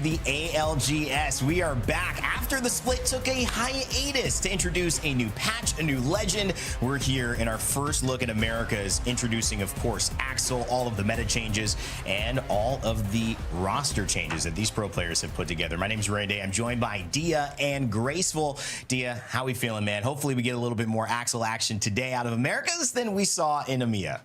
the ALGS. We are back after the split took a hiatus to introduce a new patch, a new legend. We're here in our first look at Americas, introducing, of course, Axel, all of the meta changes, and all of the roster changes that these pro players have put together. My name is Randy. I'm joined by Dia and Graceful. Dia, how we feeling, man? Hopefully we get a little bit more Axel action today out of Americas than we saw in EMEA.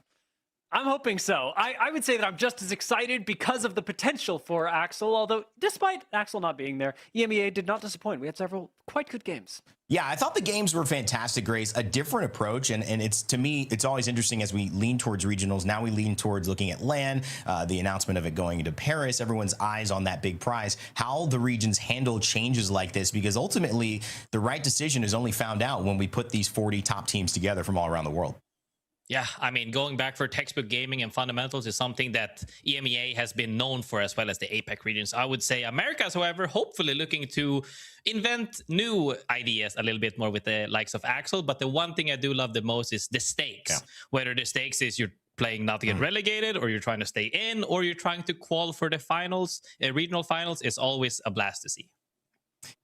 I'm hoping so. I would say that I'm just as excited because of the potential for Axel, although despite Axel not being there, EMEA did not disappoint. We had several quite good games. Yeah, I thought the games were fantastic, Grace. A different approach, and it's, to me, it's always interesting as we lean towards regionals. Now we lean towards looking at LAN, the announcement of it going into Paris, everyone's eyes on that big prize, how the regions handle changes like this, because ultimately the right decision is only found out when we put these 40 top teams together from all around the world. Yeah, I mean, going back for textbook gaming and fundamentals is something that EMEA has been known for, as well as the APAC regions. I would say Americas, however, hopefully looking to invent new ideas a little bit more with the likes of Axel. But the one thing I do love the most is the stakes. Yeah. Whether the stakes is you're playing not to get relegated, or you're trying to stay in, or you're trying to qual for the finals, regional finals, is always a blast to see.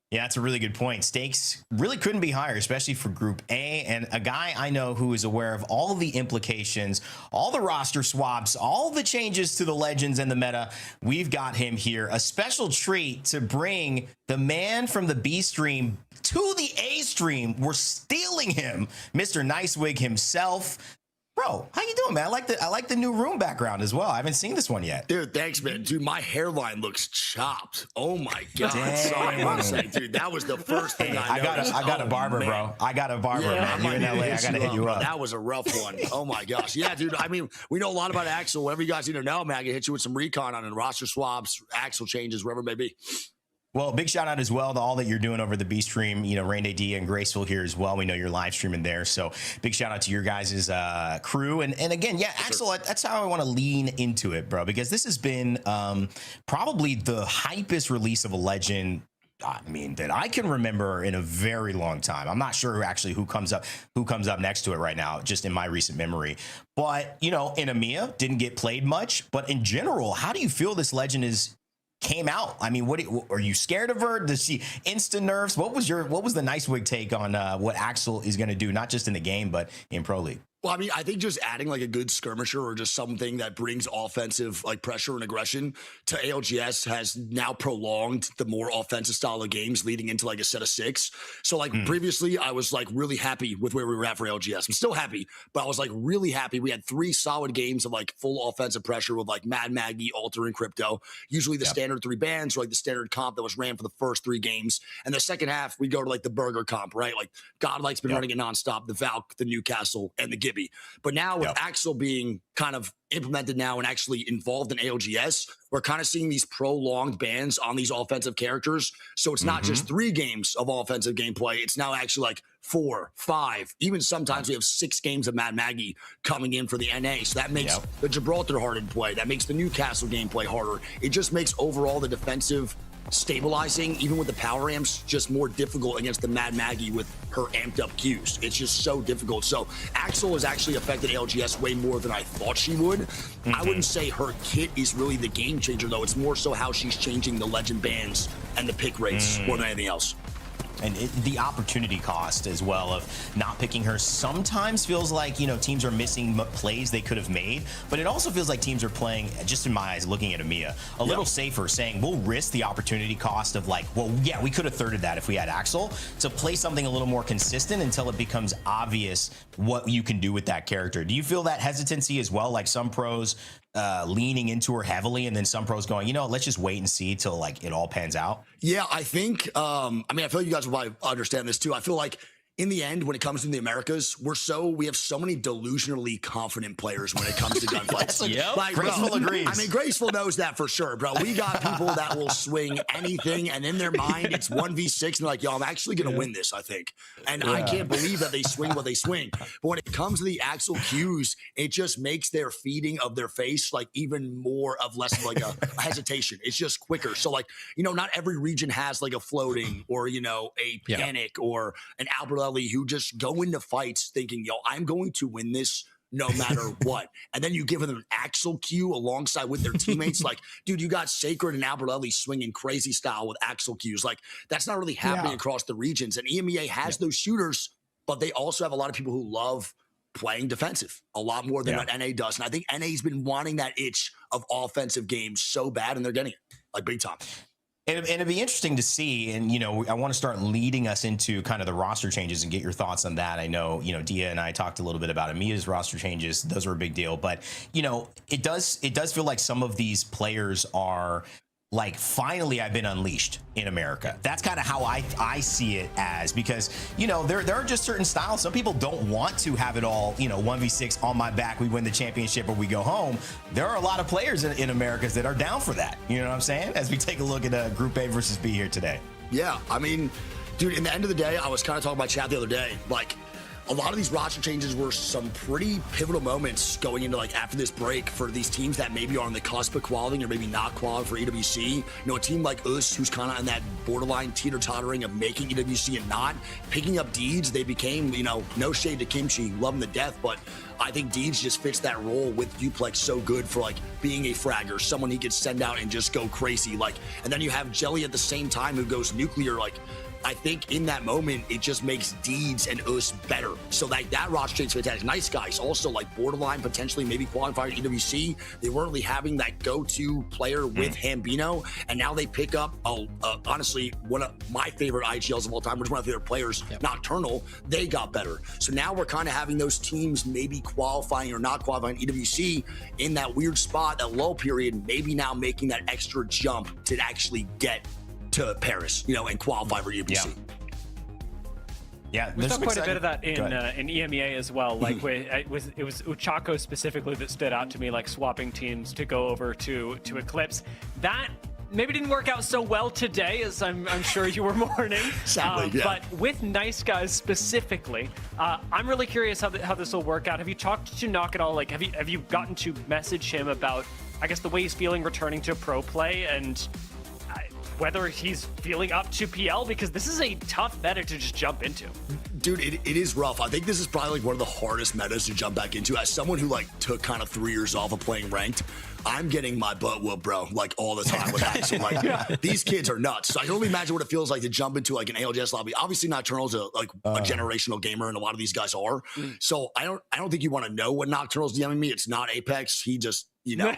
Yeah, that's a really good point. Stakes really couldn't be higher, especially for Group A. And a guy I know who is aware of all of the implications, all the roster swaps, all the changes to the legends and the meta. We've got him here. A special treat to bring the man from the B stream to the A stream. We're stealing him, Mr. Nicewig himself. Bro, how you doing, man? I like the new room background as well. I haven't seen this one yet. Dude, thanks, man. Dude, my hairline looks chopped. Oh my god. Sorry, I'm saying, dude, that was the first thing I noticed. I got a barber, man. Bro. I got a barber, man. You're in LA. I gotta hit you up. That was a rough one. Oh my gosh. Yeah, dude. I mean, we know a lot about Axel. Whatever you guys need to know, man, I can hit you with some recon on it. Roster swaps, Axel changes, wherever it may be. Well, big shout out as well to all that you're doing over the B stream. You know, Randy D and Graceful here as well. We know you're live streaming there. So big shout out to your guys' crew. And again, yeah, Axel, that's how I want to lean into it, bro, because this has been probably the hypest release of a legend, I mean, that I can remember in a very long time. I'm not sure who comes up next to it right now, just in my recent memory. But, you know, in EMEA, didn't get played much. But in general, how do you feel this legend came out? I mean, what are you scared of her? Does she instant nerfs? What was the Nicewig take on what Axel is going to do, not just in the game, but in Pro League? Well, I mean, I think just adding like a good skirmisher or just something that brings offensive like pressure and aggression to ALGS has now prolonged the more offensive style of games leading into like a set of 6. So like previously I was like really happy with where we were at for ALGS. I'm still happy, but I was like really happy. We had 3 solid games of like full offensive pressure with like Mad Maggie, Alter, and Crypto. Usually the standard 3 bans or like the standard comp that was ran for the first 3 games. And the second half, we go to like the burger comp, right? Like Godlike's been running it nonstop, the Valk, the Newcastle, and the Gibby. But now with Axel being kind of implemented now and actually involved in ALGS, we're kind of seeing these prolonged bans on these offensive characters. So it's not just 3 games of offensive gameplay. It's now actually like 4, 5, even sometimes we have 6 games of Mad Maggie coming in for the NA. So that makes the Gibraltar hardened play. That makes the Newcastle gameplay harder. It just makes overall the defensive stabilizing, even with the power amps, just more difficult against the Mad Maggie with her amped up Qs. It's just so difficult. So Axel has actually affected ALGS way more than I thought she would. I wouldn't say her kit is really the game changer, though. It's more so how she's changing the legend bans and the pick rates more than anything else. And the opportunity cost as well of not picking her sometimes feels like, you know, teams are missing plays they could have made, but it also feels like teams are playing, just in my eyes, looking at EMEA, a little safer, saying we'll risk the opportunity cost of like, well, yeah, we could have thirded that if we had Axel, to play something a little more consistent until it becomes obvious what you can do with that character. Do you feel that hesitancy as well? Like some pros leaning into her heavily, and then some pros going, you know, let's just wait and see till like it all pans out? Yeah, I think, I mean, I feel like you guys will probably understand this too. I feel like in the end, when it comes to the Americas, we have so many delusionally confident players when it comes to gunfights. Like, Graceful agrees. I mean, Graceful knows that for sure, bro. We got people that will swing anything, and in their mind, it's 1v6, and they're like, yo, I'm actually going to win this, I think. And I can't believe that they swing what they swing. But when it comes to the Axel Qs, it just makes their feeding of their face like even more of less of like a hesitation. It's just quicker. So like, you know, not every region has like a floating or, you know, a panic or an Albert who just go into fights thinking, yo, I'm going to win this no matter what. And then you give them an Axel Q alongside with their teammates. Like, dude, you got Sacred and Albertelli swinging crazy style with Axel Qs. Like, that's not really happening across the regions. And EMEA has those shooters, but they also have a lot of people who love playing defensive a lot more than what NA does. And I think NA's been wanting that itch of offensive games so bad, and they're getting it, like, big time. And it'd be interesting to see, and, you know, I want to start leading us into kind of the roster changes and get your thoughts on that. I know, you know, Dia and I talked a little bit about Amia's roster changes. Those were a big deal. But, you know, it does feel like some of these players are like, finally, I've been unleashed in America. That's kind of how I see it as, because, you know, there are just certain styles. Some people don't want to have it all, you know, 1v6 on my back, we win the championship or we go home. There are a lot of players in America that are down for that. You know what I'm saying? As we take a look at Group A versus B here today. Yeah, I mean, dude, in the end of the day, I was kind of talking about chat the other day, like, a lot of these roster changes were some pretty pivotal moments going into, like, after this break for these teams that maybe are on the cusp of qualifying or maybe not qualifying for EWC. You know, a team like HUSS, who's kind of on that borderline teeter-tottering of making EWC and not picking up Deeds. They became, you know, no shade to Kimchi, love him to death, but I think Deeds just fits that role with Duplex so good for, like, being a fragger, someone he could send out and just go crazy. Like, and then you have Jelly at the same time who goes nuclear. Like, I think in that moment, it just makes Deeds and HUSS better. So like that roster change is fantastic. Nice guys, also like borderline, potentially maybe qualifying EWC. They weren't really having that go-to player with Hambino, and now they pick up, honestly, one of my favorite IGLs of all time, which is one of my favorite players, Nocturnal. They got better. So now we're kind of having those teams maybe qualifying or not qualifying EWC in that weird spot, that lull period, maybe now making that extra jump to actually get to Paris, you know, and qualify for UPC. Yeah, we saw quite a bit of that in EMEA as well. Like it was Uchako specifically that stood out to me, like swapping teams to go over to Eclipse. That maybe didn't work out so well today, as I'm sure you were mourning. Sadly, But with Nice Guys specifically, I'm really curious how this will work out. Have you talked to Knock at all? Like, have you gotten to message him about, I guess, the way he's feeling returning to pro play and whether he's feeling up to PL, because this is a tough meta to just jump into. Dude, it is rough. I think this is probably like one of the hardest metas to jump back into. As someone who like took kind of 3 years off of playing ranked, I'm getting my butt whooped, bro, like all the time with that. So like these kids are nuts. So I can only imagine what it feels like to jump into like an ALGS lobby. Obviously Nocturnal's a generational gamer, and a lot of these guys are. So I don't think you want to know what Nocturnal's DMing me. It's not Apex. He just, you know,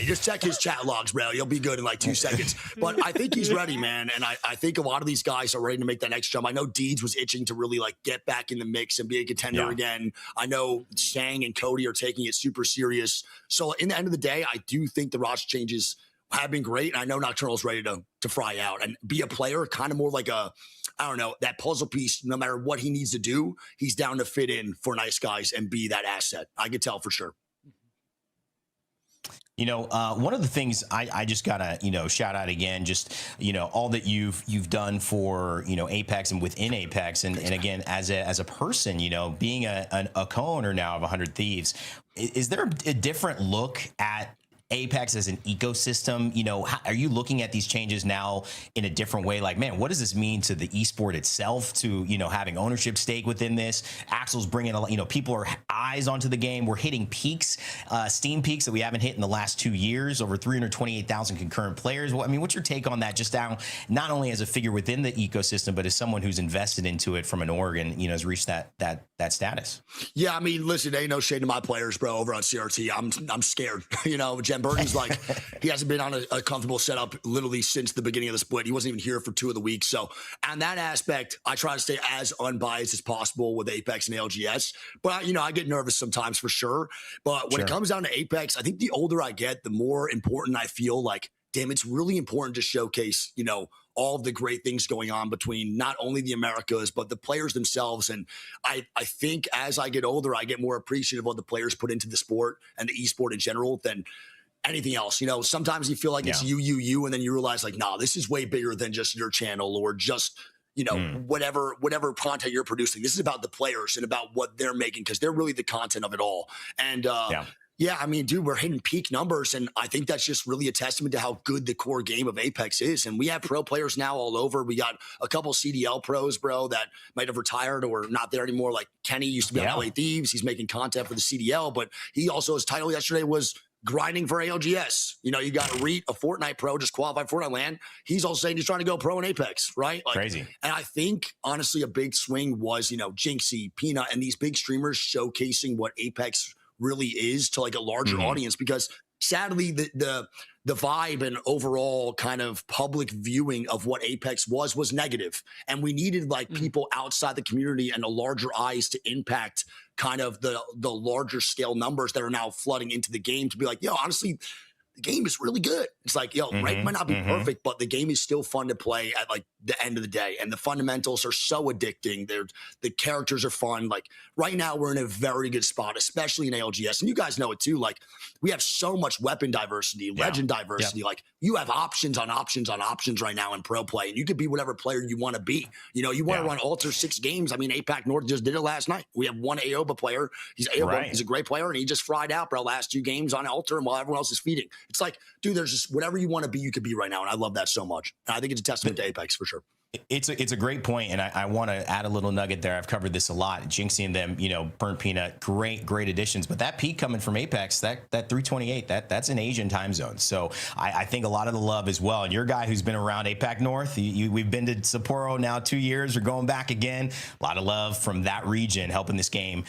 just check his chat logs, bro. You'll be good in like 2 seconds. But I think he's ready, man. And I think a lot of these guys are ready to make that next jump. I know Deeds was itching to really like get back in the mix and be a contender again. I know Shang and Cody are taking it super serious. So in the end of the day, I do think the roster changes have been great. And I know Nocturnal's ready to fry out and be a player, kind of more like a, I don't know, that puzzle piece. No matter what he needs to do, he's down to fit in for Nice Guys and be that asset. I could tell for sure. You know, one of the things I just gotta, you know, shout out again, just, you know, all that you've done for, you know, Apex and within Apex, and again as a person, you know, being a co-owner now of 100 Thieves, is there a different look at Apex as an ecosystem? You know, are you looking at these changes now in a different way? Like, man, what does this mean to the esport itself, to, you know, having ownership stake within this? Axel's bringing a lot, you know, people are eyes onto the game. We're hitting peaks, Steam peaks that we haven't hit in the last 2 years, over 328,000 concurrent players. Well, I mean, what's your take on that, just now, not only as a figure within the ecosystem, but as someone who's invested into it from an org and, you know, has reached that status? Yeah, I mean, listen, ain't no shade to my players, bro, over on CRT. I'm scared. You know, Jen Burton's like, he hasn't been on a comfortable setup literally since the beginning of the split. He wasn't even here for 2 of the weeks. So on that aspect, I try to stay as unbiased as possible with Apex and ALGS. But, you know, I get nervous sometimes for sure. But when it comes down to Apex, I think the older I get, the more important I feel like, damn, it's really important to showcase, you know, all of the great things going on between not only the Americas, but the players themselves. And I think as I get older, I get more appreciative of what the players put into the sport and the esport in general than anything else. You know, sometimes you feel like it's you, and then you realize like, nah, this is way bigger than just your channel or just, you know, whatever content you're producing. This is about the players and about what they're making, because they're really the content of it all. And Yeah, I mean, dude, we're hitting peak numbers, and I think that's just really a testament to how good the core game of Apex is. And we have pro players now all over. We got a couple CDL pros, bro, that might have retired or not there anymore. Like Kenny used to be on LA Thieves. He's making content for the CDL, but he also, his title yesterday was grinding for ALGS. You know, you got Reet, a Fortnite pro, just qualified Fortnite LAN. He's also saying he's trying to go pro in Apex, right? Like, crazy. And I think, honestly, a big swing was, you know, Jinxie, Peanut, and these big streamers showcasing what Apex really is to like a larger audience, because sadly the vibe and overall kind of public viewing of what Apex was negative, and we needed like people outside the community and a larger eyes to impact kind of the larger scale numbers that are now flooding into the game to be like, yo, honestly, the game is really good. It's like, yo, rank might not be perfect, but the game is still fun to play at like the end of the day. And the fundamentals are so addicting. The characters are fun. Like right now we're in a very good spot, especially in ALGS. And you guys know it too. Like we have so much weapon diversity, legend diversity. Like you have options on options on options right now in pro play. And you could be whatever player you want to be. You know, you want to run Alter 6 games. I mean, APAC North just did it last night. We have one AOBA player. He's a great player, and he just fried out, bro, last 2 games on Alter, and while everyone else is feeding. It's like, dude, there's just whatever you want to be, you could be right now. And I love that so much. And I think it's a testament to Apex for sure. It's a great point, and I want to add a little nugget there. I've covered this a lot. Jinxie and them, you know, Burnt Peanut, great additions. But that peak coming from Apex, that 328, that's an Asian time zone. So I think a lot of the love as well. And you're a guy who's been around APAC North. We've been to Sapporo now 2 years. We're going back again. A lot of love from that region, helping this game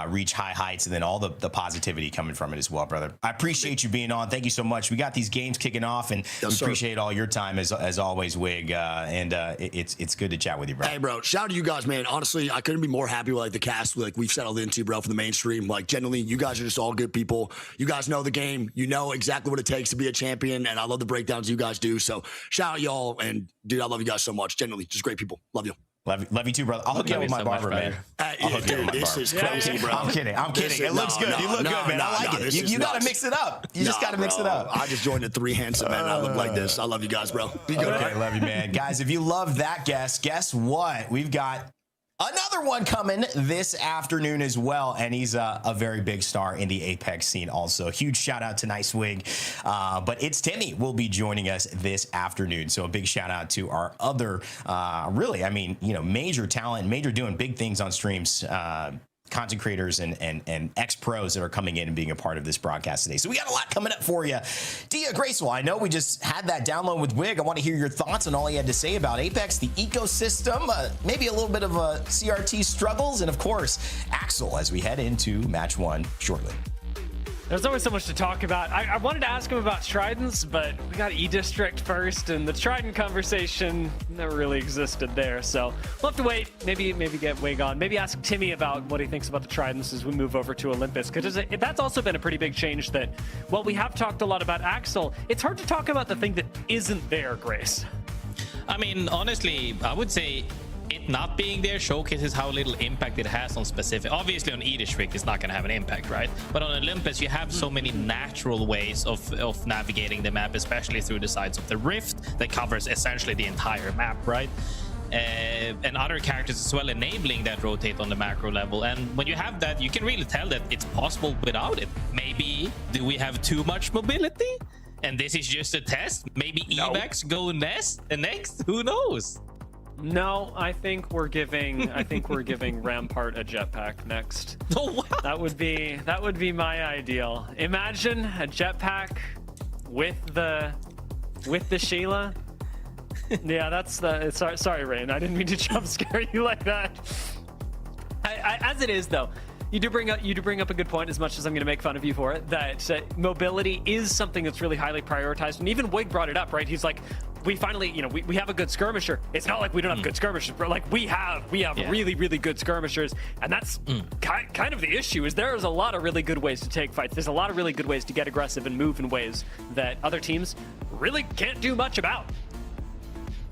reach high heights, and then all the positivity coming from it as well, brother. I appreciate you being on. Thank you so much. We got these games kicking off, and we appreciate all your time as always, Wig. It's good to chat with you, bro. Hey, bro, shout out to you guys, man. Honestly, I couldn't be more happy with like the cast like we've settled into, bro, for the mainstream. Like, genuinely, you guys are just all good people. You guys know the game. You know exactly what it takes to be a champion, and I love the breakdowns you guys do. So shout out y'all, and dude, I love you guys so much. Genuinely, just great people. Love you. Love you too, brother. I'll hook you up with my barber, man. Dude, this is crazy, bro. I'm kidding. It looks good. You look good, man. I like it. You got to mix it up. You just got to mix it up. I just joined the 3 handsome men. I look like this. I love you guys, bro. Be good. Okay, love you, man. Guys, if you love that guest, guess what? We've got another one coming this afternoon as well, and he's a very big star in the Apex scene also. Huge shout out to Nice Wig, but it's Timmy will be joining us this afternoon. So a big shout out to our other, really, I mean, you know, major talent, major doing big things on streams, content creators and ex-pros that are coming in and being a part of this broadcast today. So we got a lot coming up for you. Dia Graceful, I know we just had that download with Wig. I want to hear your thoughts on all he had to say about Apex, the ecosystem, maybe a little bit of CRT struggles, and of course, Axel as we head into match 1 shortly. There's always so much to talk about. I wanted to ask him about Tridents, but we got E-District first, and the Trident conversation never really existed there. So we'll have to wait, maybe get Wig on. Maybe ask Timmy about what he thinks about the Tridents as we move over to Olympus, because that's also been a pretty big change that, while we have talked a lot about Axel, it's hard to talk about the thing that isn't there, Grace. I mean, honestly, I would say it not being there showcases how little impact it has on specific. Obviously, on E-District, it's not going to have an impact, right? But on Olympus, you have so many natural ways of navigating the map, especially through the sides of the rift that covers essentially the entire map, right? And other characters as well enabling that rotate on the macro level. And when you have that, you can really tell that it's possible without it. Maybe do we have too much mobility? And this is just a test? Maybe evacs go next? Who knows? No, I think we're giving Rampart a jetpack next. Oh, wow. That would be my ideal. Imagine a jetpack with the Sheila. Yeah, that's the. Sorry, Rain. I didn't mean to jump scare you like that. As it is, though, you do bring up a good point. As much as I'm going to make fun of you for it, that mobility is something that's really highly prioritized. And even Wig brought it up, right? He's like, we finally, we have a good skirmisher. It's not like we don't have good skirmishers, but like we have really, really good skirmishers, and that's kind of the issue. Is there's a lot of really good ways to take fights. There's a lot of really good ways to get aggressive and move in ways that other teams really can't do much about.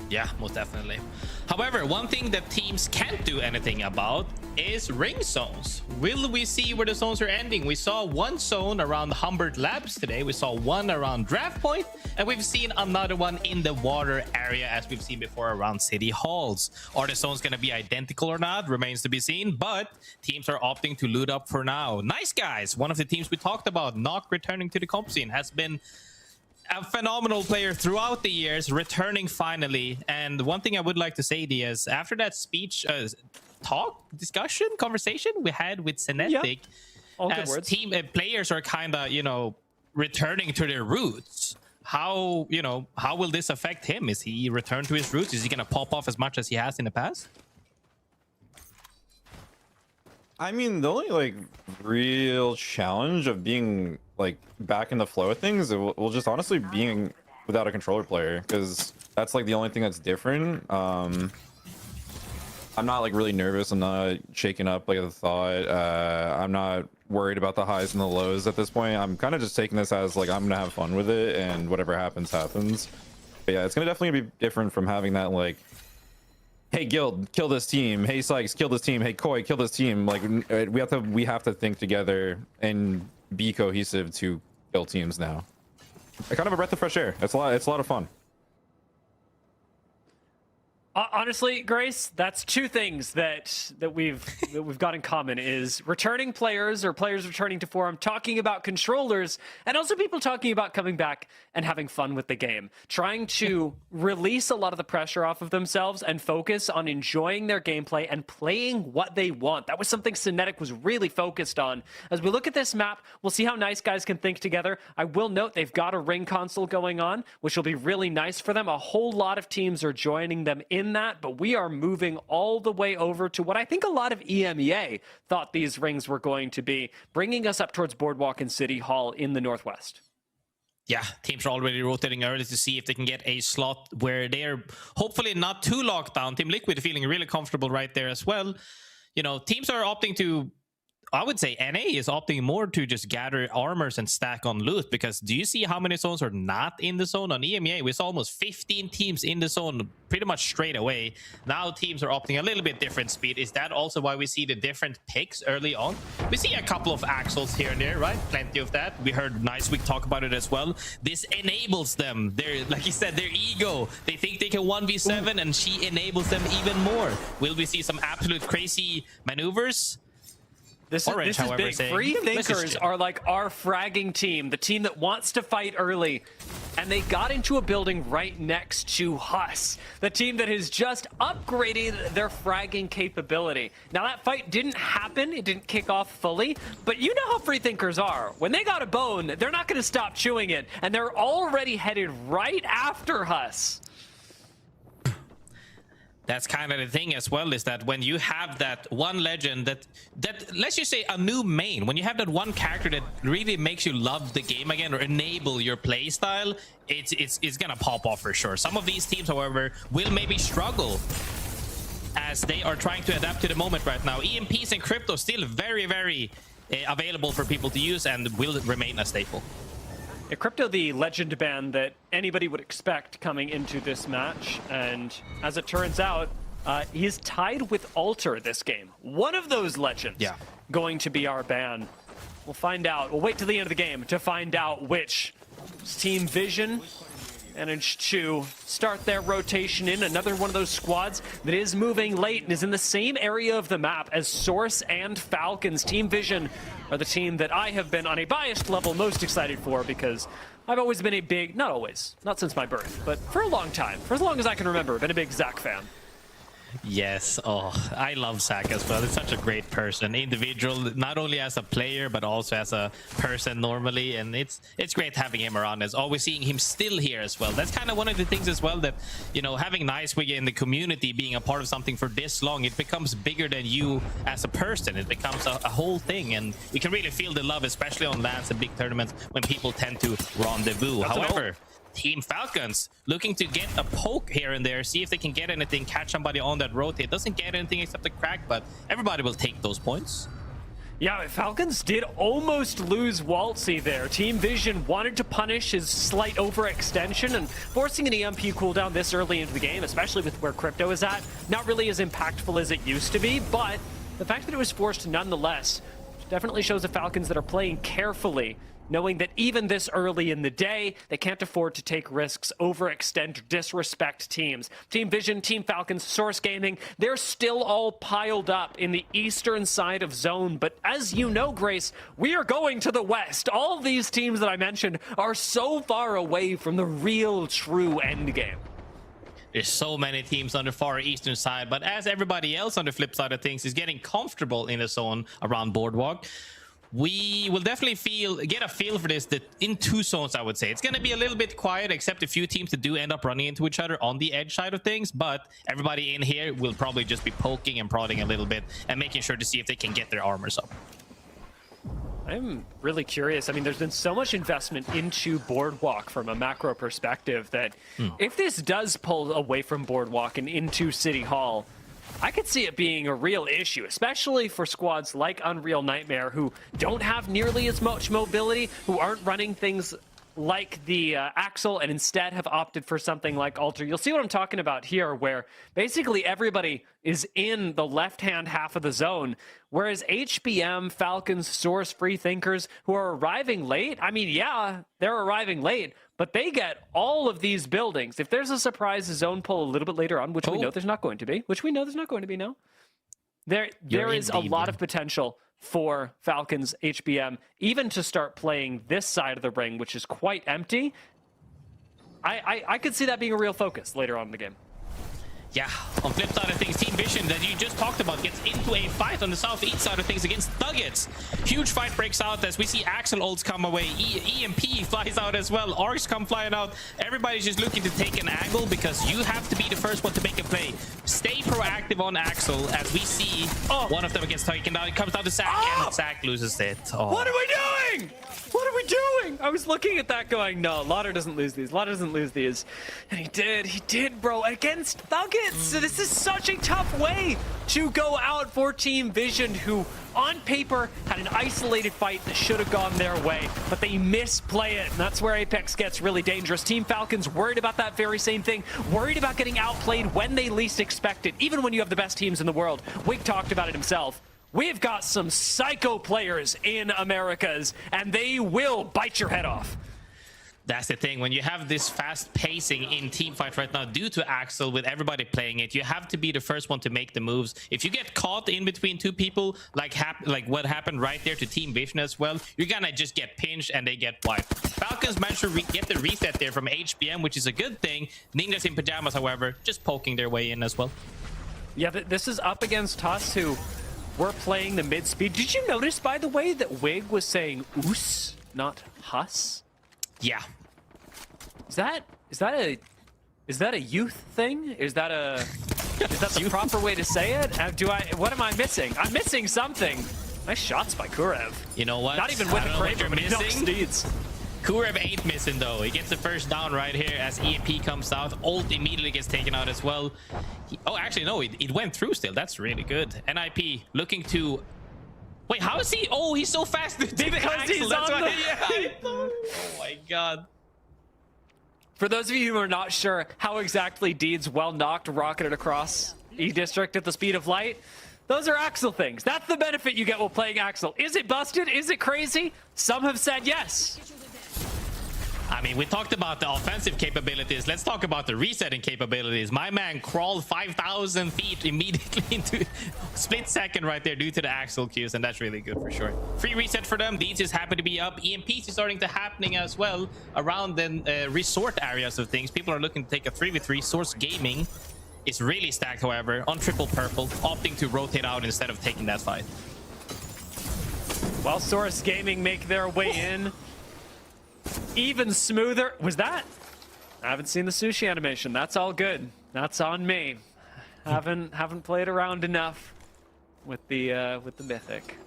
Yeah, most definitely. However, one thing that teams can't do anything about is ring zones. Will we see where the zones are ending? We saw one zone around Humbert Labs today. We saw one around Draft Point, and we've seen another one in the water area, as we've seen before around City Halls. Are the zones going to be identical or not? Remains to be seen, but teams are opting to loot up for now. Nice Guys, one of the teams we talked about, not returning to the comp scene, has been a phenomenal player throughout the years, returning finally. And one thing I would like to say, Diaz, after that speech, conversation we had with Senetic, all good as words. Team players are kind of, returning to their roots. How will this affect him? Is he returned to his roots? Is he going to pop off as much as he has in the past? I mean, the only real challenge of being back in the flow of things will just honestly being without a controller player, because that's the only thing that's different. I'm not really nervous. I'm not shaken up like I thought. I'm not worried about the highs and the lows at this point. I'm kind of just taking this as I'm gonna have fun with it, and whatever happens happens. But yeah, it's gonna definitely be different from having that hey Guild, kill this team. Hey Sykes, kill this team. Hey Koi, kill this team. We have to think together and be cohesive to kill teams now. Kind of a breath of fresh air. It's a lot of fun. Honestly, Grace, that's two things that we've got in common: is returning players or players returning to forum, talking about controllers, and also people talking about coming back and having fun with the game, trying to release a lot of the pressure off of themselves and focus on enjoying their gameplay and playing what they want. That was something Synetic was really focused on. As we look at this map, we'll see how Nice Guys can think together. I will note they've got a ring console going on, which will be really nice for them. A whole lot of teams are joining them in that, but we are moving all the way over to what I think a lot of EMEA thought these rings were going to be, bringing us up towards Boardwalk and City Hall in the Northwest. Yeah, teams are already rotating early to see if they can get a slot where they're hopefully not too locked down. Team Liquid feeling really comfortable right there as well. Teams are opting to, I would say NA is opting more to just gather armors and stack on loot, because do you see how many zones are not in the zone? On EMEA, we saw almost 15 teams in the zone pretty much straight away. Now teams are opting a little bit different speed. Is that also why we see the different picks early on? We see a couple of axles here and there, right? Plenty of that. We heard Nice Week talk about it as well. This enables them. Like you said, their ego. They think they can 1v7 and she enables them even more. Will we see some absolute crazy maneuvers? This is big. Free Thinkers are our fragging team, the team that wants to fight early. And they got into a building right next to HUSS, the team that has just upgraded their fragging capability. Now, that fight didn't happen. It didn't kick off fully. But you know how Free Thinkers are. When they got a bone, they're not going to stop chewing it. And they're already headed right after HUSS. That's kind of the thing as well, is that when you have that one legend that let's just say a new main, when you have that one character that really makes you love the game again or enable your play style, it's gonna pop off for sure. Some of these teams, however, will maybe struggle as they are trying to adapt to the moment right now. EMPs and crypto still very, very available for people to use and will remain a staple. Yeah, Crypto, the legend band that anybody would expect coming into this match, and as it turns out, he's tied with Alter this game. One of those legends going to be our ban. We'll find out. We'll wait till the end of the game to find out which. Team Vision managed to start their rotation in. Another one of those squads that is moving late and is in the same area of the map as Source and Falcons. Team Vision are the team that I have been, on a biased level, most excited for, because I've always been a big, not always, not since my birth, but for a long time, for as long as I can remember, been a big Zach fan. Yes, I love Zach as well. He's such a great person, individual, not only as a player but also as a person normally, and it's great having him around. As always, seeing him still here as well. That's kind of one of the things as well, that having Nice Week in the community, being a part of something for this long, it becomes bigger than you as a person. It becomes a whole thing, and you can really feel the love, especially on LANs and big tournaments when people tend to rendezvous. However, Team Falcons looking to get a poke here and there, see if they can get anything, catch somebody on that rotate. Doesn't get anything except a crack, but everybody will take those points. Yeah, Falcons did almost lose Waltzy there. Team Vision wanted to punish his slight overextension, and forcing an EMP cooldown this early into the game, especially with where Crypto is at, not really as impactful as it used to be, but the fact that it was forced nonetheless definitely shows the Falcons that are playing carefully, knowing that even this early in the day, they can't afford to take risks, overextend, disrespect teams. Team Vision, Team Falcons, Source Gaming, they're still all piled up in the eastern side of zone. But as you know, Grace, we are going to the west. All of these teams that I mentioned are so far away from the real, true endgame. There's so many teams on the far eastern side, but as everybody else on the flip side of things is getting comfortable in the zone around Boardwalk, we will definitely get a feel for this, that in two zones, I would say. It's going to be a little bit quiet, except a few teams that do end up running into each other on the edge side of things, but everybody in here will probably just be poking and prodding a little bit and making sure to see if they can get their armors up. I'm really curious. I mean, there's been so much investment into Boardwalk from a macro perspective that if this does pull away from Boardwalk and into City Hall, I could see it being a real issue, especially for squads like Unreal Nightmare, who don't have nearly as much mobility, who aren't running things like the Axel, and instead have opted for something like Alter. You'll see what I'm talking about here, where basically everybody is in the left-hand half of the zone, whereas HBM, Falcons, Source, Freethinkers, who are arriving late, I mean, yeah, they're arriving late, but they get all of these buildings. If there's a surprise zone pull a little bit later on, which we know there's not going to be, no. There is a lot of potential for Falcons, HBM, even to start playing this side of the ring, which is quite empty. I could see that being a real focus later on in the game. Yeah, on flip side of things, Team Vision that you just talked about gets into a fight on the southeast side of things against Thuggets. Huge fight breaks out as we see Axel ults come away. EMP flies out as well. ARCs come flying out. Everybody's just looking to take an angle because you have to be the first one to make a play. Stay proactive on Axel as we see one of them gets taken down. It comes down to Zach and Zach loses it. What are we doing? What are we doing? I was looking at that going, no, Lauder doesn't lose these. Lauder doesn't lose these. And he did, bro, against Thuggets. So this is such a tough way to go out for Team Vision, who on paper had an isolated fight that should have gone their way, but they misplay it. And that's where Apex gets really dangerous. Team Falcons worried about that very same thing, worried about getting outplayed when they least expect it, even when you have the best teams in the world. Wig talked about it himself. We've got some psycho players in Americas, and they will bite your head off. That's the thing. When you have this fast pacing in team fight right now due to Axel with everybody playing it, you have to be the first one to make the moves. If you get caught in between two people, like what happened right there to Team Vision as well, you're gonna just get pinched and they get wiped. Falcons managed to get the reset there from HBM, which is a good thing. Ninjas in Pyjamas, however, just poking their way in as well. Yeah, this is up against HUSS, who were playing the mid-speed. Did you notice, by the way, that Wig was saying HUSS, not HUSS? Yeah. Is that a youth thing? Is that the proper way to say it? What am I missing? I'm missing something. Nice shots by Kurev. You know what? Not even with the Kraber, but missing. Steeds. Kurev ain't missing though. He gets the first down right here as EMP comes out. Ult immediately gets taken out as well. Actually no, it went through still. That's really good. NIP looking to... Wait, how is he? Oh, he's so fast. Because he's on the... Yeah. Oh my god. For those of you who are not sure how exactly Deeds well knocked rocketed across E-District at the speed of light, those are Axel things. That's the benefit you get while playing Axel. Is it busted? Is it crazy? Some have said yes. I mean, we talked about the offensive capabilities. Let's talk about the resetting capabilities. My man crawled 5,000 feet immediately into split second right there due to the Axel Qs, and that's really good for sure. Free reset for them. Deeds is happy to be up. EMPs is starting to happening as well around the resort areas of things. People are looking to take a 3v3. Source Gaming is really stacked, however, on triple purple, opting to rotate out instead of taking that fight. While Source Gaming make their way in, even smoother. Was that? I haven't seen the sushi animation. That's all good. That's on me. haven't played around enough with the mythic.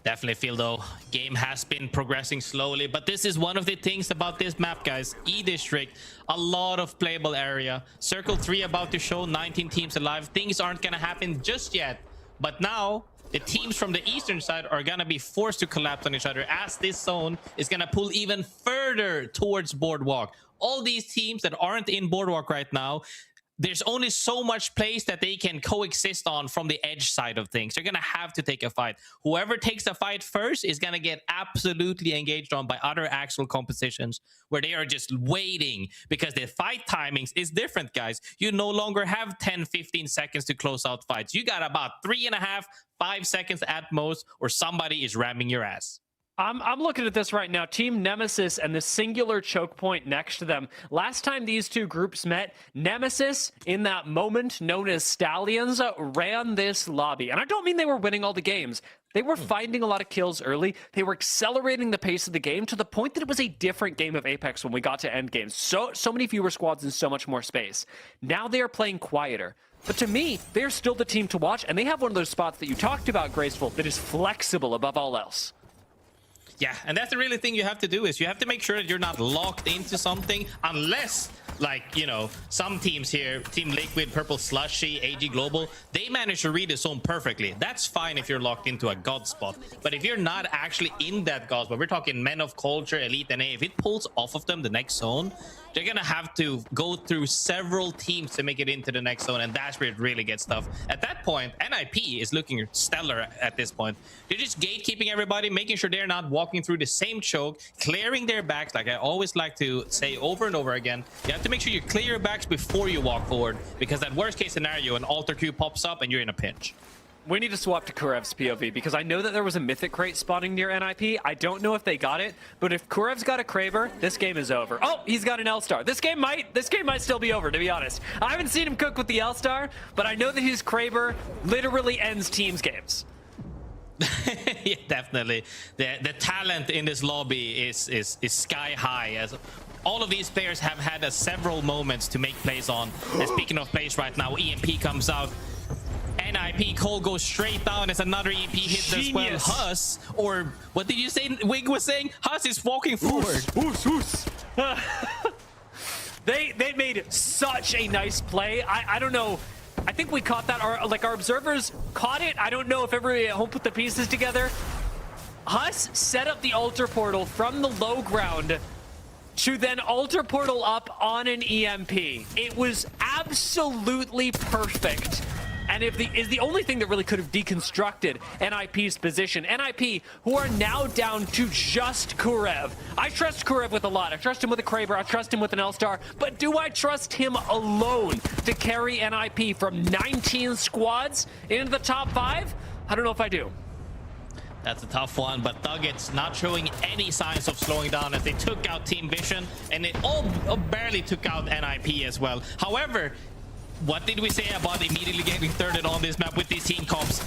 Definitely feel though game has been progressing slowly, but this is one of the things about this map, guys. E-District, a lot of playable area. Circle 3 about to show 19 teams alive. Things aren't gonna happen just yet, But now the teams from the eastern side are gonna be forced to collapse on each other as this zone is gonna pull even further towards Boardwalk. All these teams that aren't in Boardwalk right now, there's only so much place that they can coexist on from the edge side of things. They're going to have to take a fight. Whoever takes the fight first is going to get absolutely engaged on by other actual compositions where they are just waiting, because the fight timings is different, guys. You no longer have 10-15 seconds to close out fights. You got about 3.5-5 seconds at most, or somebody is ramming your ass. I'm looking at this right now. Team Nemesis and the singular choke point next to them. Last time these two groups met, Nemesis, in that moment known as Stallions, ran this lobby. And I don't mean they were winning all the games. They were finding a lot of kills early. They were accelerating the pace of the game to the point that it was a different game of Apex when we got to end games. So many fewer squads and so much more space. Now they are playing quieter. But to me, they're still the team to watch, and they have one of those spots that you talked about, Graceful, that is flexible above all else. Yeah, and that's the really thing you have to do, is you have to make sure that you're not locked into something, unless, like, you know, some teams here, Team Liquid, Purple Slushy, AG Global, they manage to read the zone perfectly. That's fine if you're locked into a god spot. But if you're not actually in that god spot, we're talking Men of Culture, Elite, and A, if it pulls off of them the next zone, they're gonna have to go through several teams to make it into the next zone, and that's where it really gets tough. At that point, NIP is looking stellar at this point. They're just gatekeeping everybody, making sure they're not walking through the same choke, clearing their backs, like I always like to say over and over again. You have to make sure you clear your backs before you walk forward, because that worst case scenario, an alter Q pops up and you're in a pinch. We need to swap to Kurev's POV, because I know that there was a Mythic crate spawning near NIP. I don't know if they got it, but if Kurev's got a Kraber, this game is over. Oh, he's got an L-Star. This game might still be over, to be honest. I haven't seen him cook with the L-Star, but I know that his Kraber literally ends teams games. Yeah, definitely. The talent in this lobby is sky high, as all of these players have had several moments to make plays on. And speaking of plays right now, EMP comes out. NIP Cole goes straight down as another EP hit as well. HUSS, or what did you say Wig was saying? HUSS is walking forward. They made such a nice play. I don't know. I think we caught that. Our observers caught it. I don't know if everybody at home put the pieces together. HUSS set up the altar portal from the low ground to then altar portal up on an EMP. It was absolutely perfect. And is the only thing that really could have deconstructed NIP's position. NIP, who are now down to just Kurev. I trust Kurev with a lot. I trust him with a Kraber. I trust him with an L-Star. But do I trust him alone to carry NIP from 19 squads into the top 5? I don't know if I do. That's a tough one, but Thuggets not showing any signs of slowing down as they took out Team Vision, and they all barely took out NIP as well. However, what did we say about immediately getting thirded on this map with these team comps?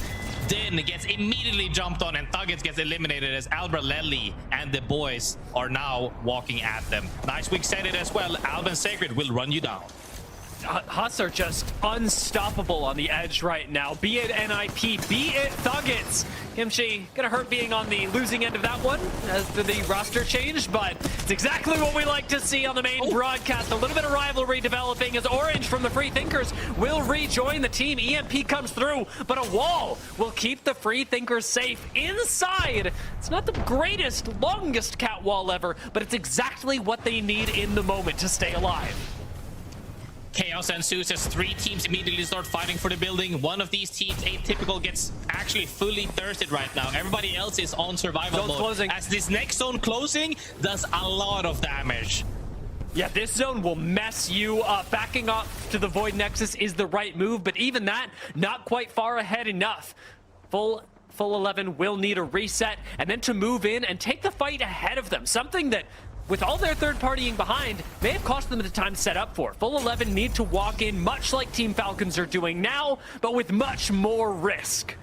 Din gets immediately jumped on, and Thuggets gets eliminated as Albralelli and the boys are now walking at them. Nice Week said it as well. Alban Sacred will run you down. HUSS are just unstoppable on the edge right now. Be it NIP, be it Thuggets. Kimchi, gonna hurt being on the losing end of that one as the roster changed, but it's exactly what we like to see on the main broadcast. A little bit of rivalry developing as Orange from the Free Thinkers will rejoin the team. EMP comes through, but a wall will keep the Free Thinkers safe inside. It's not the greatest, longest cat wall ever, but it's exactly what they need in the moment to stay alive. Chaos ensues as 3 teams immediately start fighting for the building. One of these teams, Atypical, gets actually fully thirsted right now. Everybody else is on survival Zone mode. closing. As this next zone closing does a lot of damage. Yeah, this zone will mess you up. Backing up to the Void Nexus is the right move, but even that, not quite far ahead enough. Full 11 will need a reset, and then to move in and take the fight ahead of them. Something that, with all their third partying behind, may have cost them the time to set up for. Full 11 need to walk in much like Team Falcons are doing now, but with much more risk.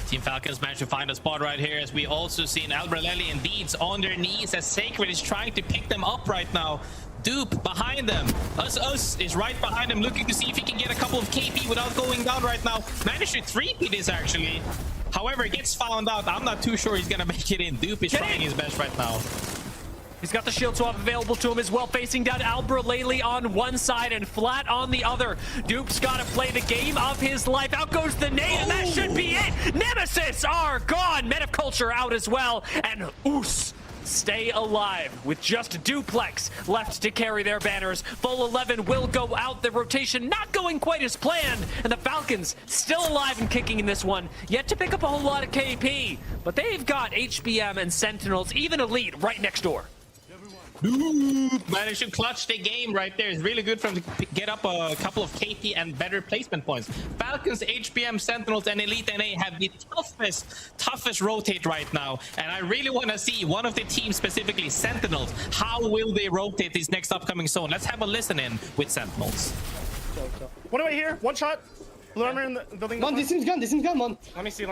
Team Falcons managed to find a spot right here, as we also seen Albralelli and Deeds on their knees as Sacred is trying to pick them up right now. Dupe behind them. HUSS is right behind them, looking to see if he can get a couple of KP without going down right now. Managed to 3P this actually. However, gets found out. I'm not too sure he's gonna make it in. Dupe is trying his best right now. He's got the shield swap available to him as well, facing down Albralele on one side and Flat on the other. Duke's got to play the game of his life. Out goes the nade, and that should be it. Nemesis are gone. Men of Culture out as well, and HUSS stay alive with just Duplex left to carry their banners. Full 11 will go out. The rotation not going quite as planned, and the Falcons still alive and kicking in this one. Yet to pick up a whole lot of KP, but they've got HBM and Sentinels, even Elite, right next door. Managed to clutch the game right there. It's really good for them to get up a couple of KP and better placement points. Falcons, HBM, Sentinels, and Elite NA have the toughest rotate right now. And I really want to see one of the teams, specifically Sentinels. How will they rotate this next upcoming zone? Let's have a listen in with Sentinels. What do I hear? One shot. Blue armor in the building. Man, this thing's gone, man. Let me see.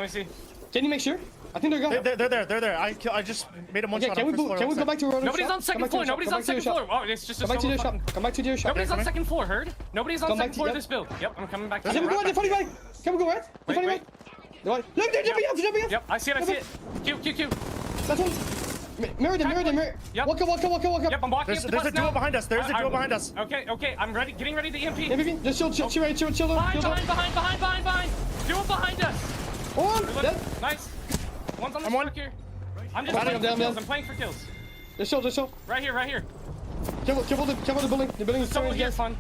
Can you make sure? I think they're gone. They're there. I just made a one shot. Can we go back to our Nobody's on second floor. Nobody's on second floor. Oh, it's just a Come back to your shop. Come back to your shop. Nobody's on second floor, Heard? Nobody's on Come second back floor to- of this build. Yep, I'm coming back to Can we go right? The funny way. Can we go right? The funny way. Look, they're jumping up. Yep, I see it. Q. That's one. Mirror them. Yep. Walk up. Yep, I'm walking up the There's bus a duo now. behind us. Okay, I'm ready. Getting ready to EMP. MVP, just chill. Behind. Duo behind us. One. Dead. Nice. One's on the I'm one. truck here. I'm just Down, playing for down, kills. down. I'm playing for kills. Just chill. Right here. Careful the building. The building is Someone turning here, gas. fun.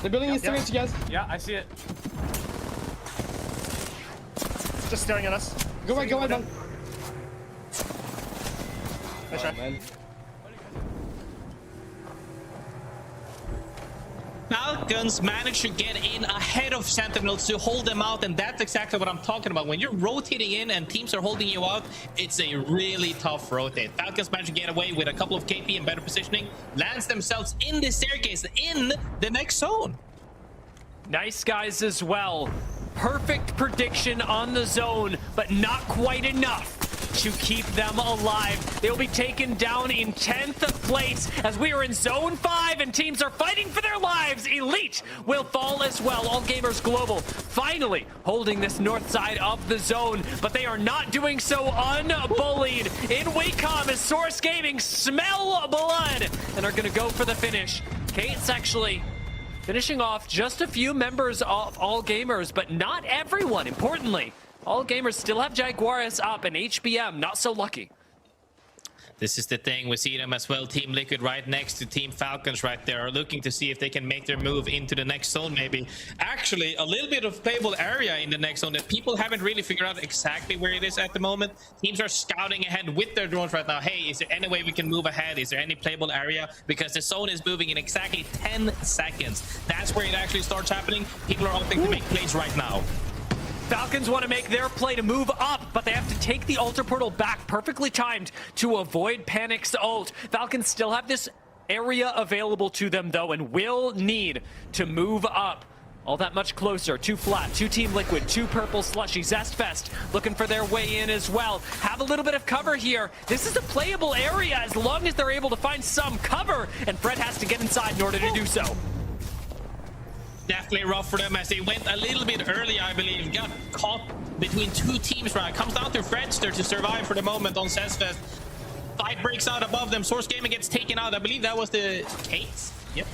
The building is turning to gas. Yeah, I see it. Just staring at us. Go right, man. Nice shot. Man. Falcons managed to get in ahead of Sentinels to hold them out, and that's exactly what I'm talking about. When you're rotating in and teams are holding you out, it's a really tough rotate. Falcons managed to get away with a couple of KP and better positioning, lands themselves in the staircase in the next zone. Nice guys as well. Perfect prediction on the zone, but not quite enough to keep them alive. They'll be taken down in 10th place as we are in zone 5 and teams are fighting for their lives. Elite will fall as well. All Gamers Global finally holding this north side of the zone, but they are not doing so unbullied. In Wacom as Source Gaming smell blood and are going to go for the finish. Kate's actually finishing off just a few members of All Gamers, but not everyone, importantly. All Gamers still have Jaguaris up, and HBM not so lucky. This is the thing. We see them as well. Team Liquid right next to Team Falcons right there are looking to see if they can make their move into the next zone maybe. Actually, a little bit of playable area in the next zone that people haven't really figured out exactly where it is at the moment. Teams are scouting ahead with their drones right now. Hey, is there any way we can move ahead? Is there any playable area? Because the zone is moving in exactly 10 seconds. That's where it actually starts happening. People are opting to make plays right now. Falcons want to make their play to move up, but they have to take the altar portal back, perfectly timed to avoid Panic's ult. Falcons still have this area available to them, though, and will need to move up all that much closer to Flat, to Team Liquid, to Purple Slushy. Zest Fest looking for their way in as well. Have a little bit of cover here. This is a playable area as long as they're able to find some cover, and Fred has to get inside in order to do so. Definitely rough for them as they went a little bit early, I believe. Got caught between two teams right. Comes down to Fredster to survive for the moment on Zest. Fight breaks out above them. Source Gaming gets taken out. I believe that was the case. Yep.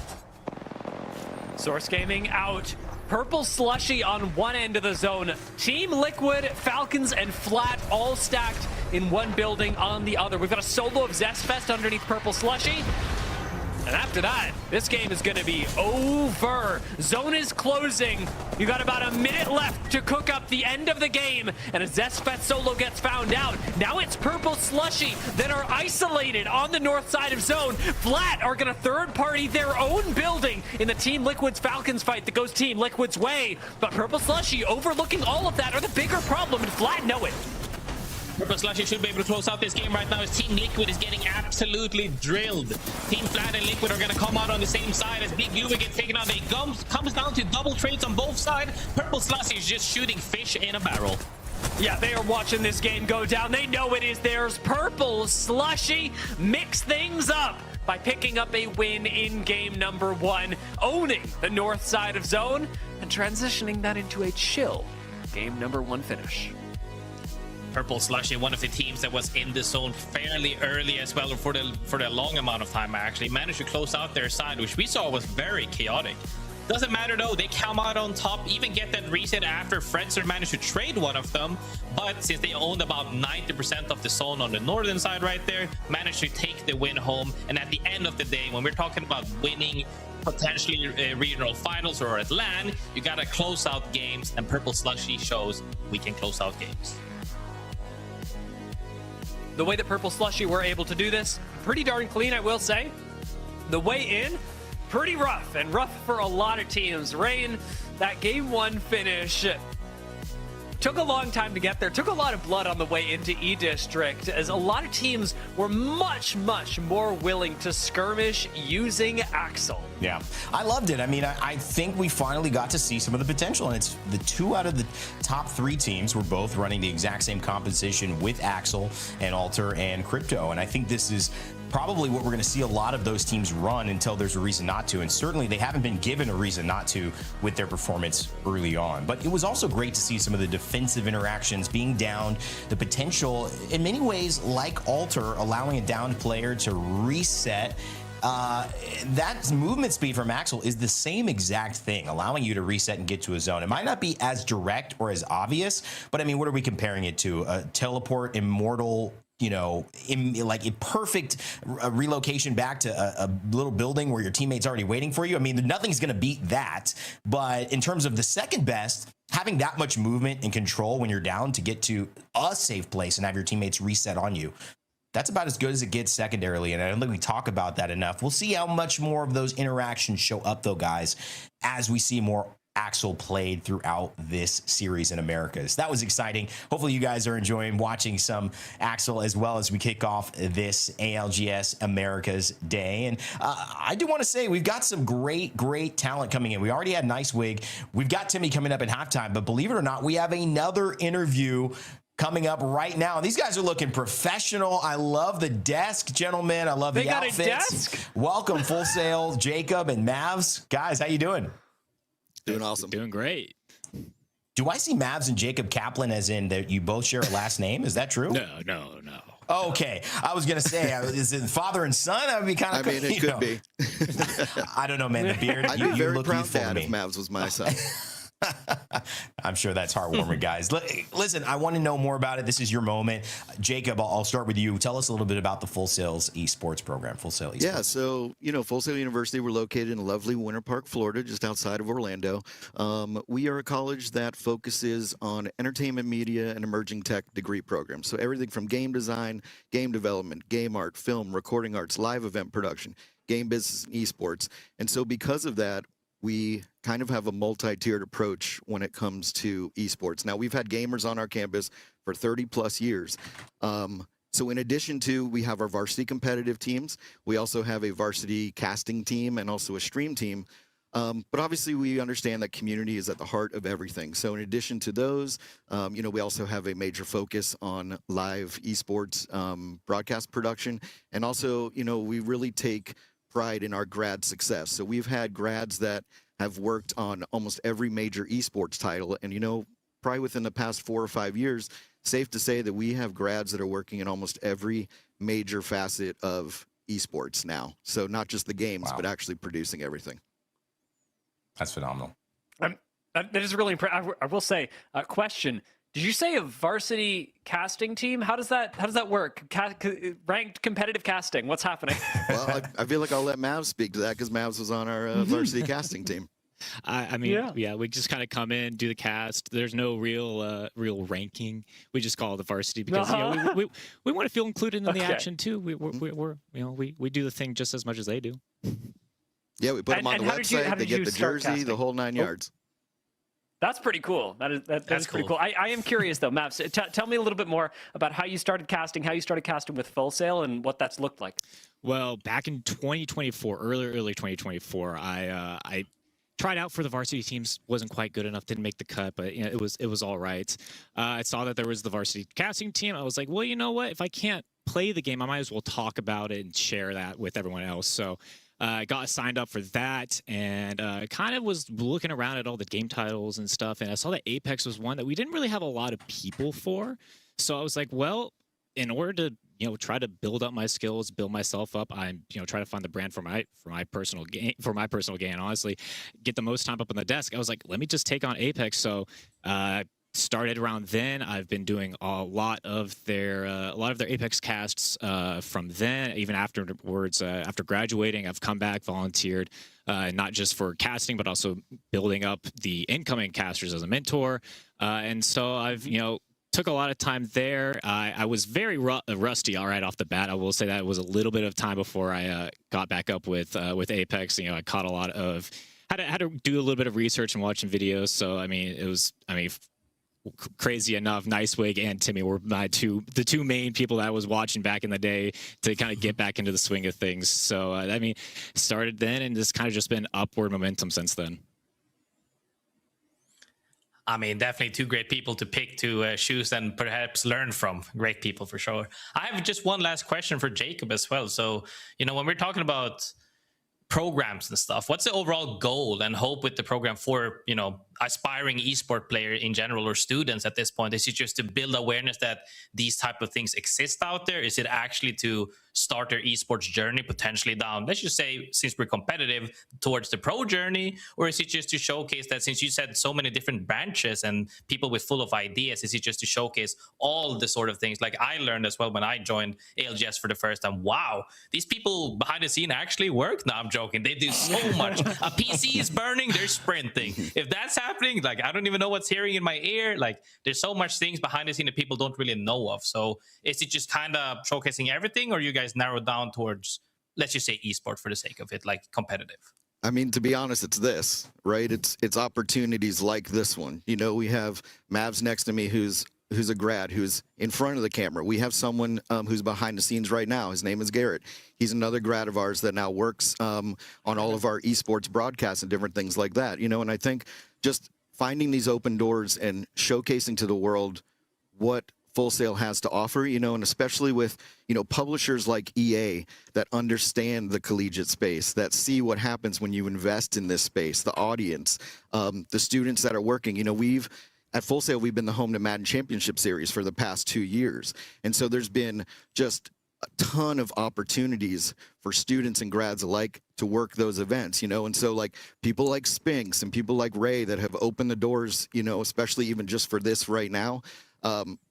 Source Gaming out. Purple Slushy on one end of the zone. Team Liquid, Falcons, and Flat all stacked in one building on the other. We've got a solo of Zest Fest underneath Purple Slushy. And after that, this game is going to be over. Zone is closing. You got about a minute left to cook up the end of the game. And as Zestfest solo gets found out, now it's Purple Slushy that are isolated on the north side of zone. Flat are going to third party their own building in the Team Liquid's Falcons fight that goes Team Liquid's way. But Purple Slushy overlooking all of that are the bigger problem, and Flat know it. Purple Slushy should be able to close out this game right now as Team Liquid is getting absolutely drilled. Team Flat and Liquid are going to come out on the same side as Big Uwe gets taken out. They comes down to double trades on both sides. Purple Slushy is just shooting fish in a barrel. Yeah, they are watching this game go down. They know it is theirs. Purple Slushy mix things up by picking up a win in game number 1, owning the north side of zone and transitioning that into a chill game number 1 finish. Purple Slushy, one of the teams that was in the zone fairly early as well for the long amount of time, actually managed to close out their side, which we saw was very chaotic. Doesn't matter though, they come out on top, even get that reset after Fredzer managed to trade one of them, but since they owned about 90% of the zone on the northern side right there, managed to take the win home. And at the end of the day, when we're talking about winning potentially regional finals or at LAN, you gotta close out games, and Purple Slushy shows we can close out games. The way that Purple Slushy were able to do this, pretty darn clean, I will say. The way in, pretty rough, and rough for a lot of teams. Rain, that game 1 finish took a long time to get there, took a lot of blood on the way into E-District, as a lot of teams were much more willing to skirmish using Axel. Yeah, I loved it. I mean, I think we finally got to see some of the potential, and it's the 2 out of the top 3 teams were both running the exact same composition with Axel and Alter and Crypto, and I think this is probably what we're going to see a lot of those teams run until there's a reason not to, and certainly they haven't been given a reason not to with their performance early on. But it was also great to see some of the defensive interactions being down, the potential in many ways like Alter allowing a downed player to reset. That movement speed from Axel is the same exact thing, allowing you to reset and get to a zone. It might not be as direct or as obvious, but I mean, what are we comparing it to? A teleport immortal, you know, like a perfect relocation back to a little building where your teammate's already waiting for you. I mean, nothing's going to beat that. But in terms of the second best, having that much movement and control when you're down to get to a safe place and have your teammates reset on you, that's about as good as it gets secondarily, and I don't think we talk about that enough. We'll see how much more of those interactions show up, though, guys, as we see more Axel played throughout this series in Americas. That was exciting. Hopefully you guys are enjoying watching some Axel as well as we kick off this ALGS Americas day. And I do want to say we've got some great talent coming in. We already had Nice Wig. We've got Timmy coming up at halftime, but believe it or not, we have another interview coming up right now. These guys are looking professional. I love the desk, gentlemen. I love the outfits. They got a desk? Welcome, Full Sail, Jacob, and Mavs. Guys, how you doing? Doing awesome. Doing great. Do I see Mavs and Jacob Kaplan as in that you both share a last name? Is that true? No. Okay. I was going to say, is it father and son? That would be kind of I mean, it could be. I don't know, man. The beard, I'd be very look proud youthful dad to me. if Mavs was my son. I'm sure that's heartwarming, guys. Listen, I want to know more about it. This is your moment. Jacob, I'll start with you. Tell us a little bit about the Full Sail's esports program, Full Sail Esports. Yeah, so, Full Sail University, we're located in lovely Winter Park, Florida, just outside of Orlando. We are a college that focuses on entertainment media and emerging tech degree programs. So everything from game design, game development, game art, film, recording arts, live event production, game business, and esports. And so because of that, we kind of have a multi-tiered approach when it comes to esports. Now, we've had gamers on our campus for 30 plus years. So in addition to, we have our varsity competitive teams, we also have a varsity casting team and also a stream team. But obviously we understand that community is at the heart of everything. So in addition to those, we also have a major focus on live esports broadcast production. And also, we really take pride in our grad success. So we've had grads that have worked on almost every major esports title. And, probably within the past 4 or 5 years, safe to say that we have grads that are working in almost every major facet of esports now. So not just the games, but actually producing everything. That's phenomenal. That is really impressive. I will say, question. Did you say a varsity casting team? How does that work? Ranked competitive casting. What's happening? Well, I feel like I'll let Mavs speak to that because Mavs was on our varsity casting team. I mean, yeah, we just kind of come in, do the cast. There's no real ranking. We just call it the varsity because we want to feel included in the action too. We do the thing just as much as they do. Yeah, we put them on the website. They get the jersey, casting? the whole 9 yards. That's pretty cool. That is pretty cool. I am curious though, Mavs. Tell me a little bit more about how you started casting with Full Sail, and what that's looked like. Well, back in 2024, early 2024, I tried out for the varsity teams. Wasn't quite good enough. Didn't make the cut, but it was all right. I saw that there was the varsity casting team. I was like, well, you know what? If I can't play the game, I might as well talk about it and share that with everyone else. So I got signed up for that, and kind of was looking around at all the game titles and stuff, and I saw that Apex was one that we didn't really have a lot of people for. So I was like, well, in order to try to build up my skills, build myself up, I'm try to find the brand for my personal gain, honestly, get the most time up on the desk. I was like, let me just take on Apex. So started around then. I've been doing a lot of their Apex casts from then. Even afterwards, after graduating, I've come back, volunteered, not just for casting, but also building up the incoming casters as a mentor. And so I've took a lot of time there. I was very rusty right off the bat. I will say that it was a little bit of time before I got back up with Apex. I caught a lot of had to do a little bit of research and watching videos. So crazy enough, Nicewig and Timmy were the two main people that I was watching back in the day to kind of get back into the swing of things. So started then, and this kind of just been upward momentum since then. Definitely two great people to pick to choose and perhaps learn from. Great people for sure. I have just one last question for Jacob as well. So, when we're talking about programs and stuff, what's the overall goal and hope with the program for, aspiring esport player in general or students at this point? Is it just to build awareness that these type of things exist out there? Is it actually to start their esports journey potentially down, let's just say, since we're competitive, towards the pro journey? Or is it just to showcase that, since you said so many different branches and people with full of ideas, is it just to showcase all the sort of things? Like I learned as well when I joined ALGS for the first time, wow, these people behind the scene actually work. No, I'm joking. They do so much. A PC is burning, they're sprinting. If that's happening, like, I don't even know what's hearing in my ear. Like, there's so much things behind the scene that people don't really know of. So is it just kind of showcasing everything, or you guys narrow down towards, let's just say, esport for the sake of it, like competitive? To be honest, it's this, right? It's opportunities like this one. We have Mavs next to me who's a grad, who's in front of the camera. We have someone who's behind the scenes right now. His name is Garrett. He's another grad of ours that now works on all of our esports broadcasts and different things like that. And I think just finding these open doors and showcasing to the world what Full Sail has to offer, and especially with, publishers like EA that understand the collegiate space, that see what happens when you invest in this space, the audience, the students that are working. At Full Sail, we've been the home to Madden Championship Series for the past 2 years. And so there's been just a ton of opportunities for students and grads alike to work those events, and so like people like Spinks and people like Ray that have opened the doors, especially even just for this right now.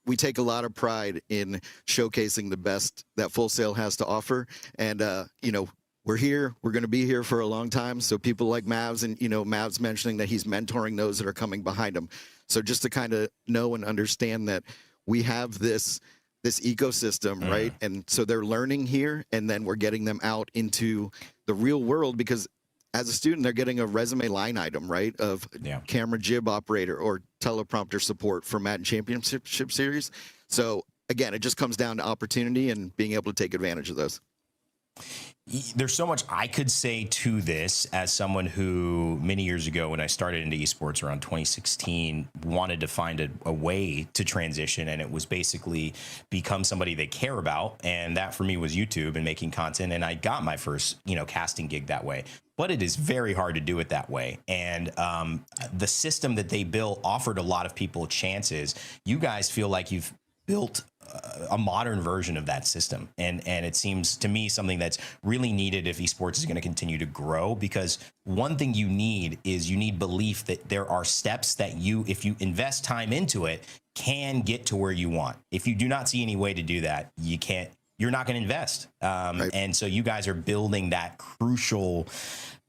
We take a lot of pride in showcasing the best that Full Sail has to offer. And, we're here. We're going to be here for a long time. So people like Mavs and, Mavs mentioning that he's mentoring those that are coming behind him. So just to kind of know and understand that we have this ecosystem, right? And so they're learning here, and then we're getting them out into the real world, because as a student, they're getting a resume line item, right, of camera jib operator or teleprompter support for Madden Championship Series. So again, it just comes down to opportunity and being able to take advantage of those. There's so much I could say to this as someone who many years ago, when I started into esports around 2016, wanted to find a way to transition. And it was basically become somebody they care about. And that for me was YouTube and making content. And I got my first, casting gig that way. But it is very hard to do it that way. And the system that they built offered a lot of people chances. You guys feel like you've built a modern version of that system. And it seems to me something that's really needed if esports is going to continue to grow, because one thing you need belief that there are steps that if you invest time into it, can get to where you want. If you do not see any way to do that, you're not going to invest. Right. And so you guys are building that crucial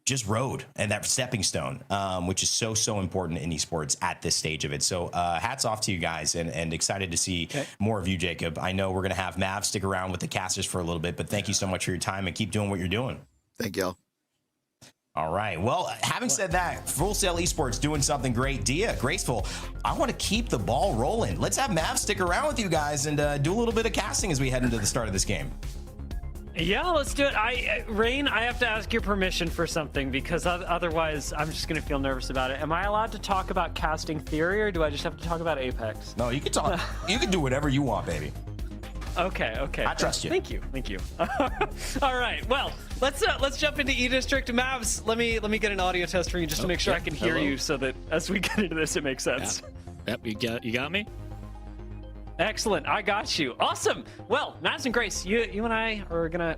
just road and that stepping stone, which is so important in esports at this stage of it. So hats off to you guys, and excited to see more of you, Jacob. I know we're going to have Mav stick around with the casters for a little bit, but thank you so much for your time, and keep doing what you're doing. Thank y'all. All right. Well, having said that, Full Sail Esports doing something great. Dia, Graceful, I want to keep the ball rolling. Let's have Mav stick around with you guys and do a little bit of casting as we head into the start of this game. Yeah, let's do it. Rain, I have to ask your permission for something, because otherwise I'm just going to feel nervous about it. Am I allowed to talk about casting theory, or do I just have to talk about Apex? No, you can talk. You can do whatever you want, baby. Okay. I trust you. Thank you. All right. Well, let's jump into E District. Mavs, let me get an audio test for you just to make sure I can hear you, so that as we get into this, it makes sense. Yep, you got me. Excellent. I got you. Awesome. Well, Mads and Grace, you and I are gonna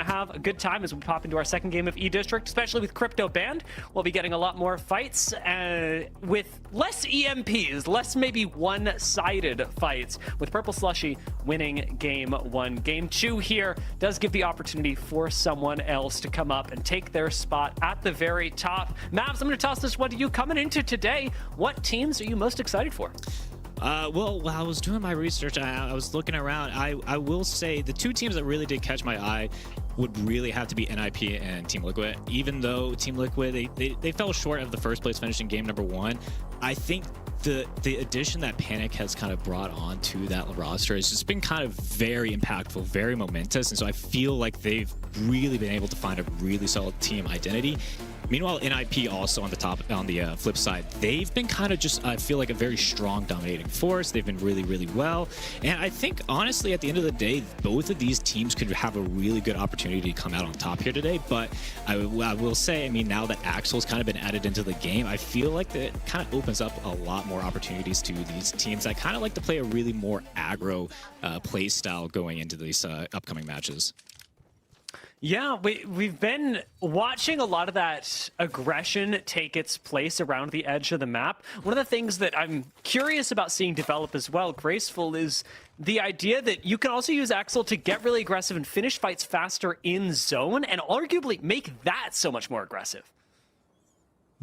have a good time as we pop into our second game of E-District, especially with Crypto banned. We'll be getting a lot more fights with less EMPs, less maybe one-sided fights, with Purple Slushy winning game 1. Game 2 here does give the opportunity for someone else to come up and take their spot at the very top. Mavs, I'm gonna toss this one to you. Coming into today, what teams are you most excited for? Well, while I was doing my research, I was looking around. I will say the two teams that really did catch my eye would really have to be NIP and Team Liquid. Even though Team Liquid, they fell short of the first place finish in game number 1, I think the addition that Panic has kind of brought on to that roster has just been kind of very impactful, very momentous, and so I feel like they've really been able to find a really solid team identity. Meanwhile, NIP also on the flip side, they've been kind of just, I feel like, a very strong dominating force. They've been really, really well. And I think, honestly, at the end of the day, both of these teams could have a really good opportunity to come out on top here today. But I will say, I mean, now that Axel's kind of been added into the game, I feel like that kind of opens up a lot more opportunities to these teams that kind of like to play a really more aggro play style going into these upcoming matches. Yeah, we've been watching a lot of that aggression take its place around the edge of the map. One of the things that I'm curious about seeing develop as well, Graceful, is the idea that you can also use Axel to get really aggressive and finish fights faster in zone, and arguably make that so much more aggressive.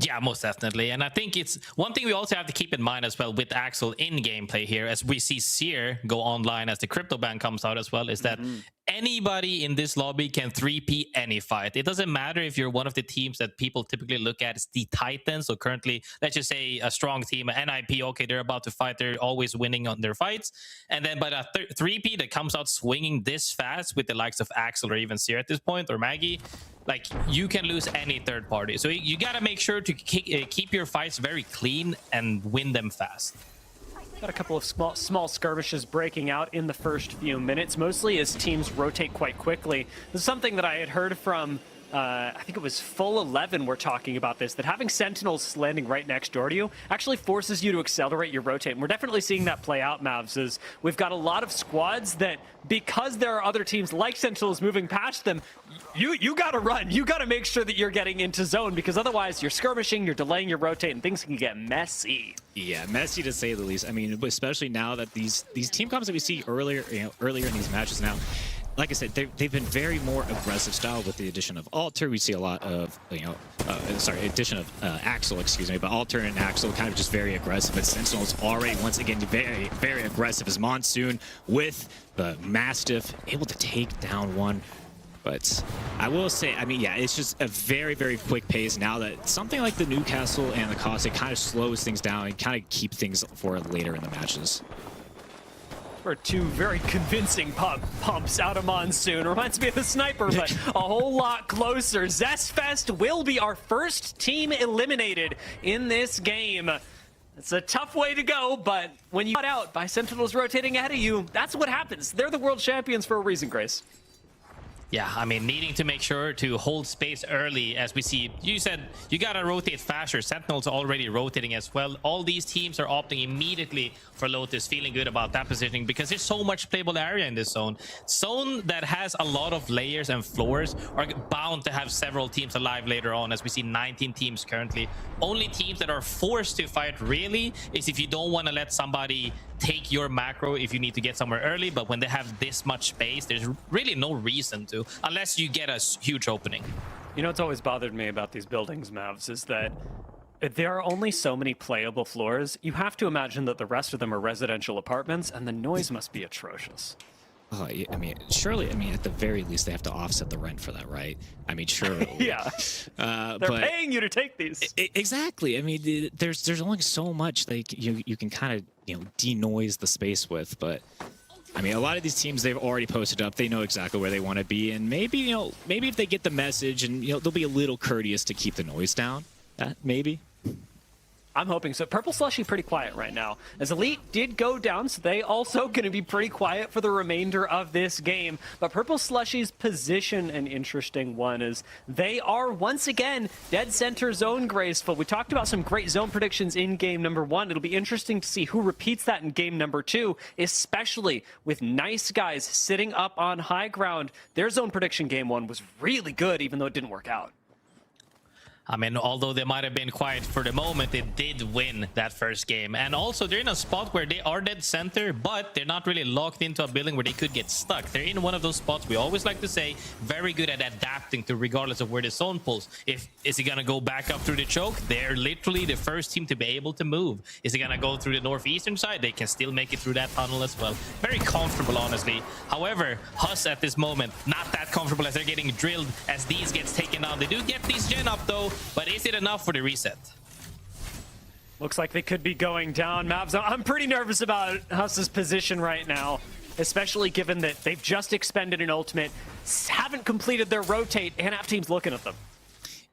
Yeah, most definitely. And I think it's one thing we also have to keep in mind as well with Axel in gameplay here, as we see Seer go online as the crypto ban comes out as well, is that anybody in this lobby can 3P any fight. It doesn't matter if you're one of the teams that people typically look at as the Titans. So currently, let's just say a strong team, a NIP, okay, they're about to fight. They're always winning on their fights. And then but a 3P that comes out swinging this fast with the likes of Axel or even Seer at this point, or Maggie, like, you can lose any third party. So you got to make sure to keep your fights very clean and win them fast. Got a couple of small skirmishes breaking out in the first few minutes, mostly as teams rotate quite quickly. This is something that I had heard from, I think it was Full 11 were talking about this, that having Sentinels landing right next door to you actually forces you to accelerate your rotate. And we're definitely seeing that play out, Mavs, as we've got a lot of squads that, because there are other teams like Sentinels moving past them, you got to run. You got to make sure that you're getting into zone, because otherwise you're skirmishing, you're delaying your rotate, and things can get messy. Yeah, messy to say the least. I mean, especially now that these team comps that we see earlier in these matches now, like I said, they've been very more aggressive style with the addition of Alter. We see a lot of, addition of Axel, excuse me, but Alter and Axel kind of just very aggressive. But Sentinels already, once again, very, very aggressive as Monsoon with the Mastiff able to take down one. But I will say, I mean, yeah, it's just a very, very quick pace now that something like the Newcastle and the Caustic kind of slows things down and kind of keep things for later in the matches. For two very convincing pumps out of Monsoon. Reminds me of the Sniper, but a whole lot closer. Zest Fest will be our first team eliminated in this game. It's a tough way to go, but when you got out by Sentinels rotating ahead of you, that's what happens. They're the world champions for a reason, Grace. Yeah, I mean, needing to make sure to hold space early, as we see. You said you gotta rotate faster. Sentinel's already rotating as well. All these teams are opting immediately for Lotus, feeling good about that positioning because there's so much playable area in this zone. Zone that has a lot of layers and floors are bound to have several teams alive later on, as we see 19 teams currently. Only teams that are forced to fight really is if you don't want to let somebody take your macro if you need to get somewhere early, but when they have this much space, there's really no reason to, unless you get a huge opening. You know what's always bothered me about these buildings, Mavs, is that there are only so many playable floors. You have to imagine that the rest of them are residential apartments, and the noise must be atrocious. Oh, I mean, surely, I mean, at the very least, they have to offset the rent for that, right? I mean, surely. Yeah. They're paying you to take these. Exactly. I mean, there's only so much like you can kind of, denoise the space with, but I mean, a lot of these teams, they've already posted up. They know exactly where they want to be, and maybe, maybe if they get the message and, they'll be a little courteous to keep the noise down. Maybe. I'm hoping so. Purple Slushy pretty quiet right now. As Elite did go down, so they also going to be pretty quiet for the remainder of this game. But Purple Slushy's position, an interesting one, is they are once again dead center zone graceful. We talked about some great zone predictions in game number 1. It'll be interesting to see who repeats that in game number 2, especially with Nice Guys sitting up on high ground. Their zone prediction game 1 was really good, even though it didn't work out. I mean, although they might have been quiet for the moment, they did win that first game. And also, they're in a spot where they are dead center, but they're not really locked into a building where they could get stuck. They're in one of those spots we always like to say, very good at adapting to regardless of where the zone pulls. Is he going to go back up through the choke? They're literally the first team to be able to move. Is he going to go through the northeastern side? They can still make it through that tunnel as well. Very comfortable, honestly. However, HUSS at this moment, not that comfortable as they're getting drilled as these gets taken down. They do get these gen up, though. But is it enough for the reset? Looks like they could be going down. Mavs, I'm pretty nervous about HUSS's position right now, especially given that they've just expended an ultimate, haven't completed their rotate, and half team's looking at them.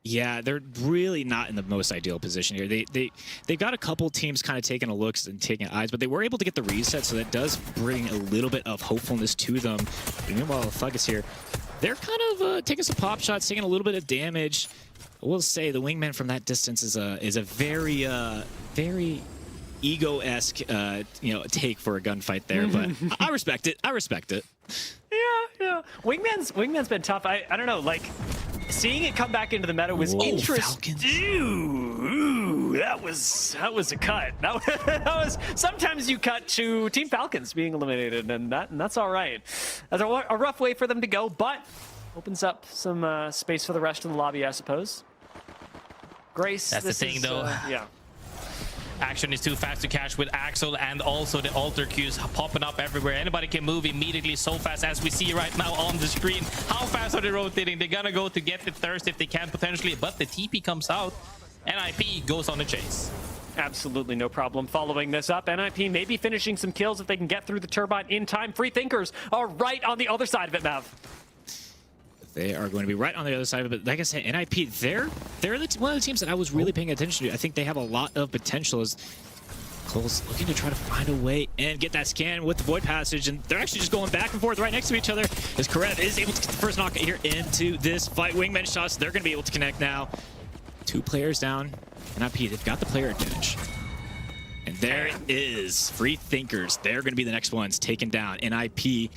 Yeah, they're really not in the most ideal position here. They've got a couple teams kind of taking a look and taking eyes, but they were able to get the reset, so that does bring a little bit of hopefulness to them. But meanwhile, Thuggets here, they're kind of taking some pop shots, taking a little bit of damage. I will say the wingman from that distance is a very very ego-esque take for a gunfight there, but I respect it. I respect it. Yeah. Wingman's been tough. I don't know, like seeing it come back into the meta was interesting. Ooh, that was a cut. That was sometimes you cut to Team Falcons being eliminated, and that's all right. That's a rough way for them to go, but opens up some space for the rest of the lobby, I suppose. Grace, that's the thing, though. Yeah. Action is too fast to catch with Axel, and also the alter queues popping up everywhere. Anybody can move immediately so fast, as we see right now on the screen. How fast are they rotating? They're gonna go to get the thirst if they can potentially, but the TP comes out. NIP goes on the chase. Absolutely no problem following this up. NIP may be finishing some kills if they can get through the turbine in time. Free Thinkers are right on the other side of it, Mav. They are going to be right on the other side of it. But like I said, NIP, they're one of the teams that I was really paying attention to. I think they have a lot of potential. As Cole's looking to try to find a way and get that scan with the Void Passage, and they're actually just going back and forth right next to each other. As Karev is able to get the first knockout here into this fight. Wingman shots, they're going to be able to connect now. 2 players down. NIP, they've got the player advantage. And there it is. Free Thinkers, they're going to be the next ones taken down. NIP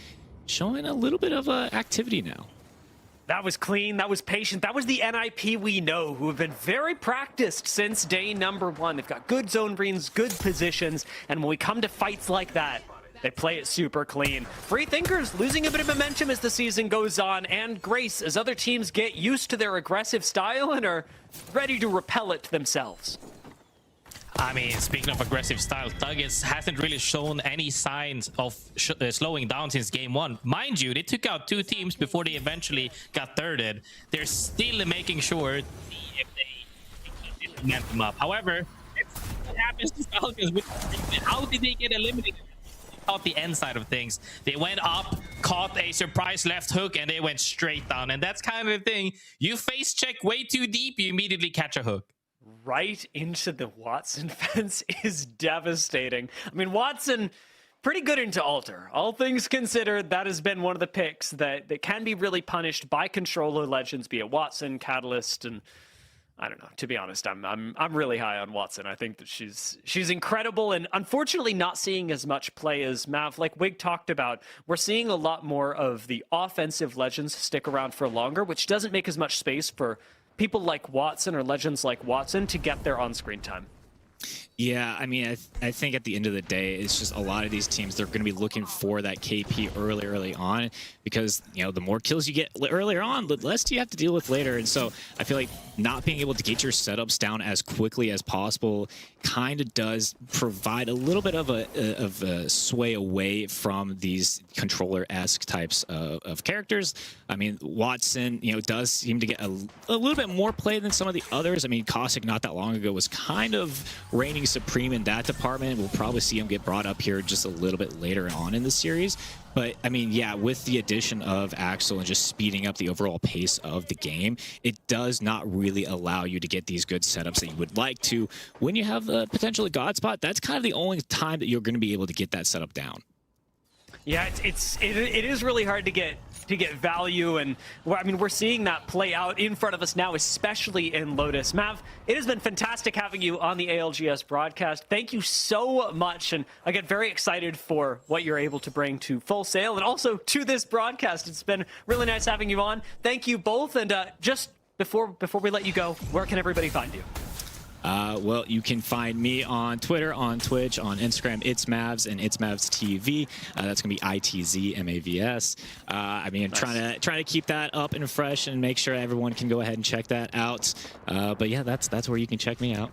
showing a little bit of activity now. That was clean, that was patient, that was the NIP we know, who have been very practiced since day number 1. They've got good zone reads, good positions, and when we come to fights like that, they play it super clean. Free Thinkers losing a bit of momentum as the season goes on, and Grace as other teams get used to their aggressive style and are ready to repel it themselves. I mean, speaking of aggressive style, Thuggets hasn't really shown any signs of slowing down since game 1. Mind you, they took out 2 teams before they eventually got thirded. They're still making sure to see if they can keep this momentum up. However, what happens to Falcons with how did they get eliminated? Out the end side of things, they went up, caught a surprise left hook, and they went straight down. And that's kind of the thing. You face check way too deep, you immediately catch a hook. Right into the Watson fence is devastating. I mean, Watson, pretty good into altar. All things considered, that has been one of the picks that can be really punished by controller legends, be it Watson, Catalyst, and I don't know. To be honest, I'm really high on Watson. I think that she's incredible, and unfortunately not seeing as much play as Mav. Like Wig talked about, we're seeing a lot more of the offensive legends stick around for longer, which doesn't make as much space for people like Watson or legends like Watson to get their on-screen time. Yeah, I mean, I think at the end of the day, it's just a lot of these teams, they're going to be looking for that KP early on, because, you know, the more kills you get earlier on, the less do you have to deal with later. And so I feel like not being able to get your setups down as quickly as possible kind of does provide a little bit of a sway away from these controller-esque types of characters. I mean, Watson, you know, does seem to get a little bit more play than some of the others. I mean, Cossack not that long ago was kind of reigning supreme in that department. We'll probably see him get brought up here just a little bit later on in the series. But I mean, yeah, with the addition of Axel and just speeding up the overall pace of the game, it does not really allow you to get these good setups that you would like to. When you have a potentially God spot, that's kind of the only time that you're going to be able to get that setup down. Yeah, it is really hard to get value, and I mean, we're seeing that play out in front of us now, especially in Lotus. Mav, it has been fantastic having you on the ALGS broadcast. Thank you so much, and I get very excited for what you're able to bring to Full Sail and also to this broadcast. It's been really nice having you on. Thank you both, and just before we let you go, where can everybody find you? Well, you can find me on Twitter, on Twitch, on Instagram. It's Mavs and It's Mavs TV. That's gonna be ITZMAVS. I mean, I'm Nice. trying to keep that up and fresh and make sure everyone can go ahead and check that out. But yeah, that's where you can check me out.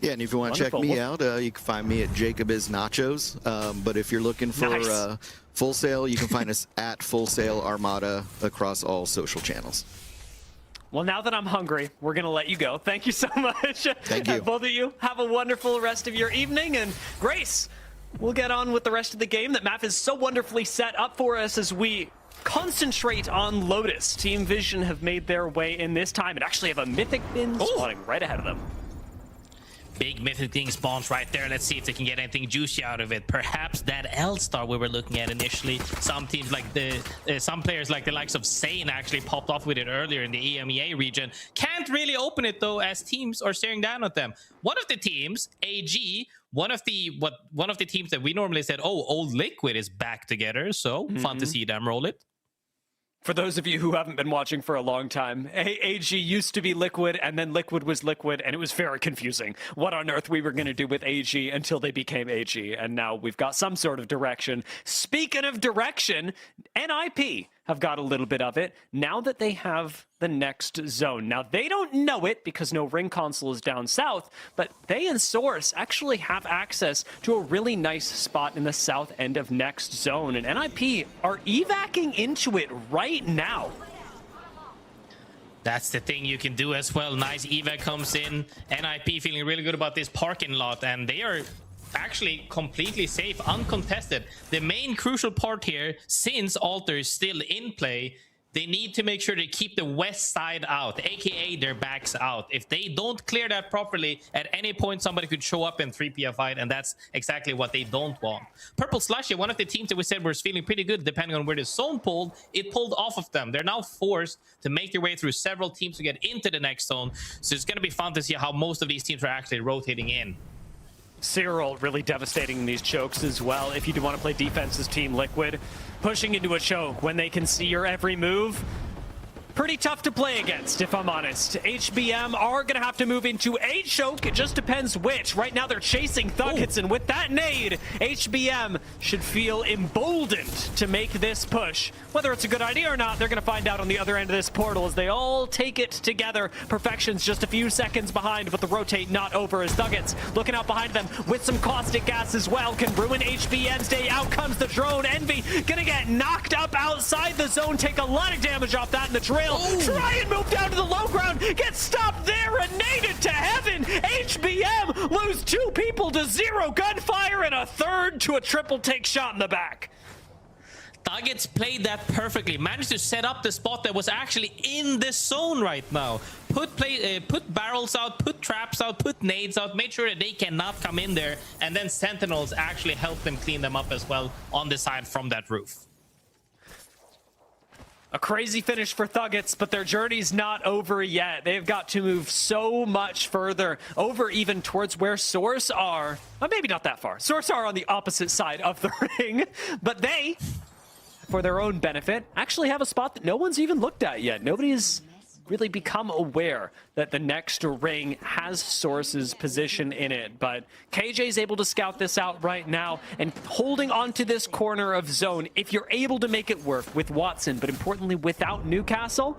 Yeah, and if you want to check me out, you can find me at Jacob is Nachos. But if you're looking for Nice. Full Sail, you can find us at Full Sail Armada across all social channels. Well, now that I'm hungry, we're going to let you go. Thank you so much. Thank you. Both of you, have a wonderful rest of your evening. And Grace, we'll get on with the rest of the game that Matt is so wonderfully set up for us as we concentrate on Lotus. Team Vision have made their way in this time and actually have a Mythic bin spawning right ahead of them. Big Mythic thing spawns right there. Let's see if they can get anything juicy out of it. Perhaps that L-Star we were looking at initially. Some teams like some players like the likes of Sane actually popped off with it earlier in the EMEA region. Can't really open it though, as teams are staring down at them. One of the teams, AG, one of the teams that we normally said, oh, old Liquid is back together. So fun to see them roll it. For those of you who haven't been watching for a long time, AG used to be Liquid, and then Liquid was Liquid, and it was very confusing what on earth we were going to do with AG until they became AG, and now we've got some sort of direction. Speaking of direction, NIP have got a little bit of it now that they have the next zone. Now, they don't know it because no ring console is down south, but they and Source actually have access to a really nice spot in the south end of next zone, and NIP are evacing into it right now. That's the thing you can do as well. Nice evac comes in. NIP feeling really good about this parking lot, and they are actually completely safe, uncontested. The main crucial part here, since Alter is still in play, they need to make sure they keep the west side out, aka their backs out. If they don't clear that properly, at any point somebody could show up in 3PF fight, and that's exactly what they don't want. Purple Slushess, one of the teams that we said was feeling pretty good depending on where the zone pulled, it pulled off of them. They're now forced to make their way through several teams to get into the next zone, so it's going to be fun to see how most of these teams are actually rotating in. Cyril really devastating in these chokes as well. If you do want to play defense as Team Liquid, pushing into a choke when they can see your every move, pretty tough to play against, if I'm honest. HBM are going to have to move into a choke. It just depends which. Right now they're chasing Thuggets, and with that nade, HBM should feel emboldened to make this push. Whether it's a good idea or not, they're going to find out on the other end of this portal as they all take it together. Perfection's just a few seconds behind, but the rotate not over as Thuggets looking out behind them with some caustic gas as well. Can ruin HBM's day. Out comes the drone. Envy going to get knocked up outside the zone, take a lot of damage off that in the drill. Try and move down to the low ground. Get stopped there and naded to heaven. HBM lose 2 people to 0 gunfire and a third to a triple take shot in the back. Thuggets played that perfectly. Managed to set up the spot that was actually in this zone right now. Put barrels out, put traps out, put nades out, made sure that they cannot come in there, and then Sentinels actually helped them clean them up as well on the side from that roof. A crazy finish for Thuggets, but their journey's not over yet. They've got to move so much further, over even towards where Source are. Well, maybe not that far. Source are on the opposite side of the ring, but they, for their own benefit, actually have a spot that no one's even looked at yet. Nobody's really become aware that the next ring has Source's position in it, but KJ's able to scout this out right now and holding on to this corner of zone. If you're able to make it work with Watson, but importantly without Newcastle,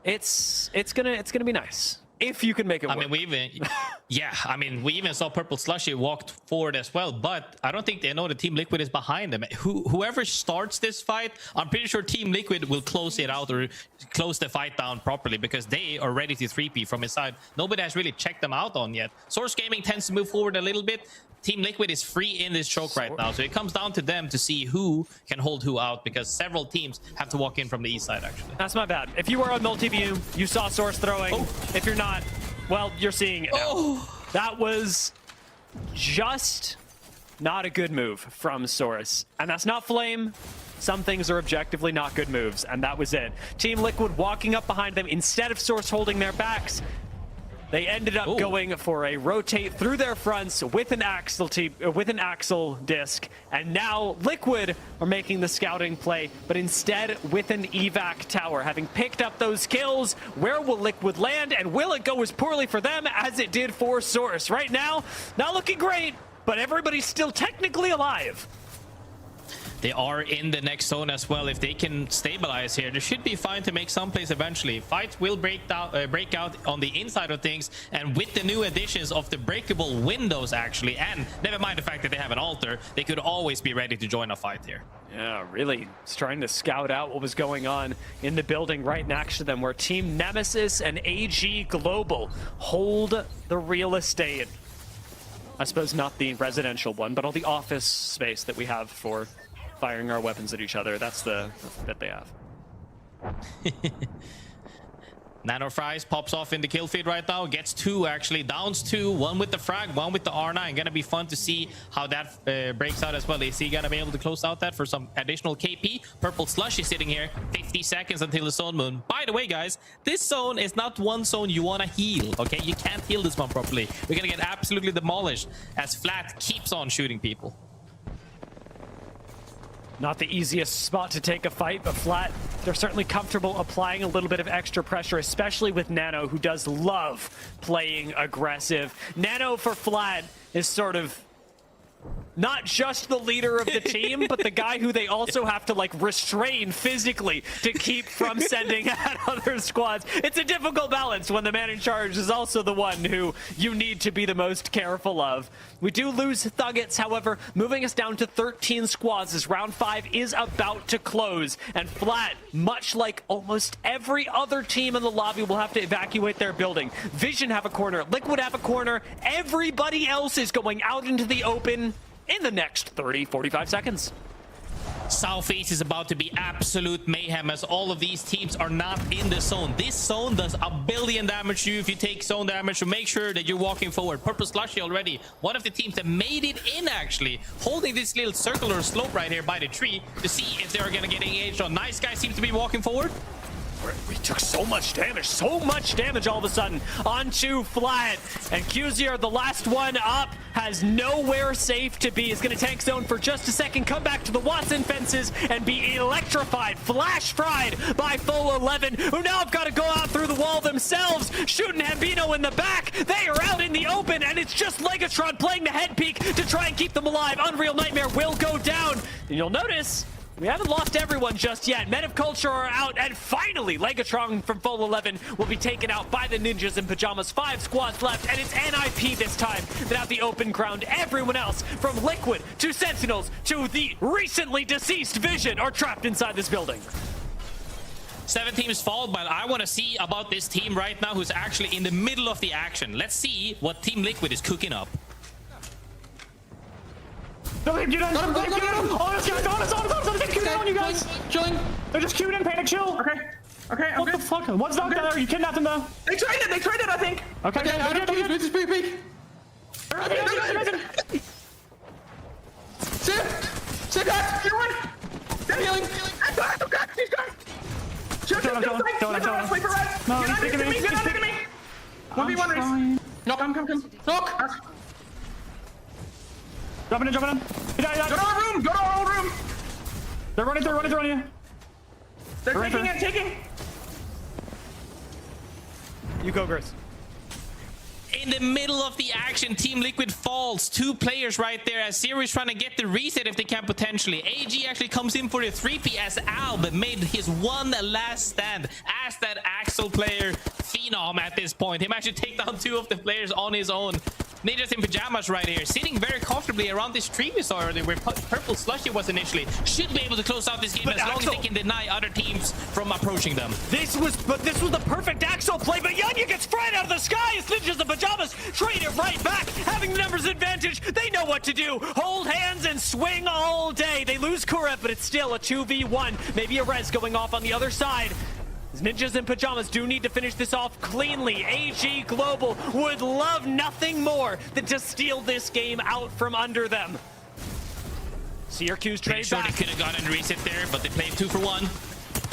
it's gonna be nice. if you can make it work. I mean, we even saw Purple Slushy walked forward as well, but I don't think they know that Team Liquid is behind them. Whoever starts this fight, I'm pretty sure Team Liquid will close it out or close the fight down properly because they are ready to 3P from inside. Nobody has really checked them out on yet. Source Gaming tends to move forward a little bit. Team Liquid is free in this choke right now, so it comes down to them to see who can hold who out because several teams have to walk in from the east side, actually. That's my bad. If you were on multi-view, you saw Source throwing. Oh. If you're not, well, you're seeing it now. Oh. That was just not a good move from Source. And that's not Flame. Some things are objectively not good moves, and that was it. Team Liquid walking up behind them instead of Source holding their backs. They ended up going for a rotate through their fronts with an axle disc, and now Liquid are making the scouting play, but instead with an evac tower. Having picked up those kills, where will Liquid land, and will it go as poorly for them as it did for Source? Right now, not looking great, but everybody's still technically alive. They are in the next zone as well. If they can stabilize here, they should be fine to make some plays eventually. Fights will break out on the inside of things, and with the new additions of the breakable windows, actually, and never mind the fact that they have an altar, they could always be ready to join a fight here. Yeah, really just trying to scout out what was going on in the building right next to them, where Team Nemesis and AG Global hold the real estate. I suppose not the residential one, but all the office space that we have for firing our weapons at each other. That's the bit they have. Nano Fries pops off in the kill feed right now. Gets two, actually. Downs two. One with the frag, one with the R9. Gonna be fun to see how that breaks out as well. Is he gonna be able to close out that for some additional KP? Purple Slushy sitting here. 50 seconds until the zone moon. By the way, guys, this zone is not one zone you wanna heal, okay? You can't heal this one properly. We're gonna get absolutely demolished as Flat keeps on shooting people. Not the easiest spot to take a fight, but Flat, they're certainly comfortable applying a little bit of extra pressure, especially with Nano, who does love playing aggressive. Nano for Flat is sort of not just the leader of the team, but the guy who they also have to like restrain physically to keep from sending at other squads. It's a difficult balance when the man in charge is also the one who you need to be the most careful of. We do lose Thuggets, however, moving us down to 13 squads as round 5 is about to close. And Flat, much like almost every other team in the lobby, will have to evacuate their building. Vision have a corner, Liquid have a corner, everybody else is going out into the open in the next 30-45 seconds. Southeast is about to be absolute mayhem as all of these teams are not in the zone. This zone does a billion damage to you if you take zone damage, so make sure that you're walking forward. Purple Slushy already, one of the teams that made it in, actually, holding this little circular slope right here by the tree to see if they're going to get engaged on. Nice Guy seems to be walking forward. We took so much damage all of a sudden onto Flat. And QZR, the last one up, has nowhere safe to be. Is going to tank zone for just a second, come back to the Watson fences and be electrified, flash fried by Full 11, who now have got to go out through the wall themselves, shooting Hambino in the back. They are out in the open, and it's just Legatron playing the head peek to try and keep them alive. Unreal Nightmare will go down. And you'll notice we haven't lost everyone just yet. Men of Culture are out, and finally, Legatron from Full 11 will be taken out by the Ninjas in Pyjamas. 5 squads left, and it's NIP this time that have the open ground. Everyone else, from Liquid to Sentinels to the recently deceased Vision, are trapped inside this building. 7 teams fall, but I want to see about this team right now who's actually in the middle of the action. Let's see what Team Liquid is cooking up. Get him! Oh, this guy's on us! Just queue down, you guys! Chilling. They're just queued in, Panic, chill! Okay, I'm What good. the fuck? One's knocked there, you kidnapped him though. They traded, I think. Okay, Just peek. Sit back! You're right! They're healing! I'm good! He's good! Don't. Wait for red! No, Get he's underneath me! Get underneath me! 1v1 race! No, come. Knock! Jumping in. Go to our old room! They're running through on you. They're taking. You go, Gris. in the middle of the action, Team Liquid falls. 2 players right there as Zero is trying to get the reset if they can potentially. AG actually comes in for the 3P as Alb made his one last stand as that Axel player phenom at this point. Him actually take down 2 of the players on his own. Ninjas in Pyjamas right here, sitting very comfortably around this tree we saw earlier where Purple Slushy was initially. Should be able to close out this game, but as long as they can deny other teams from approaching them. This was the perfect Axel play, but Yanya gets fried out of the sky as Ninjas in Pyjamas trade it right back. Having the numbers advantage, they know what to do. Hold hands and swing all day. They lose Kura, but it's still a 2v1. Maybe a res going off on the other side. Ninjas in Pyjamas do need to finish this off cleanly. AG Global would love nothing more than to steal this game out from under them. Syracuse trade back. They could have gotten a reset there, but they played 2 for 1.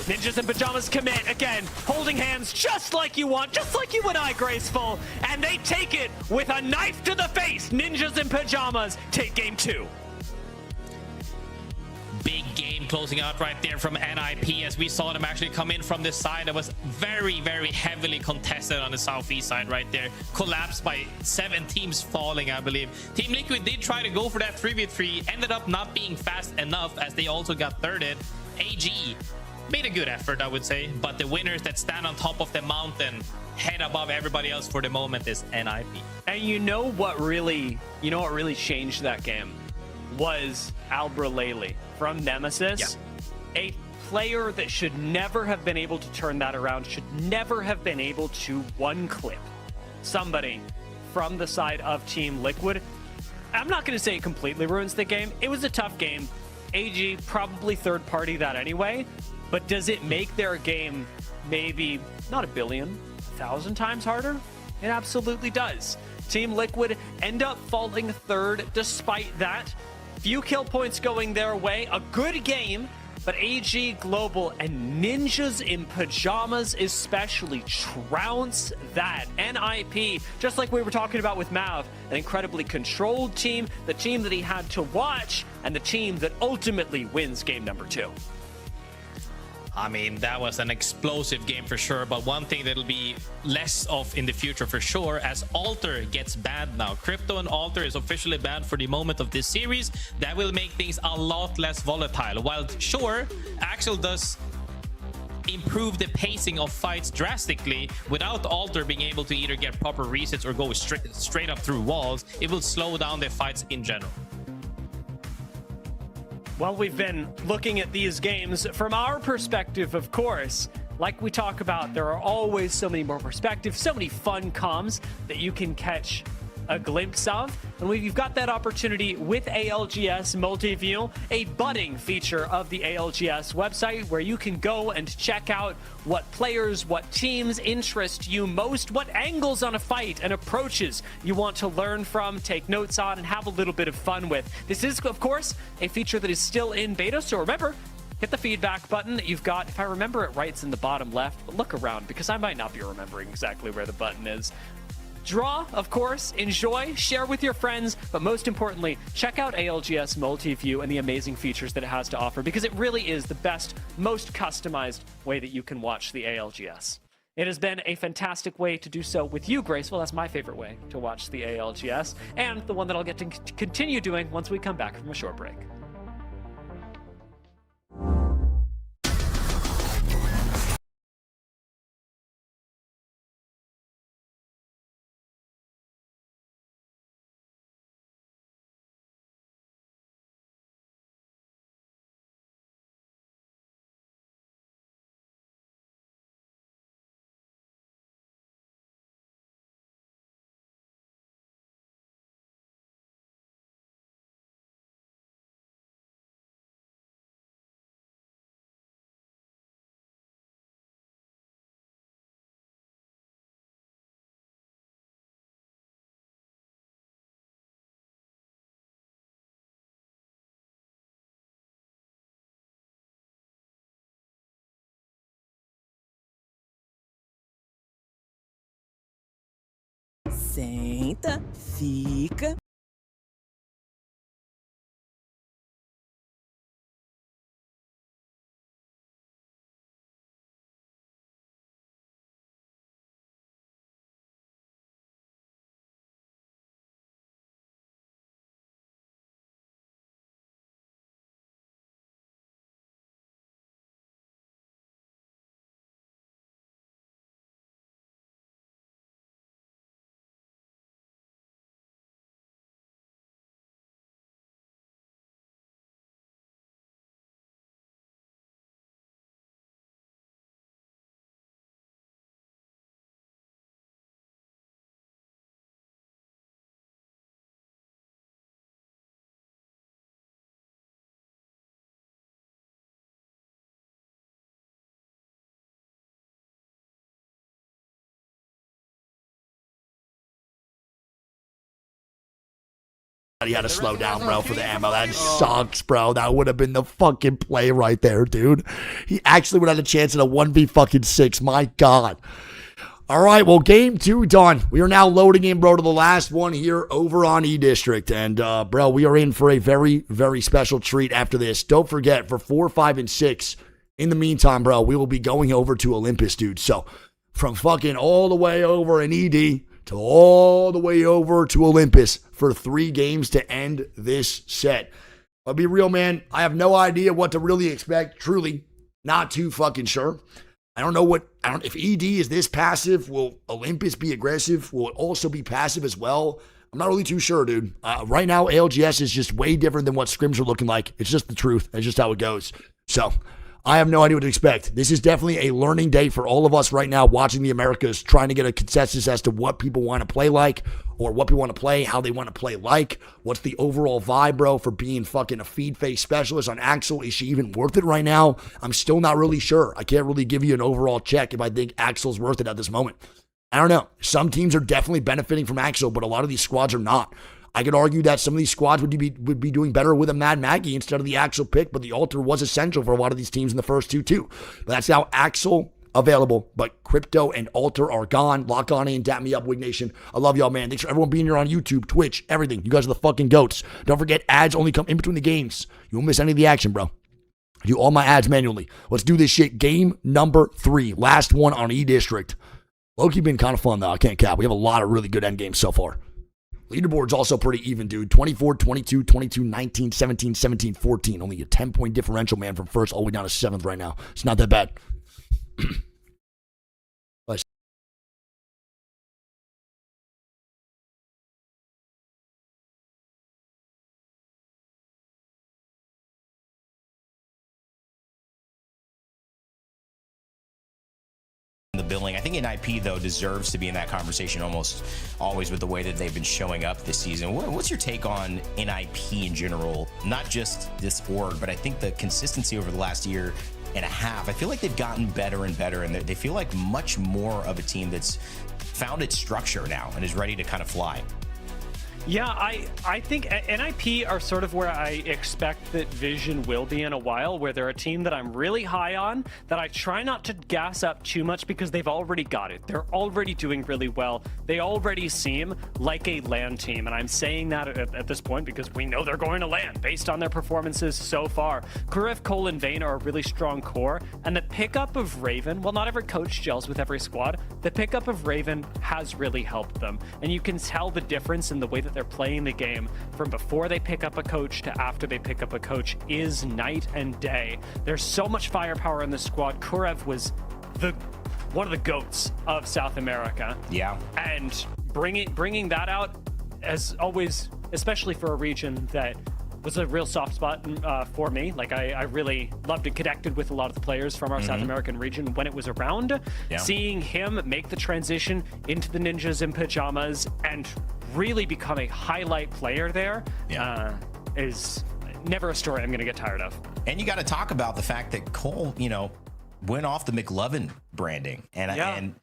Ninjas in Pyjamas commit again, holding hands just like you want, just like you and I, Graceful. And they take it with a knife to the face. Ninjas in Pyjamas take game 2. Big game closing out right there from NIP as we saw them actually come in from this side that was very, very heavily contested on the southeast side right there. Collapsed by 7 teams falling, I believe. Team Liquid did try to go for that 3v3, ended up not being fast enough as they also got thirded. AG made a good effort, I would say, but the winners that stand on top of the mountain, head above everybody else for the moment, is NIP. And you know what really changed that game was Albra Lely from Nemesis. Yeah. A player that should never have been able to turn that around, should never have been able to one-clip somebody from the side of Team Liquid. I'm not going to say it completely ruins the game. It was a tough game. AG probably third party that anyway, but does it make their game maybe not 1 billion, 1,000 times harder? It absolutely does. Team Liquid end up falling third despite that. Few kill points going their way. A good game, but AG Global and Ninjas in Pyjamas especially trounce that. NIP, just like we were talking about with Mav, an incredibly controlled team, the team that he had to watch, and the team that ultimately wins game number 2. I mean, that was an explosive game for sure, but one thing that'll be less of in the future for sure, as Alter gets banned now. Crypto and Alter is officially banned for the moment of this series. That will make things a lot less volatile. While sure, Axel does improve the pacing of fights drastically, without Alter being able to either get proper resets or go straight up through walls, it will slow down the fights in general. Well, we've been looking at these games from our perspective, of course. Like we talk about, there are always so many more perspectives, so many fun comms that you can catch a glimpse of. And we've got that opportunity with ALGS Multiview, a budding feature of the ALGS website where you can go and check out what players, what teams interest you most, what angles on a fight and approaches you want to learn from, take notes on, and have a little bit of fun with. This is, of course, a feature that is still in beta, so remember, hit the feedback button that you've got. If I remember it right, it's in the bottom left, but look around because I might not be remembering exactly where the button is. Draw, of course, enjoy, share with your friends, but most importantly, check out ALGS Multiview and the amazing features that it has to offer, because it really is the best, most customized way that you can watch the ALGS. It has been a fantastic way to do so with you, Graceful. That's my favorite way to watch the ALGS, and the one that I'll get to continue doing once we come back from a short break. Senta, fica. He had to slow down, bro, for the ammo. That sucks, bro. That would have been the fucking play right there, dude. He actually would have had a chance at a 1v6. My God. All right, well, game 2 done. We are now loading in, bro, to the last one here over on E-District. And, bro, we are in for a very, very special treat after this. Don't forget, for 4, 5, and 6, in the meantime, bro, we will be going over to Olympus, dude. So, from fucking all the way over in ED to all the way over to Olympus for 3 games to end this set. I'll be real, man. I have no idea what to really expect. Truly, not too fucking sure. I don't know if ED is this passive. Will Olympus be aggressive? Will it also be passive as well? I'm not really too sure, dude. Right now, ALGS is just way different than what scrims are looking like. It's just the truth. It's just how it goes. So, I have no idea what to expect. This is definitely a learning day for all of us right now watching the Americas, trying to get a consensus as to what people want to play like or what people want to play, how they want to play like. What's the overall vibe, bro, for being fucking a feed phase specialist on Axel? Is she even worth it right now? I'm still not really sure. I can't really give you an overall check if I think Axel's worth it at this moment. I don't know. Some teams are definitely benefiting from Axel, but a lot of these squads are not. I could argue that some of these squads would be doing better with a Mad Maggie instead of the Axel pick, but the Alter was essential for a lot of these teams in the first 2 too. But that's now Axel available, but Crypto and Alter are gone. Lock on in, dap me up, Wig Nation. I love y'all, man. Thanks for everyone being here on YouTube, Twitch, everything. You guys are the fucking goats. Don't forget, ads only come in between the games. You won't miss any of the action, bro. I do all my ads manually. Let's do this shit. Game number 3, last one on E-District. Low-key been kind of fun, though. I can't cap. We have a lot of really good end games so far. Leaderboard's also pretty even, dude. 24, 22, 22, 19, 17, 17, 14. Only a 10-point differential, man, from first all the way down to 7th right now. It's not that bad. The billing. I think NIP, though, deserves to be in that conversation almost always with the way that they've been showing up this season. What's your take on NIP in general? Not just this org, but I think the consistency over the last year and a half, I feel like they've gotten better and better, and they feel like much more of a team that's found its structure now and is ready to kind of fly. Yeah, I think NIP are sort of where I expect that Vision will be in a while, where they're a team that I'm really high on, that I try not to gas up too much because they've already got it. They're already doing really well. They already seem like a LAN team, and I'm saying that at this point because we know they're going to LAN based on their performances so far. Kurev, Cole, and Vayne are a really strong core, and the pickup of Raven, well, not every coach gels with every squad, the pickup of Raven has really helped them, and you can tell the difference in the way that they're playing the game from before they pick up a coach to after they pick up a coach is night and day. There's so much firepower in the squad. Kurev was one of the GOATs of South America. Yeah. And bringing that out, as always, especially for a region that was a real soft spot for me. Like, I really loved and connected with a lot of the players from our South American region when it was around. Yeah. Seeing him make the transition into the Ninjas and Pyjamas and really become a highlight player there is never a story I'm going to get tired of. And you got to talk about the fact that Cole, went off the McLovin branding. And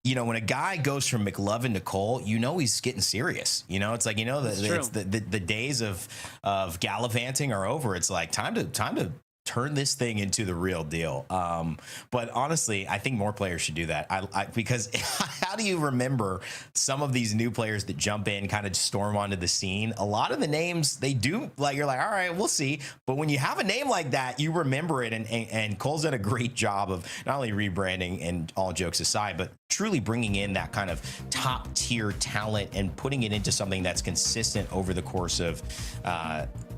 when a guy goes from McLovin to Cole, he's getting serious. It's like, it's the days of gallivanting are over. It's like time to turn this thing into the real deal. But honestly, I think more players should do that. Because how do you remember some of these new players that jump in, kind of storm onto the scene? A lot of the names they do, like, you're like, all right, we'll see. But when you have a name like that, you remember it. And Cole's done a great job of not only rebranding, and all jokes aside, but truly bringing in that kind of top tier talent and putting it into something that's consistent over the course of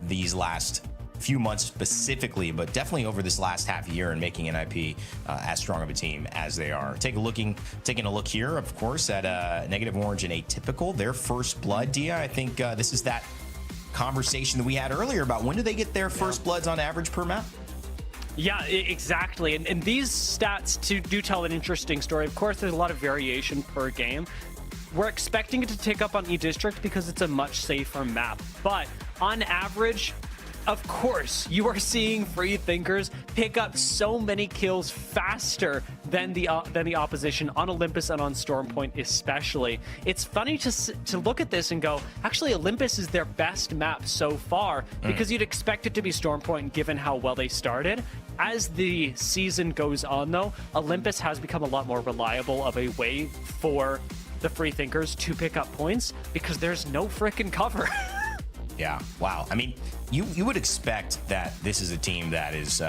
these last few months specifically, but definitely over this last half year, and making NIP as strong of a team as they are. Taking a look here, of course, at Negative Orange and Atypical, their first blood. Dia, I think this is that conversation that we had earlier about when do they get their first bloods on average per map? Yeah, exactly. And these stats do tell an interesting story. Of course, there's a lot of variation per game. We're expecting it to tick up on E-District because it's a much safer map. But on average, of course, you are seeing free thinkers pick up so many kills faster than the opposition on Olympus and on Stormpoint especially. It's funny to look at this and go, actually, Olympus is their best map so far, because you'd expect it to be Stormpoint given how well they started. As the season goes on, though, Olympus has become a lot more reliable of a way for the free thinkers to pick up points because there's no frickin' cover. Yeah, wow. I mean, you would expect that this is a team that is,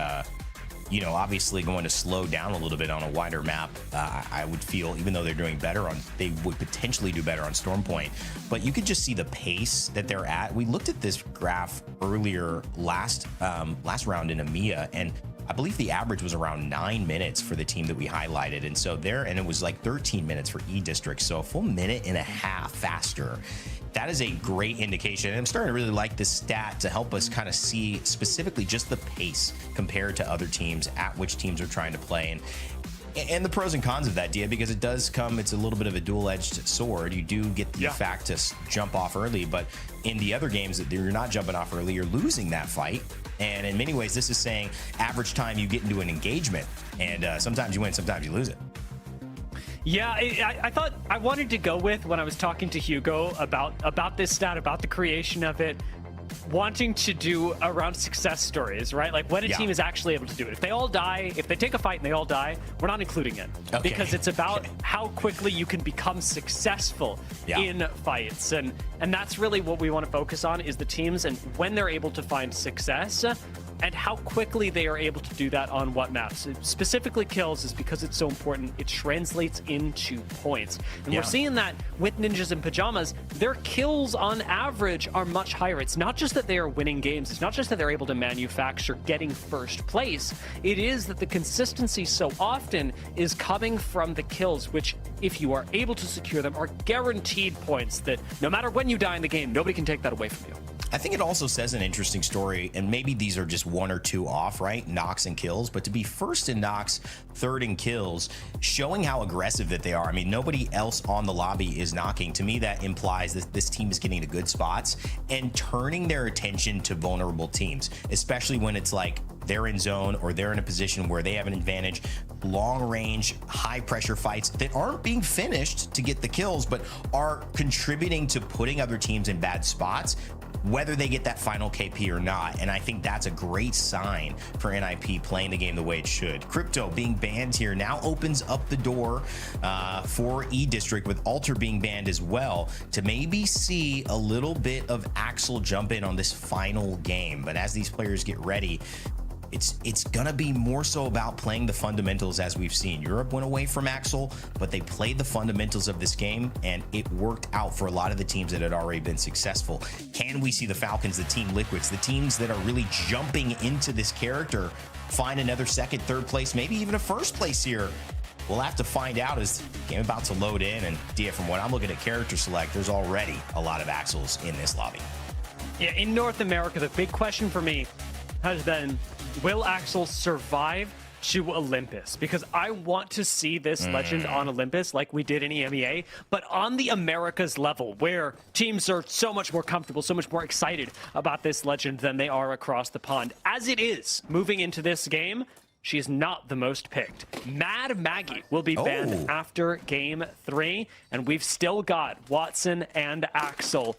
you know, obviously going to slow down a little bit on a wider map. I would feel, even though they're doing better on, they would potentially do better on Stormpoint. But you could just see the pace that they're at. We looked at this graph earlier last round in EMEA, and I believe the average was around 9 minutes for the team that we highlighted. And so and it was like 13 minutes for E-District. So a full minute and a half faster. That is a great indication. And I'm starting to really like this stat to help us kind of see specifically just the pace compared to other teams, at which teams are trying to play. And the pros and cons of that, Dia, because it does come, it's a little bit of a dual-edged sword. You do get the fact to jump off early, but in the other games that you're not jumping off early, you're losing that fight. And in many ways, this is saying average time you get into an engagement. And sometimes you win, sometimes you lose it. Yeah, I thought I wanted to go with, when I was talking to Hugo about this stat, about the creation of it, wanting to do around success stories, right? Like when a team is actually able to do it. If they all die, if they take a fight and they all die, we're not including it. Okay. Because it's about how quickly you can become successful in fights. And that's really what we want to focus on, is the teams and when they're able to find success and how quickly they are able to do that on what maps. Specifically kills, is because it's so important. It translates into points. And we're seeing that with Ninjas and Pyjamas. Their kills on average are much higher. It's not just that they are winning games. It's not just that they're able to manufacture getting first place. It is that the consistency so often is coming from the kills, which, if you are able to secure them, are guaranteed points that no matter when you die in the game, nobody can take that away from you. I think it also says an interesting story, and maybe these are just one or two off, right? Knocks and kills, but to be first in knocks, third in kills, showing how aggressive that they are. I mean, nobody else on the lobby is knocking. To me, that implies that this team is getting to good spots and turning their attention to vulnerable teams, especially when it's like they're in zone or they're in a position where they have an advantage. Long range, high pressure fights that aren't being finished to get the kills, but are contributing to putting other teams in bad spots, whether they get that final KP or not. And I think that's a great sign for NIP playing the game the way it should. Crypto being banned here now opens up the door for E-District, with Alter being banned as well, to maybe see a little bit of Axel jump in on this final game. But as these players get ready, it's gonna be more so about playing the fundamentals. As we've seen, Europe went away from Axel, but they played the fundamentals of this game, and it worked out for a lot of the teams that had already been successful. Can we see the Falcons, the Team Liquids, the teams that are really jumping into this character, find another second, third place, maybe even a first place here? We'll have to find out as the game about to load in. And Dia, from what I'm looking at character select, there's already a lot of Axels in this lobby. Yeah, in North America, the big question for me has been, will Axel survive to Olympus? Because I want to see this legend on Olympus like we did in EMEA, but on the Americas level, where teams are so much more comfortable, so much more excited about this legend than they are across the pond. As it is, moving into this game, she is not the most picked. Mad Maggie will be banned after game 3, and we've still got Watson and Axel.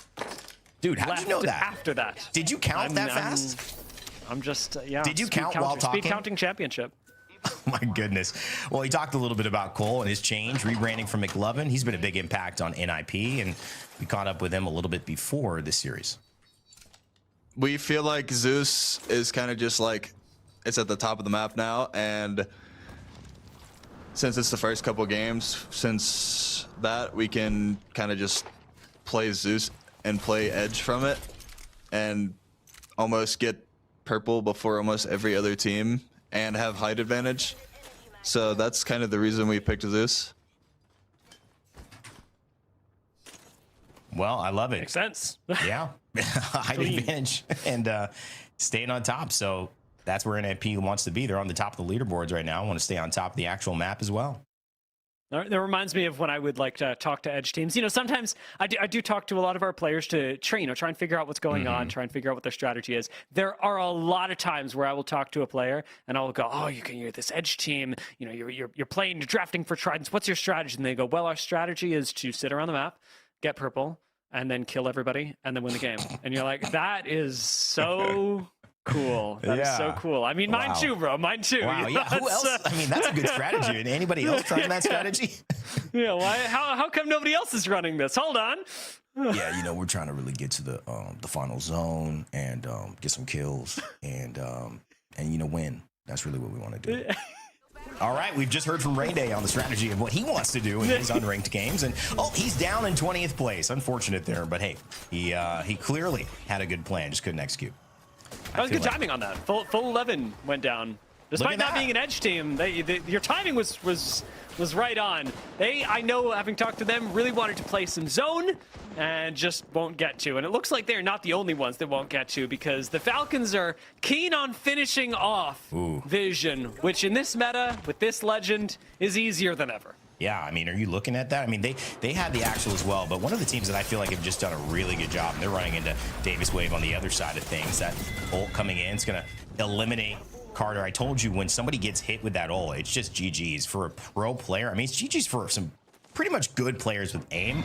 Dude, how did you know that? After that. Did you count that fast? I'm just, yeah. Did you count while talking? Speed counting championship. Oh my goodness. Well, he talked a little bit about Cole and his change, rebranding from McLovin. He's been a big impact on NIP, and we caught up with him a little bit before this series. We feel like Zeus is kind of just like, it's at the top of the map now, and since it's the first couple games, since that, we can kind of just play Zeus and play Edge from it, and almost get purple before almost every other team and have height advantage. So that's kind of the reason we picked Zeus. Well, I love it. Makes sense. Yeah. Height advantage and staying on top. So that's where NIP wants to be. They're on the top of the leaderboards right now. Want to stay on top of the actual map as well. That reminds me of when I would like to talk to edge teams. You know, sometimes I do talk to a lot of our players to try and figure out what's going on, try and figure out what their strategy is. There are a lot of times where I will talk to a player and I'll go, "Oh, you're this edge team. You know, you're playing, you're drafting for tridents. What's your strategy?" And they go, "Well, our strategy is to sit around the map, get purple, and then kill everybody, and then win the game." And you're like, "That is so." Cool. That is so cool. I mean, mine too, bro. Mine too. Wow. You know, Yeah. Who else? I mean, that's a good strategy. And anybody else trying that strategy? Yeah. Why? How come nobody else is running this? Hold on. Yeah. You know, we're trying to really get to the final zone and get some kills and you know, win. That's really what we want to do. All right, we've just heard from Rainday on the strategy of what he wants to do in his unranked games, and he's down in 20th place. Unfortunate there, but hey, he clearly had a good plan, just couldn't execute. That was good timing on that. Full 11 went down. Despite not being an edge team, your timing was right on. I know, having talked to them, really wanted to play some zone and just won't get to. And it looks like they're not the only ones that won't get to, because the Falcons are keen on finishing off Vision, which in this meta, with this legend, is easier than ever. Yeah, I mean, are you looking at that? I mean, they had the Axel as well, but one of the teams that I feel like have just done a really good job, and they're running into Davis Wave on the other side of things. That ult coming in is going to eliminate Carter. I told you, when somebody gets hit with that ult, it's just GG's. For a pro player, I mean, it's GG's for some pretty much good players with aim.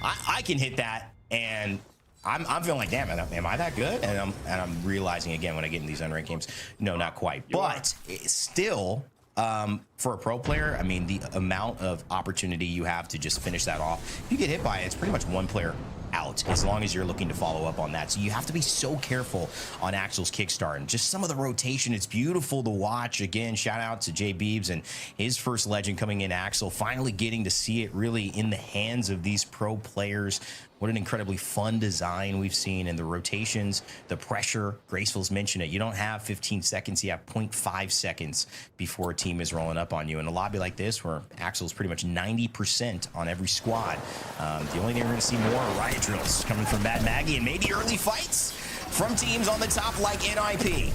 I can hit that, and I'm feeling like, damn, am I that good? And I'm realizing again when I get in these unranked games, no, not quite. But it's still, for a pro player, I mean, the amount of opportunity you have to just finish that off. If you get hit by it, it's pretty much one player out, as long as you're looking to follow up on that. So you have to be so careful on Axel's kickstart, and just some of the rotation. It's beautiful to watch. Again, shout out to Jay Beebs and his first legend coming in, Axel, finally getting to see it really in the hands of these pro players. What an incredibly fun design we've seen, and the rotations, the pressure. Graceful's mentioned it. You don't have 15 seconds. You have 0.5 seconds before a team is rolling up on you. In a lobby like this, where Axel's pretty much 90% on every squad, the only thing we're going to see more are riot drills coming from Mad Maggie, and maybe early fights from teams on the top like NIP.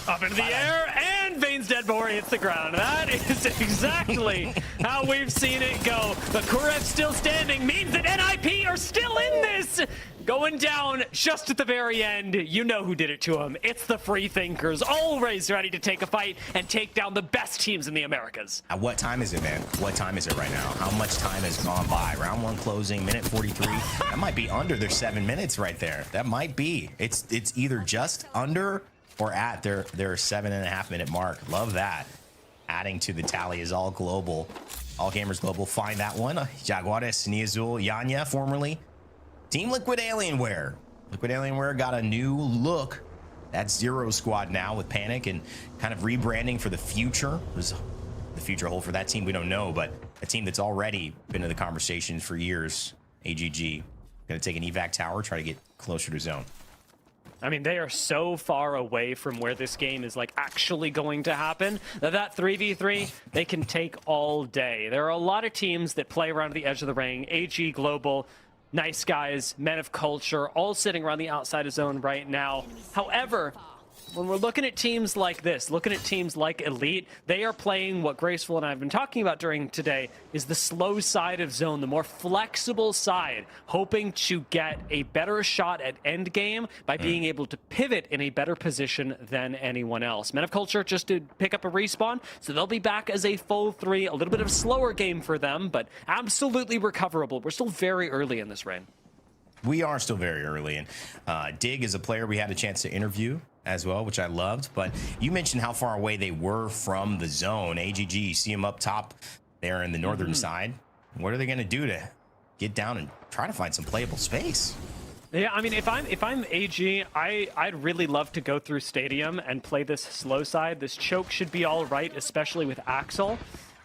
Up into the air, and Vane's dead before he hits the ground. That is exactly how we've seen it go. But Kurev's still standing means that NIP are still in this. Going down just at the very end. You know who did it to him. It's the Free Thinkers, always ready to take a fight and take down the best teams in the Americas. What time is it, man? What time is it right now? How much time has gone by? Round 1 closing, minute 43. That might be under their 7 minutes right there. That might be. It's either just under or at their 7.5 minute mark. Love that. Adding to the tally is All Global. All Gamers Global. Find that one. Jaguares, Niazul, Yanya, formerly Team Liquid Alienware. Liquid Alienware got a new look. That's Zero Squad now with Panic and kind of rebranding for the future. Does the future hold for that team? We don't know, but a team that's already been in the conversation for years. AGG. Going to take an evac tower, try to get closer to zone. I mean, they are so far away from where this game is like actually going to happen that 3v3 they can take all day. There are a lot of teams that play around the edge of the ring. AG Global, Nice Guys, Men of Culture, all sitting around the outside of zone right now. However, when we're looking at teams like this, looking at teams like Elite, they are playing what Graceful and I have been talking about during today, is the slow side of zone, the more flexible side, hoping to get a better shot at end game by being able to pivot in a better position than anyone else. Men of Culture just to pick up a respawn, so they'll be back as a full 3, a little bit of a slower game for them, but absolutely recoverable. We're still very early in this reign. We are still very early, and Dig is a player we had a chance to interview as well, which I loved. But you mentioned how far away they were from the zone. AGG, you see them up top there in the northern side. What are they going to do to get down and try to find some playable space? Yeah, I mean, if I'm AG, I'd really love to go through Stadium and play this slow side. This choke should be all right, especially with Axel.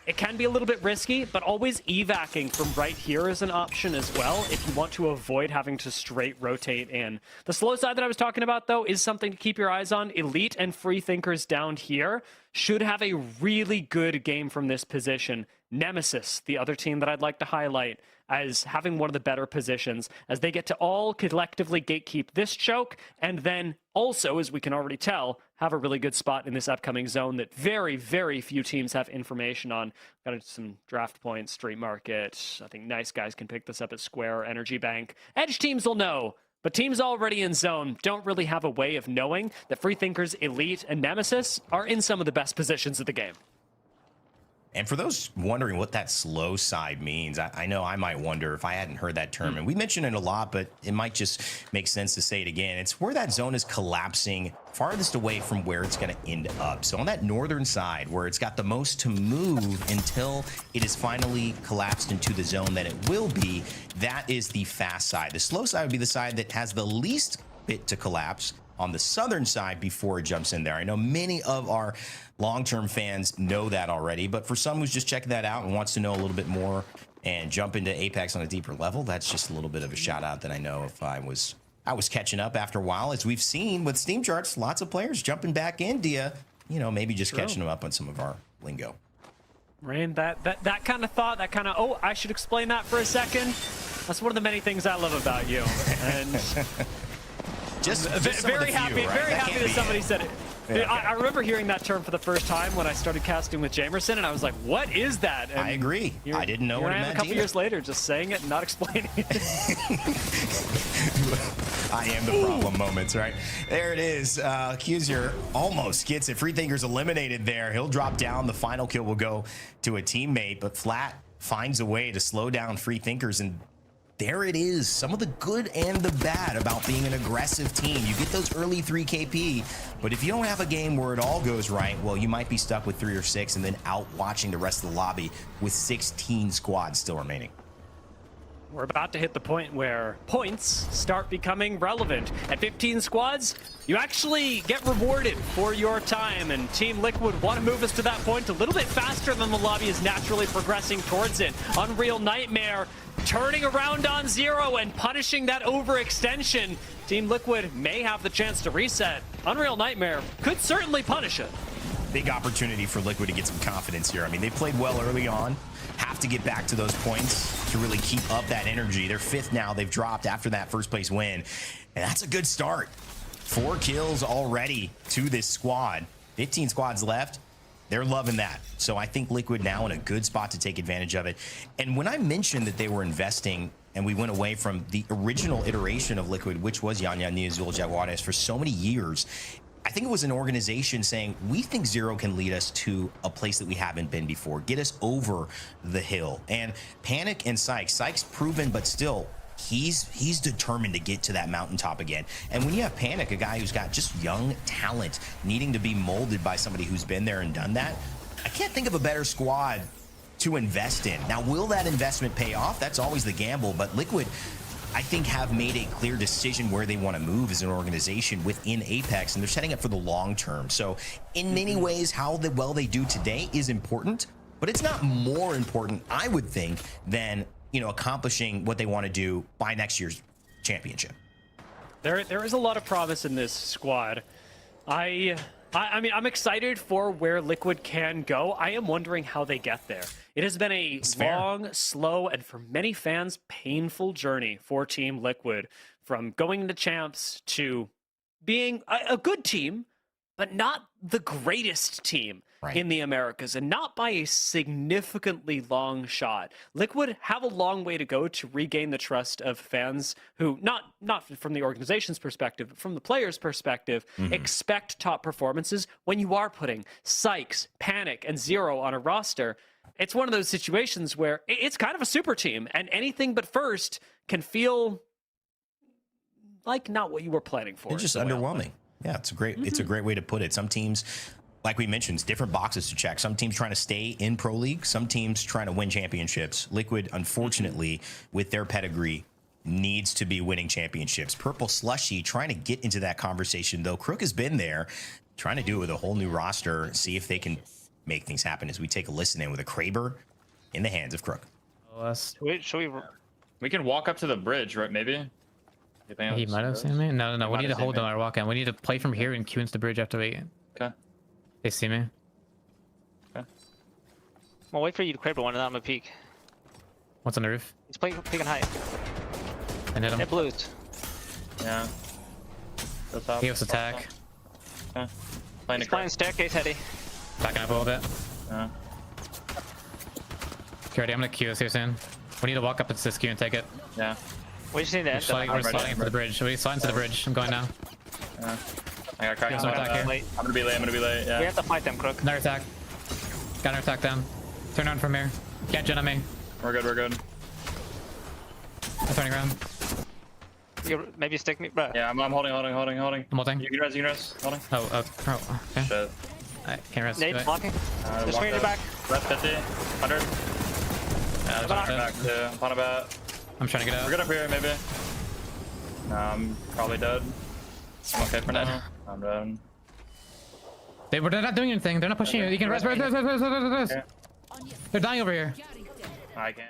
It can be a little bit risky, but always evacing from right here is an option as well if you want to avoid having to straight rotate in. The slow side that I was talking about, though, is something to keep your eyes on. Elite and Free Thinkers down here should have a really good game from this position. Nemesis, the other team that I'd like to highlight as having one of the better positions, as they get to all collectively gatekeep this choke, and then also, as we can already tell, have a really good spot in this upcoming zone that very, very few teams have information on. Got some draft points, street market. I think nice guys can pick this up at Square, Energy Bank. Edge teams will know, but teams already in zone don't really have a way of knowing that Freethinkers, Elite, and Nemesis are in some of the best positions of the game. And for those wondering what that slow side means, I know I might wonder if I hadn't heard that term. And we mention it a lot, but it might just make sense to say it again. It's where that zone is collapsing farthest away from where it's going to end up. So on that northern side, where it's got the most to move until it is finally collapsed into the zone that it will be, that is the fast side. The slow side would be the side that has the least bit to collapse on the southern side before it jumps in there. I know many of our long-term fans know that already, but for someone who's just checking that out and wants to know a little bit more and jump into Apex on a deeper level, that's just a little bit of a shout out that I know if I was catching up after a while, as we've seen with Steam charts, lots of players jumping back into you know, maybe just catching them up on some of our lingo. Rain, that kind of thought, that kind of, oh, I should explain that for a second. That's one of the many things I love about you. And just very happy, right? very happy that somebody said it. Yeah, okay. I remember hearing that term for the first time when I started casting with Jamerson, and I was like, what is that? And I agree. I didn't know what it meant a couple either. years later, just saying it and not explaining it. I am the problem moments, right? There it is. Accuser almost gets it. Freethinkers eliminated there. He'll drop down. The final kill will go to a teammate, but Flat finds a way to slow down Freethinkers, and there it is. Some of the good and the bad about being an aggressive team. You get those early 3 KP, but if you don't have a game where it all goes right, well, you might be stuck with 3 or 6 and then out watching the rest of the lobby with 16 squads still remaining. We're about to hit the point where points start becoming relevant. At 15 squads, you actually get rewarded for your time, and Team Liquid want to move us to that point a little bit faster than the lobby is naturally progressing towards it. Unreal Nightmare turning around on Zero and punishing that overextension. Team Liquid may have the chance to reset. Unreal Nightmare could certainly punish it. Big opportunity for Liquid to get some confidence here. I mean, they played well early on. Have to get back to those points to really keep up that energy. They're 5th now. They've dropped after that first place win. And that's a good start. 4 kills already to this squad. 15 squads left. They're loving that. So I think Liquid now in a good spot to take advantage of it. And when I mentioned that they were investing and we went away from the original iteration of Liquid, which was Yanya Azul Jaguares for so many years, I think it was an organization saying, we think Zero can lead us to a place that we haven't been before, get us over the hill. And Panic and Sykes proven, but still, he's determined to get to that mountaintop again. And when you have Panic, a guy who's got just young talent, needing to be molded by somebody who's been there and done that, I can't think of a better squad to invest in. Now, will that investment pay off? That's always the gamble, but Liquid, I think, have made a clear decision where they want to move as an organization within Apex, and they're setting up for the long term. So in many ways, how well they do today is important, but it's not more important, I would think, than, you know, accomplishing what they want to do by next year's championship. There is a lot of promise in this squad. I mean, I'm excited for where Liquid can go. I am wondering how they get there. It has been a long, slow, and for many fans, painful journey for Team Liquid, from going into champs to being a good team, but not the greatest team in the Americas, and not by a significantly long shot. Liquid have a long way to go to regain the trust of fans who, not from the organization's perspective, but from the players' perspective, expect top performances when you are putting Sykes, Panic, and Zero on a roster. It's one of those situations where it's kind of a super team, and anything but first can feel like not what you were planning for. It's just underwhelming. Yeah, it's a great way to put it. Some teams, like we mentioned, it's different boxes to check. Some teams trying to stay in Pro League, some teams trying to win championships. Liquid, unfortunately, with their pedigree, needs to be winning championships. Purple Slushy trying to get into that conversation, though. Crook has been there, trying to do it with a whole new roster, see if they can make things happen as we take a listen in with a Kraber in the hands of Crook. We can walk up to the bridge, right? Maybe? He might have seen me. No. We need to hold on our walk in. We need to play from here and queue into the bridge after we. Okay. They see me. Okay. I'll wait for you to Kraber one and then I'm gonna peek. What's on the roof? He's peeking high. I hit him. It blues. Yeah. He has attack. Okay. Playing He's playing staircase heady. Backing up a little bit. Yeah. Okay, ready? I'm gonna queue us here soon. We need to walk up into this queue and take it. Yeah. We just need to We're enter. sliding into the bridge. We slide into the bridge. I'm going now. Yeah. I got cracked. Here's our attack here. I'm gonna be late. Yeah. We have to fight them, Crook. Another attack. Got another attack down. Turn around from here. Can't gen on me. We're good. I'm turning around. You maybe stick me, bro. Yeah, I'm holding. I'm holding. You can rest. Holding. Oh, okay. Shit. I can't rest. Nade blocking. Just bring it back. Rest 50. 100. Back to Panabat. I'm trying to get out. We're good up here, maybe. No, I'm probably dead. I'm okay for now. I'm dead. They're not doing anything. They're not pushing you. You can rest. They're dying over here. I can't.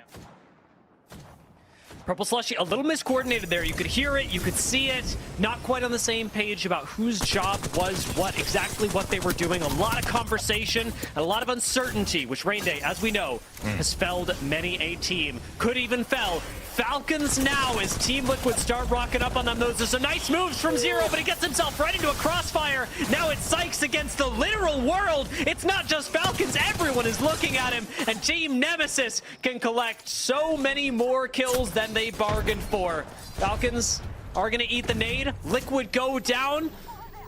Purple Slushy, a little miscoordinated there. You could hear it, you could see it. Not quite on the same page about whose job was what, exactly what they were doing. A lot of conversation and a lot of uncertainty, which Rain Day, as we know, has felled many a team. Could even fell Falcons now as Team Liquid start rocking up on them. Those are some nice moves from Zero, but he gets himself right into a crossfire. Now it's Sykes against the literal world. It's not just Falcons, everyone is looking at him, and Team Nemesis can collect so many more kills than they bargained for. Falcons are gonna eat the nade, Liquid go down,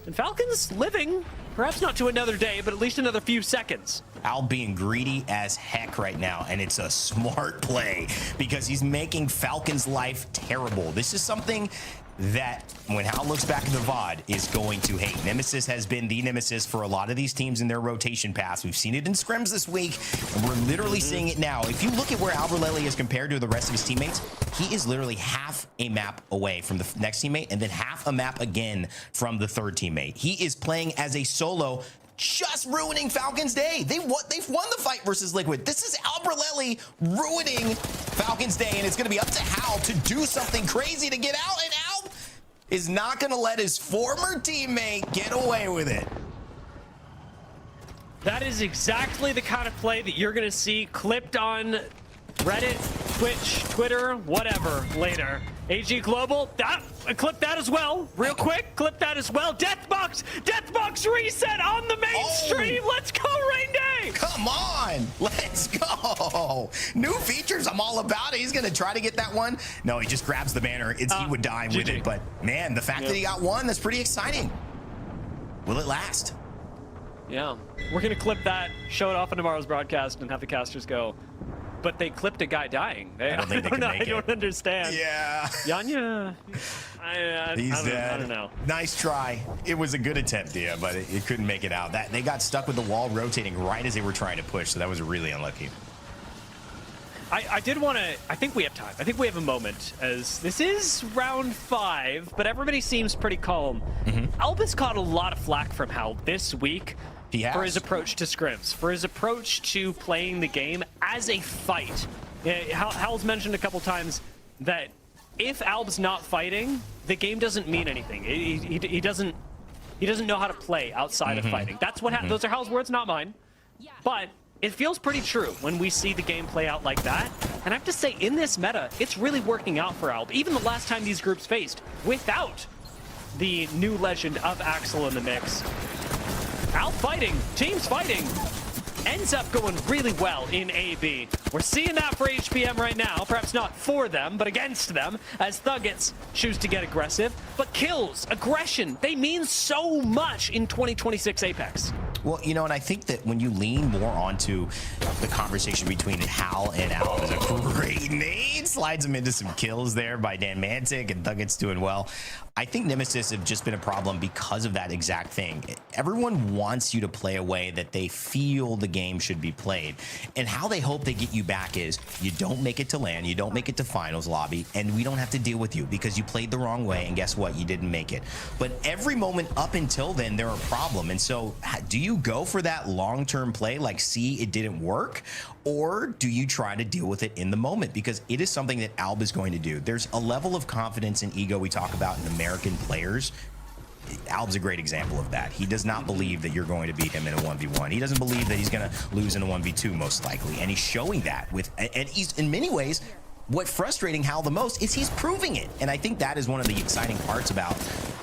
and Falcons living, perhaps not to another day, but at least another few seconds. Al being greedy as heck right now, and it's a smart play because he's making Falcon's life terrible. This is something that, when Hal looks back at the VOD, is going to hate. Nemesis has been the Nemesis for a lot of these teams in their rotation paths. We've seen it in scrims this week, and we're literally seeing it now. If you look at where Albreleli is compared to the rest of his teammates, he is literally half a map away from the next teammate, and then half a map again from the third teammate. He is playing as a solo, just ruining Falcons' day. They've won the fight versus Liquid. This is Albreleli ruining Falcons' day, and it's going to be up to Hal to do something crazy to get out, and Al is not going to let his former teammate get away with it. That is exactly the kind of play that you're going to see clipped on Reddit, Twitch, Twitter, whatever later. AG Global, clip that as well. Real quick, clip that as well. Deathbox reset on the main stream. Let's go, Rain Day. Come on, let's go. New features, I'm all about it. He's going to try to get that one. No, he just grabs the banner. He would die with it. But, man, the fact that he got one, that's pretty exciting. Will it last? Yeah. We're going to clip that, show it off on tomorrow's broadcast, and have the casters go. But they clipped a guy dying. I don't think they can make it. I don't understand. Yeah. Yanya. He's dead. I don't know. Nice try. It was a good attempt, yeah, but it couldn't make it out. They got stuck with the wall rotating right as they were trying to push, so that was really unlucky. I did want to, I think we have time. I think we have a moment, as this is round 5, but everybody seems pretty calm. Albus caught a lot of flack from Hal this week. For his approach to scrims, for his approach to playing the game as a fight. Hal's mentioned a couple times that if Alb's not fighting, the game doesn't mean anything. He doesn't know how to play outside of fighting. That's what those are Hal's words, not mine. But it feels pretty true when we see the game play out like that. And I have to say, in this meta, it's really working out for Alb. Even the last time these groups faced, without the new legend of Axel in the mix. Out fighting, teams fighting, ends up going really well in AB. We're seeing that for HPM right now, perhaps not for them, but against them, as Thuggets choose to get aggressive. But kills, aggression, they mean so much in 2026 Apex. Well, you know, and I think that when you lean more onto the conversation between Hal and Al, is a great nade, slides him into some kills there by Dan Mantic, and Thuggets doing well. I think Nemesis have just been a problem because of that exact thing. Everyone wants you to play a way that they feel the game should be played. And how they hope they get you back is you don't make it to LAN, you don't make it to finals lobby, and we don't have to deal with you because you played the wrong way, and guess what? You didn't make it. But every moment up until then, they're a problem. And so do you go for that long-term play, like, see, it didn't work? Or do you try to deal with it in the moment? Because it is something that Alb is going to do. There's a level of confidence and ego we talk about in American players. Alb's a great example of that. He does not believe that you're going to beat him in a 1v1. He doesn't believe that he's going to lose in a 1v2 most likely. And he's showing that with, and he's in many ways what frustrating Hal the most is he's proving it. And I think that is one of the exciting parts about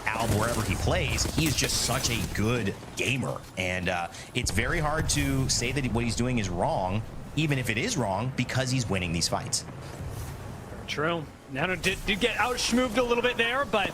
Al wherever he plays. He is just such a good gamer. And it's very hard to say that what he's doing is wrong, even if it is wrong, because he's winning these fights. True. Nano did get out-schmooved a little bit there, but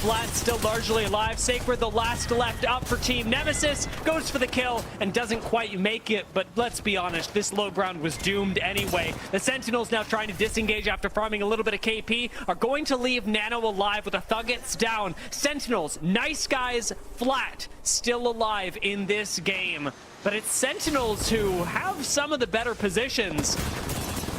Flat still largely alive. Sacred, the last left up for Team Nemesis, goes for the kill and doesn't quite make it, but let's be honest, this low ground was doomed anyway. The Sentinels, now trying to disengage after farming a little bit of KP, are going to leave Nano alive with the Thuggets down. Sentinels, nice guys, Flat, still alive in this game, but it's Sentinels who have some of the better positions.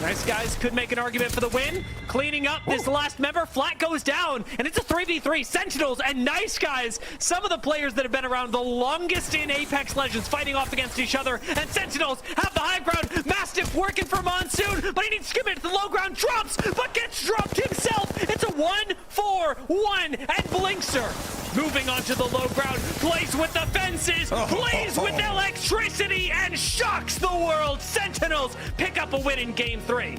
Nice guys could make an argument for the win. Cleaning up this last member. Flat goes down, and it's a 3v3. Sentinels and Nice Guys, some of the players that have been around the longest in Apex Legends, fighting off against each other. And Sentinels have the high ground. Mastiff working for Monsoon, but he needs to commit to the low ground. Drops, but gets dropped himself. It's a 1-4-1, and Blinkster moving onto the low ground. Plays with the fences, plays with electricity, and shocks the world. Sentinels pick up a win in game 3.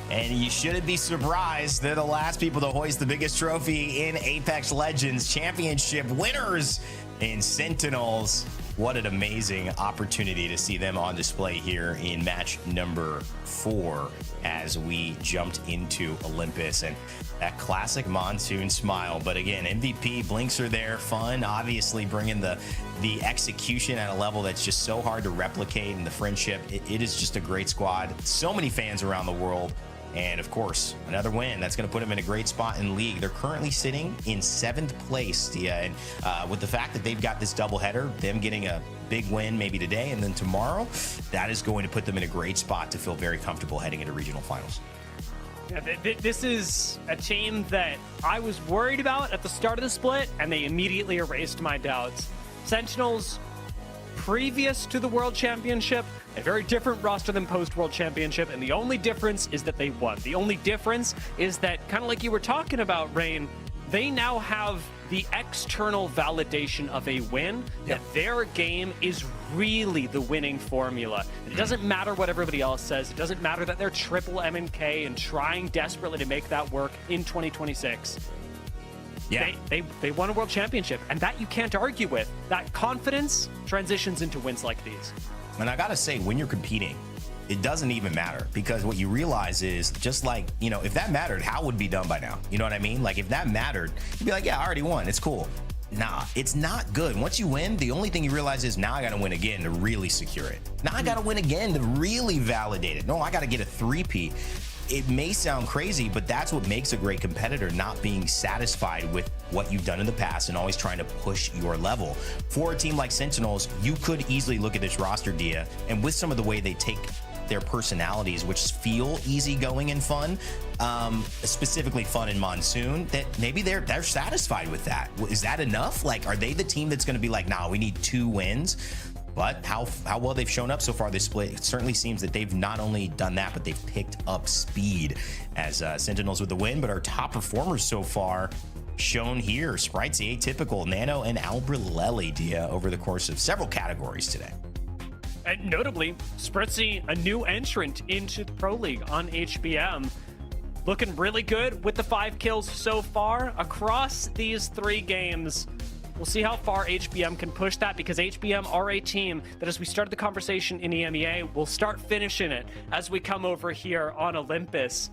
And you shouldn't be surprised. They're the last people to hoist the biggest trophy in Apex Legends, championship winners in Sentinels. What an amazing opportunity to see them on display here in match number 4 as we jumped into Olympus. And that classic Monsoon smile. But again, MVP, Blinks are there, fun, obviously bringing the execution at a level that's just so hard to replicate, and the friendship. It is just a great squad. So many fans around the world. And of course, another win that's going to put them in a great spot in league. They're currently sitting in 7th place, and with the fact that they've got this doubleheader, them getting a big win maybe today and then tomorrow, that is going to put them in a great spot to feel very comfortable heading into regional finals. Yeah, this is a team that I was worried about at the start of the split, and they immediately erased my doubts. Sentinels, previous to the World Championship, a very different roster than post-World Championship, and the only difference is that they won. The only difference is that, kind of like you were talking about, Rain, they now have the external validation of a win, that their game is really the winning formula. It doesn't matter what everybody else says. It doesn't matter that they're triple M&K and trying desperately to make that work in 2026. Yeah, they won a world championship, and that you can't argue with. That confidence transitions into wins like these. And I gotta say, when you're competing, it doesn't even matter, because what you realize is, just like, you know, if that mattered, how would be done by now? You know what I mean? Like, if that mattered, you'd be like, yeah, I already won. It's cool. Nah, it's not good. Once you win, the only thing you realize is, now I gotta win again to really secure it. Now I gotta win again to really validate it. No, I gotta get a 3P. It may sound crazy, but that's what makes a great competitor, not being satisfied with what you've done in the past and always trying to push your level. For a team like Sentinels, you could easily look at this roster, Dia, and with some of the way they take their personalities, which feel easygoing and fun, specifically fun in Monsoon, that maybe they're satisfied with that. Is that enough? Like, are they the team that's going to be like, nah, we need 2 wins? But how well they've shown up so far this split, it certainly seems that they've not only done that, but they've picked up speed as Sentinels with the win. But our top performers so far shown here: Sprites, the Atypical, Nano, and Albrelelli, Dia, over the course of several categories today. And notably, Spritzy, a new entrant into the Pro League on HBM. Looking really good with the 5 kills so far across these 3 games. We'll see how far HBM can push that, because HBM are a team that, as we started the conversation in EMEA, will start finishing it as we come over here on Olympus.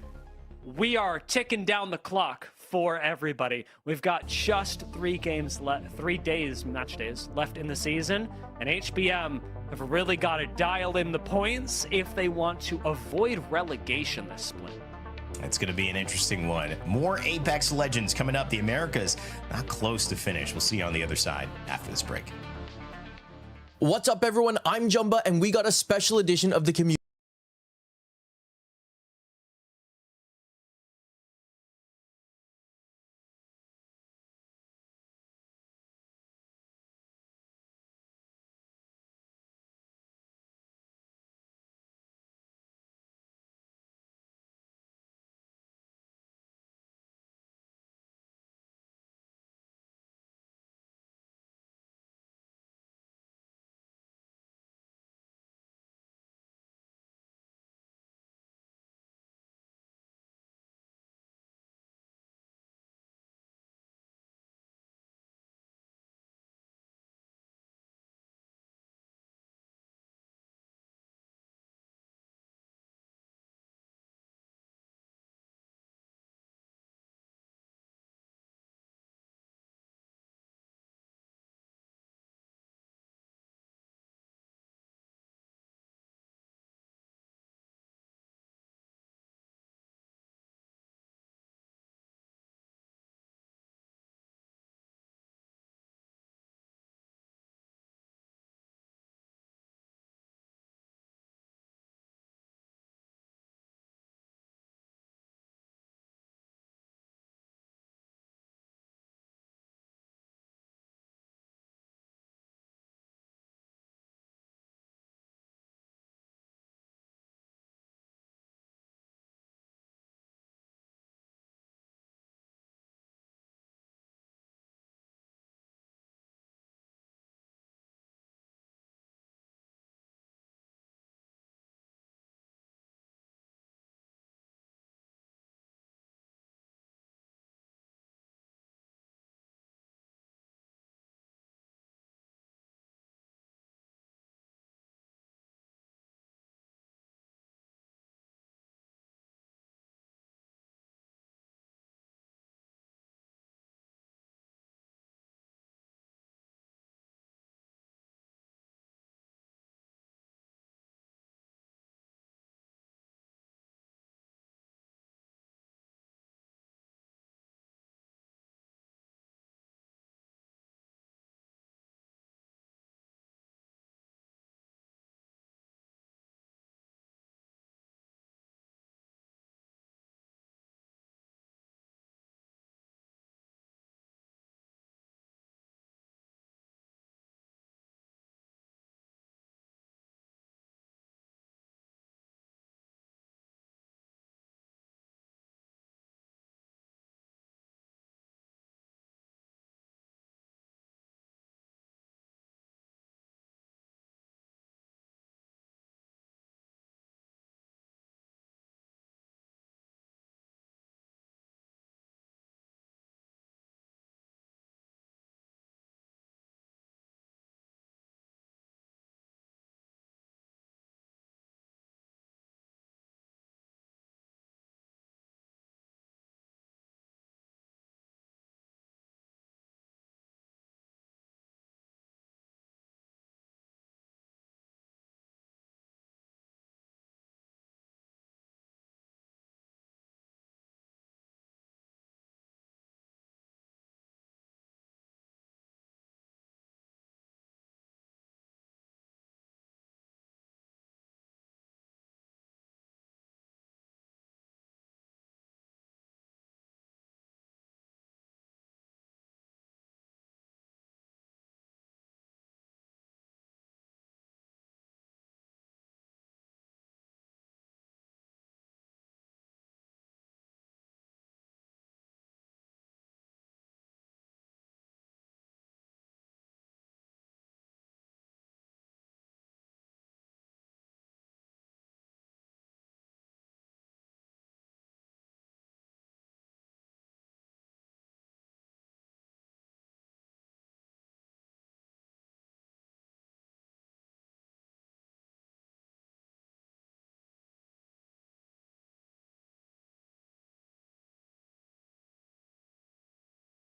We are ticking down the clock for everybody. We've got just 3 games left, 3 days, match days left in the season, and HBM have really got to dial in the points if they want to avoid relegation this split. It's going to be an interesting one. More Apex Legends coming up. The Americas not close to finish. We'll see you on the other side after this break. What's up, everyone? I'm Jumba, and we got a special edition of the community.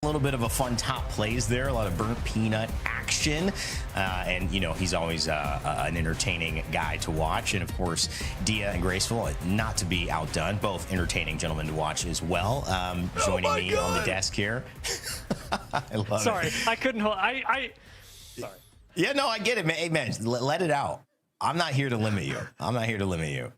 A little bit of a fun top plays there, a lot of burnt peanut action, and you know he's always an entertaining guy to watch. And of course, Dia and Graceful, not to be outdone, both entertaining gentlemen to watch as well. Joining me on the desk here. I love Sorry, it. I couldn't hold. Sorry. Yeah, no, I get it, man. Hey, man, let it out. I'm not here to limit you. I'm not here to limit you.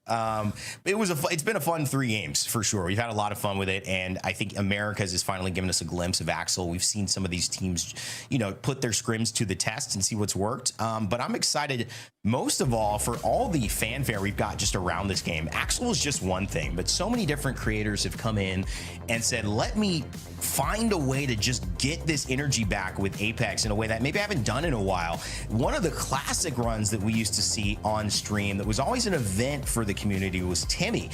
It's been a fun 3 games for sure. We've had a lot of fun with it, and I think America's has finally given us a glimpse of Axel. We've seen some of these teams, you know, put their scrims to the test and see what's worked. But I'm excited most of all for all the fanfare we've got just around this game. Axel is just one thing, but so many different creators have come in and said, let me find a way to just get this energy back with Apex in a way that maybe I haven't done in a while. One of the classic runs that we used to see on stream that was always an event for the community was Timmy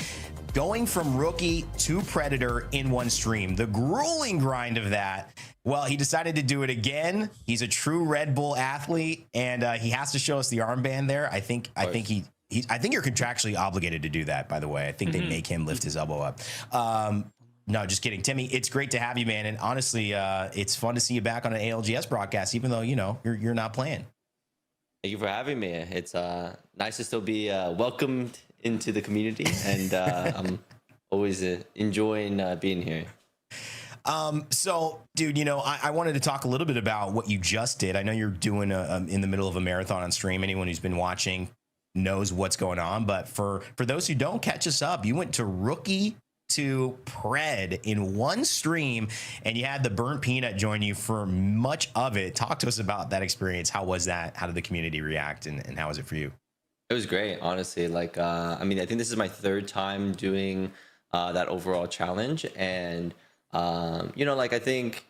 going from rookie to predator in one stream. The grueling grind of that. Well, he decided to do it again. He's a true Red Bull athlete, and he has to show us the armband there. I think you're contractually obligated to do that, by the way. I think they make him lift his elbow up. No, just kidding. Timmy, it's great to have you, man. And honestly, it's fun to see you back on an ALGS broadcast, even though, you know, you're not playing. Thank you for having me. It's nice to still be welcomed into the community, and I'm always enjoying being here. So, dude, you know, I wanted to talk a little bit about what you just did. I know you're doing in the middle of a marathon on stream. Anyone who's been watching knows what's going on. But for those who don't, catch us up. You went to rookie to pred in one stream, and you had the burnt peanut join you for much of it. Talk to us about that experience. How was that? How did the community react, and how was it for you? It was great, honestly. Like, I mean, I think this is my 3rd time doing that overall challenge, and you know, like, I think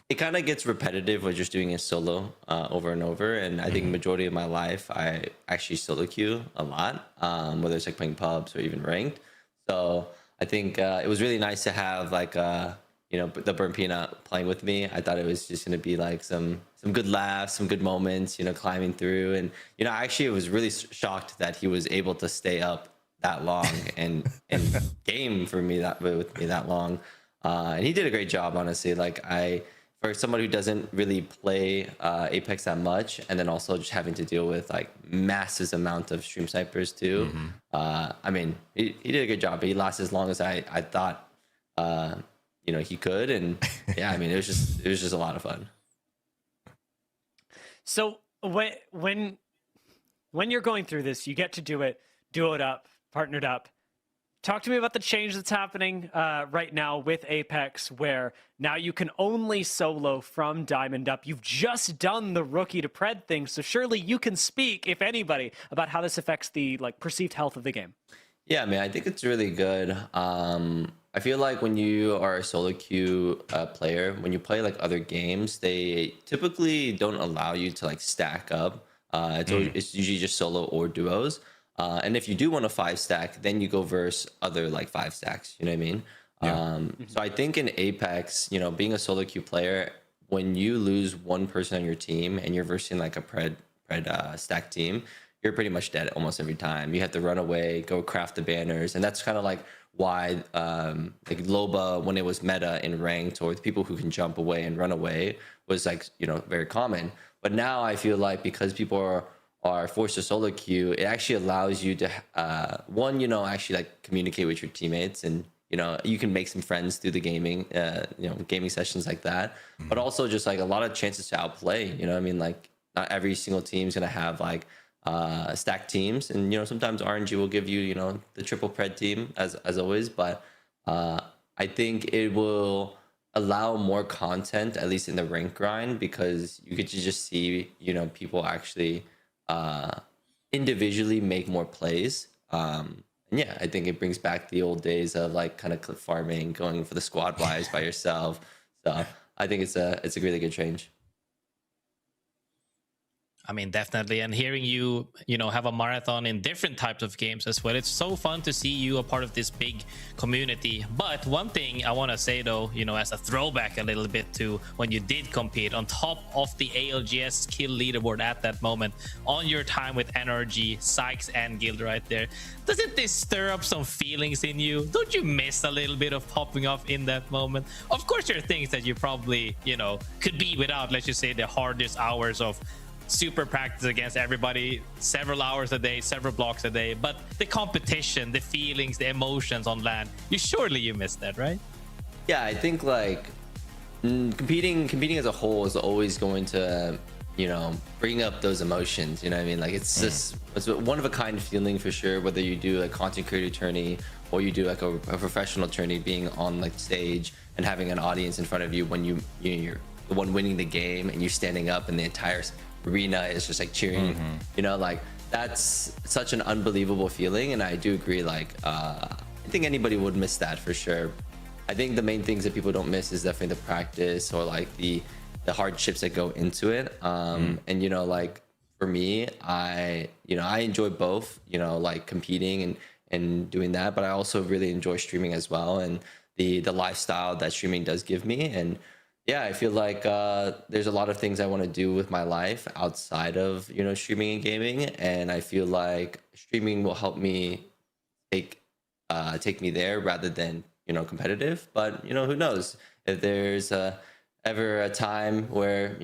it kind of gets repetitive with just doing it solo over and over. And I think majority of my life, I actually solo queue a lot, whether it's like playing pubs or even ranked. So I think it was really nice to have like you know, the burnt peanut playing with me. I thought it was just going to be like some good laughs, some good moments, you know, climbing through. And you know, actually, I was really shocked that he was able to stay up that long and game for me with me that long. And he did a great job, honestly. Like, for someone who doesn't really play Apex that much, and then also just having to deal with like massive amount of stream snipers too. I mean, he did a good job. He lasted as long as I thought, you know, he could. And yeah, I mean, it was just a lot of fun. So when you're going through this, you get to do it up, partnered up. Talk to me about the change that's happening right now with Apex, where now you can only solo from Diamond Up. You've just done the rookie to pred thing, so surely you can speak, if anybody, about how this affects the like perceived health of the game. Yeah, I mean, I think it's really good. I feel like when you are a solo queue player, when you play like other games, they typically don't allow you to like stack up. It's usually just solo or duos. And if you do want a 5-stack, then you go versus other like 5 stacks. You know what I mean? Yeah. So I think in Apex, you know, being a solo queue player, when you lose one person on your team and you're versing like a pred stack team, you're pretty much dead almost every time. You have to run away, go craft the banners, and that's kind of like why like Loba, when it was meta in ranked, or the people who can jump away and run away, was like, you know, very common. But now I feel like because people are forced to solo queue, it actually allows you to one, you know, actually like communicate with your teammates, and you know, you can make some friends through the gaming you know, gaming sessions like that. But also just like a lot of chances to outplay. You know what I mean? Like, not every single team's gonna have like stacked teams, and you know, sometimes RNG will give you, you know, the triple pred team as always. But I think it will allow more content, at least in the rank grind, because you get to just see, you know, people actually individually make more plays. And yeah, I think it brings back the old days of like kind of clip farming, going for the squad buys by yourself. So I think it's a really good change. I mean, definitely. And hearing you, have a marathon in different types of games as well. It's so fun to see you a part of this big community. But one thing I want to say, though, as a throwback a little bit to when you did compete on top of the ALGS skill leaderboard at that moment, on your time with NRG, Sykes, and Guild right there, doesn't this stir up some feelings in you? Don't you miss a little bit of popping off in that moment? Of course, there are things that you probably, could be without, let's just say, the hardest hours of super practice against everybody, several hours a day, several blocks a day, but the competition, the feelings, the emotions on LAN, you miss that, right? Yeah, I think like competing as a whole is always going to bring up those emotions. You know what I mean? Like it's just it's a one of a kind feeling for sure, whether you do a content creator tourney or you do like a professional tourney, being on like stage and having an audience in front of you when you're the one winning the game and you're standing up and the entire arena is just like cheering. Like that's such an unbelievable feeling. And I do agree, like I think anybody would miss that for sure. I think the main things that people don't miss is definitely the practice or like the hardships that go into it. And like for me, I enjoy both, like competing and doing that, but I also really enjoy streaming as well, and the lifestyle that streaming does give me. And yeah, I feel like there's a lot of things I want to do with my life outside of streaming and gaming, and I feel like streaming will help me take me there rather than competitive. But who knows, if there's ever a time where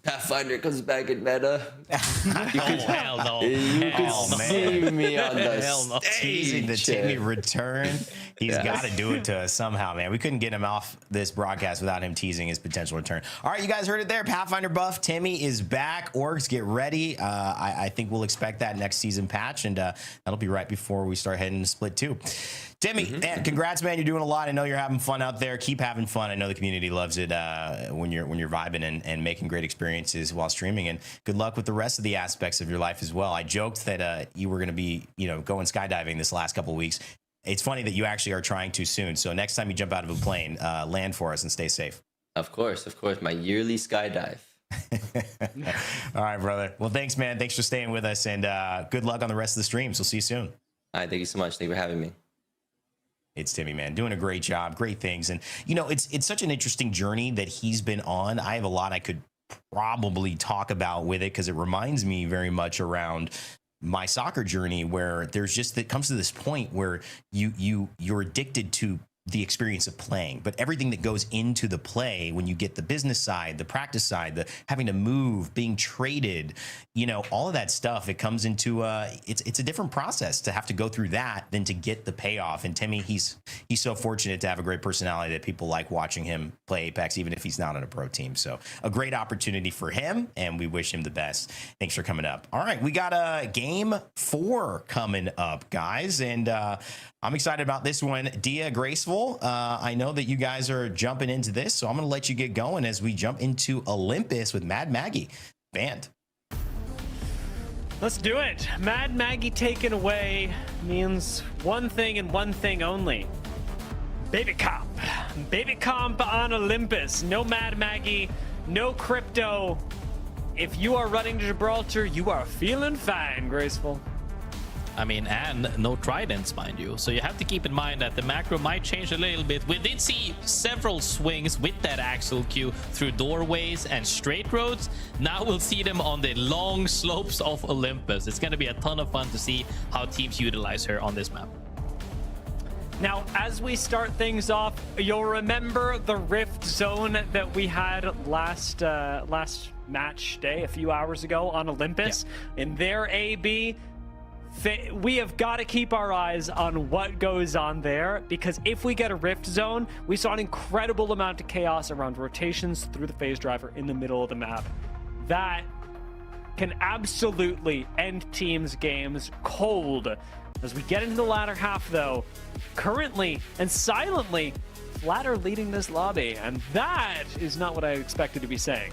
Pathfinder comes back in meta, you could see me on the stage. Teasing the Timmy return. He's got to do it to us somehow, man. We couldn't get him off this broadcast without him teasing his potential return. All right, you guys heard it there. Pathfinder buff Timmy is back. Orgs, get ready. I think we'll expect that next season patch, and that'll be right before we start heading to Split 2. Timmy, man, congrats, man. You're doing a lot. I know you're having fun out there. Keep having fun. I know the community loves it when you're vibing and making great experiences while streaming. And good luck with the rest of the aspects of your life as well. I joked that you were going to be, going skydiving this last couple of weeks. It's funny that you actually are trying to soon. So next time you jump out of a plane, land for us and stay safe. Of course. My yearly skydive. All right, brother. Well, thanks, man. Thanks for staying with us, and good luck on the rest of the streams. We'll see you soon. All right, thank you so much. Thank you for having me. It's Timmy, man, doing a great job, great things. And, it's such an interesting journey that he's been on. I have a lot I could probably talk about with it, because it reminds me very much around my soccer journey, where there's just, it comes to this point where you're addicted to the experience of playing, but everything that goes into the play, when you get the business side, the practice side, the having to move, being traded, all of that stuff, it comes into it's a different process to have to go through that than to get the payoff. And Timmy, he's so fortunate to have a great personality that people like watching him play Apex, even if he's not on a pro team. So a great opportunity for him, and we wish him the best. Thanks for coming up. All right, we got a game 4 coming up, guys, and I'm excited about this one. Dia, Graceful, I know that you guys are jumping into this, so I'm going to let you get going as we jump into Olympus with Mad Maggie banned. Let's do it. Mad Maggie taken away means one thing and one thing only. Baby comp. Baby comp on Olympus. No Mad Maggie, no crypto. If you are running to Gibraltar, you are feeling fine, Graceful. I mean, and no tridents, mind you. So you have to keep in mind that the macro might change a little bit. We did see several swings with that Axel Q through doorways and straight roads. Now we'll see them on the long slopes of Olympus. It's going to be a ton of fun to see how teams utilize her on this map. Now, as we start things off, you'll remember the Rift Zone that we had last match day, a few hours ago on Olympus. Yeah. In their AB, we have got to keep our eyes on what goes on there, because if we get a Rift Zone, we saw an incredible amount of chaos around rotations through the phase driver in the middle of the map. That can absolutely end teams' games cold. As we get into the latter half, though, currently and silently, Flat are leading this lobby, and that is not what I expected to be saying.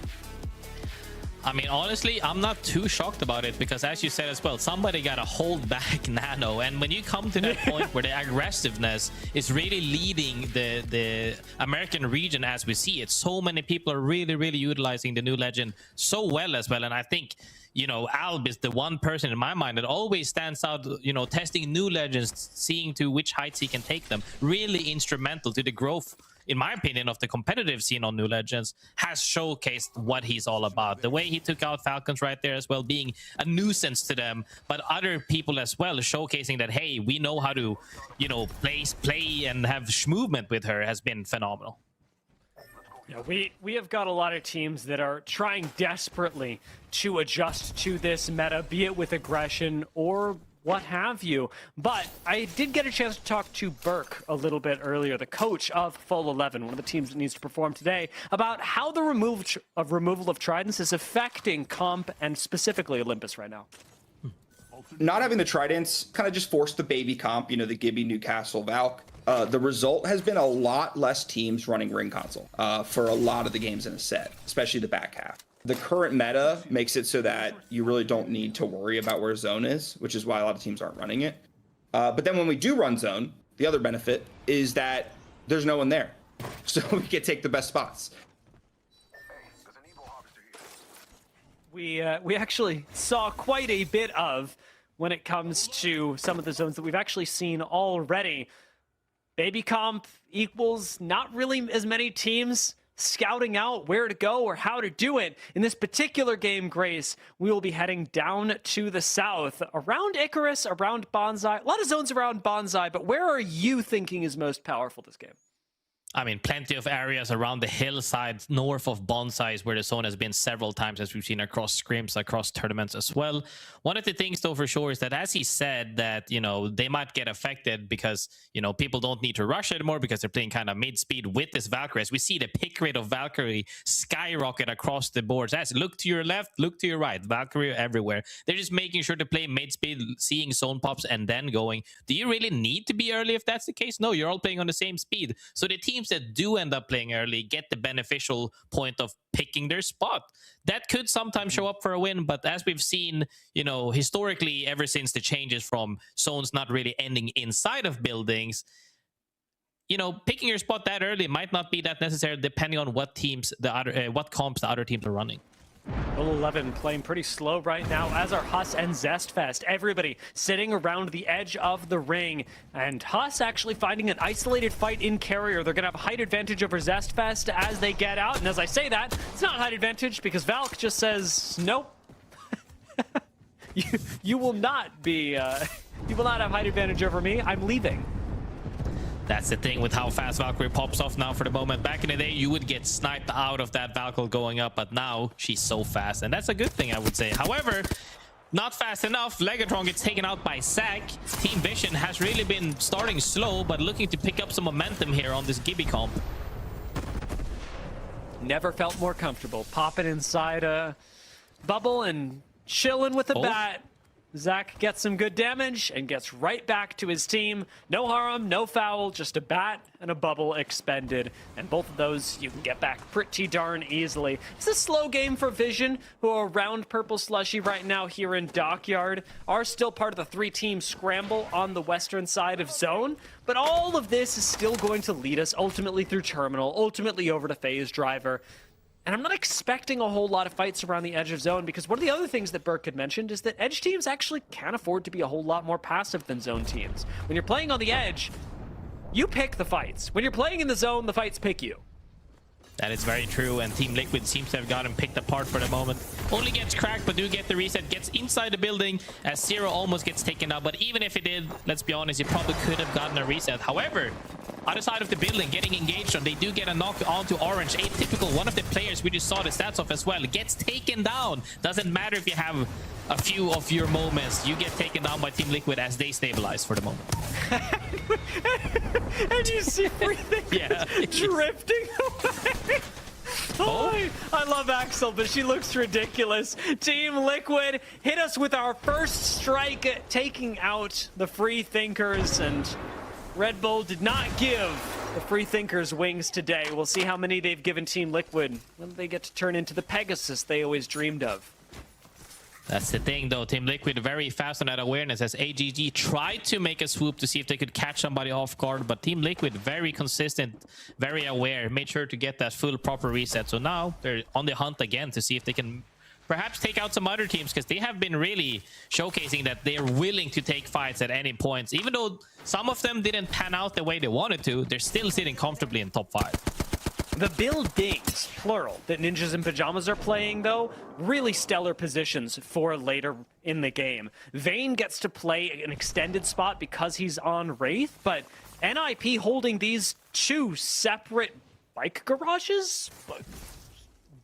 I mean, honestly, I'm not too shocked about it because, as you said as well, somebody got to hold back Nano. And when you come to that point where the aggressiveness is really leading the American region as we see it, so many people are really, really utilizing the new legend so well as well. And I think, you know, Alb is the one person in my mind that always stands out, you know, testing new legends, seeing to which heights he can take them. Really instrumental to the growth, in my opinion, of the competitive scene on New Legends, has showcased what he's all about. The way he took out Falcons right there as well, being a nuisance to them, but other people as well, showcasing that, hey, we know how to, you know, play and have movement with her, has been phenomenal. Yeah, we have got a lot of teams that are trying desperately to adjust to this meta, be it with aggression or what have you. But I did get a chance to talk to Burke a little bit earlier, the coach of Full 11, one of the teams that needs to perform today, about how the removal of Tridents is affecting Comp and specifically Olympus right now. Not having the Tridents kind of just forced the baby comp, you know, the Gibby, Newcastle, Valk. The result has been a lot less teams running ring console for a lot of the games in a set, especially the back half. The current meta makes it so that you really don't need to worry about where zone is, which is why a lot of teams aren't running it. But then when we do run zone, the other benefit is that there's no one there. So we can take the best spots. We actually saw quite a bit of when it comes to some of the zones that we've actually seen already. Baby comp equals not really as many teams scouting out where to go or how to do it. In this particular game, Grace, we will be heading down to the south, around Icarus, around Bonsai. A lot of zones around Bonsai, but where are you thinking is most powerful this game? I mean, plenty of areas around the hillside north of Bonsai where the zone has been several times, as we've seen across scrims, across tournaments as well. One of the things, though, for sure is that, as he said, that, you know, they might get affected because, you know, people don't need to rush anymore because they're playing kind of mid-speed with this Valkyrie. As we see the pick rate of Valkyrie skyrocket across the boards. As look to your left, look to your right, Valkyrie everywhere. They're just making sure to play mid-speed, seeing zone pops, and then going. Do you really need to be early if that's the case? No, you're all playing on the same speed. So the team that do end up playing early get the beneficial point of picking their spot. That could sometimes show up for a win, but as we've seen, you know, historically, ever since the changes from zones not really ending inside of buildings, you know, picking your spot that early might not be that necessary, depending on what teams what comps the other teams are running. Full 11 playing pretty slow right now, as are HUSS and Zest Fest. Everybody sitting around the edge of the ring, and HUSS actually finding an isolated fight in carrier. They're gonna have a height advantage over Zest Fest as they get out, and as I say that, it's not height advantage because Valk just says nope. you will not be you will not have height advantage over me. I'm leaving. That's the thing with how fast Valkyrie pops off now for the moment. Back in the day, you would get sniped out of that Valkyrie going up, but now she's so fast, and that's a good thing, I would say. However, not fast enough. Legatron gets taken out by Zac. Team Vision has really been starting slow, but looking to pick up some momentum here on this Gibby comp. Never felt more comfortable popping inside a bubble and chilling with a bat. Zac gets some good damage and gets right back to his team. No harm, no foul, just a bat and a bubble expended. And both of those you can get back pretty darn easily. It's a slow game for Vision, who are around Purple Slushy right now here in Dockyard, are still part of the 3-team scramble on the western side of zone. But all of this is still going to lead us ultimately through Terminal, ultimately over to Phase Driver. And I'm not expecting a whole lot of fights around the edge of zone, because one of the other things that Burke had mentioned is that edge teams actually can't afford to be a whole lot more passive than zone teams. When you're playing on the edge, you pick the fights. When you're playing in the zone, the fights pick you. That is very true, and Team Liquid seems to have got him picked apart for the moment. Only gets cracked, but do get the reset. Gets inside the building as Zero almost gets taken out. But even if he did, let's be honest, he probably could have gotten a reset. However, other side of the building, getting engaged on, they do get a knock onto Orange. Atypical, one of the players we just saw the stats of as well, gets taken down. Doesn't matter if you have a few of your moments, you get taken down by Team Liquid as they stabilize for the moment. And you see everything drifting away. Oh, I love Axel, but she looks ridiculous. Team Liquid hit us with our first strike, taking out the free thinkers, and Red Bull did not give the Free Thinkers wings today. We'll see how many they've given Team Liquid when they get to turn into the Pegasus they always dreamed of. That's the thing, though. Team Liquid very fast on that awareness as AGG tried to make a swoop to see if they could catch somebody off guard, but Team Liquid very consistent, very aware, made sure to get that full proper reset. So now they're on the hunt again to see if they can perhaps take out some other teams, because they have been really showcasing that they're willing to take fights at any points. Even though some of them didn't pan out the way they wanted to, they're still sitting comfortably in top 5. The buildings, plural, that Ninjas in Pyjamas are playing, though, really stellar positions for later in the game. Vayne gets to play an extended spot because he's on Wraith, but NIP holding these 2 separate bike garages?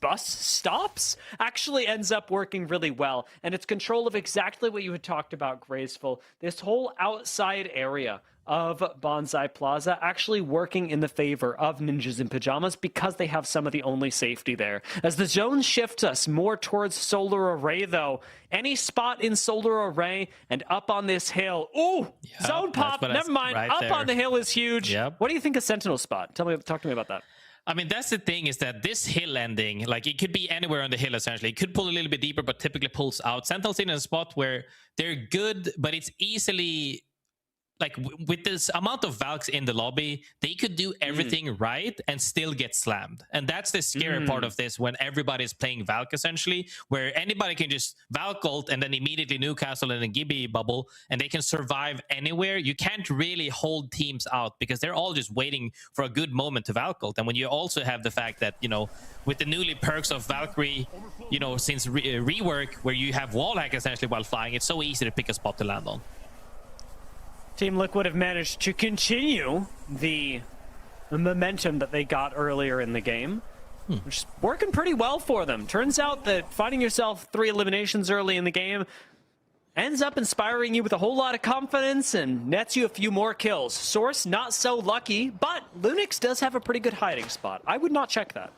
Bus stops actually ends up working really well, and it's control of exactly what you had talked about, Graceful. This whole outside area of Bonsai Plaza actually working in the favor of Ninjas in Pyjamas because they have some of the only safety there. As the zone shifts us more towards Solar Array, though, any spot in Solar Array and up on this hill. Ooh, yep, zone pop. Never mind. Right up there. On the hill is huge. Yep. What do you think of Sentinel spot? Talk to me about that. I mean, that's the thing, is that this hill ending, like, it could be anywhere on the hill, essentially. It could pull a little bit deeper, but typically pulls out. Sentinels in a spot where they're good, but it's easily... Like, with this amount of Valks in the lobby, they could do everything right and still get slammed. And that's the scary part of this, when everybody's playing Valk, essentially, where anybody can just Valk ult and then immediately Newcastle and a Gibby bubble, and they can survive anywhere. You can't really hold teams out because they're all just waiting for a good moment to Valk ult. And when you also have the fact that, you know, with the newly perks of Valkyrie, you know, since rework, where you have wallhack essentially while flying, it's so easy to pick a spot to land on. Team Liquid have managed to continue the momentum that they got earlier in the game, which is working pretty well for them. Turns out that finding yourself 3 eliminations early in the game ends up inspiring you with a whole lot of confidence and nets you a few more kills. Source, not so lucky, but Lunix does have a pretty good hiding spot. I would not check that.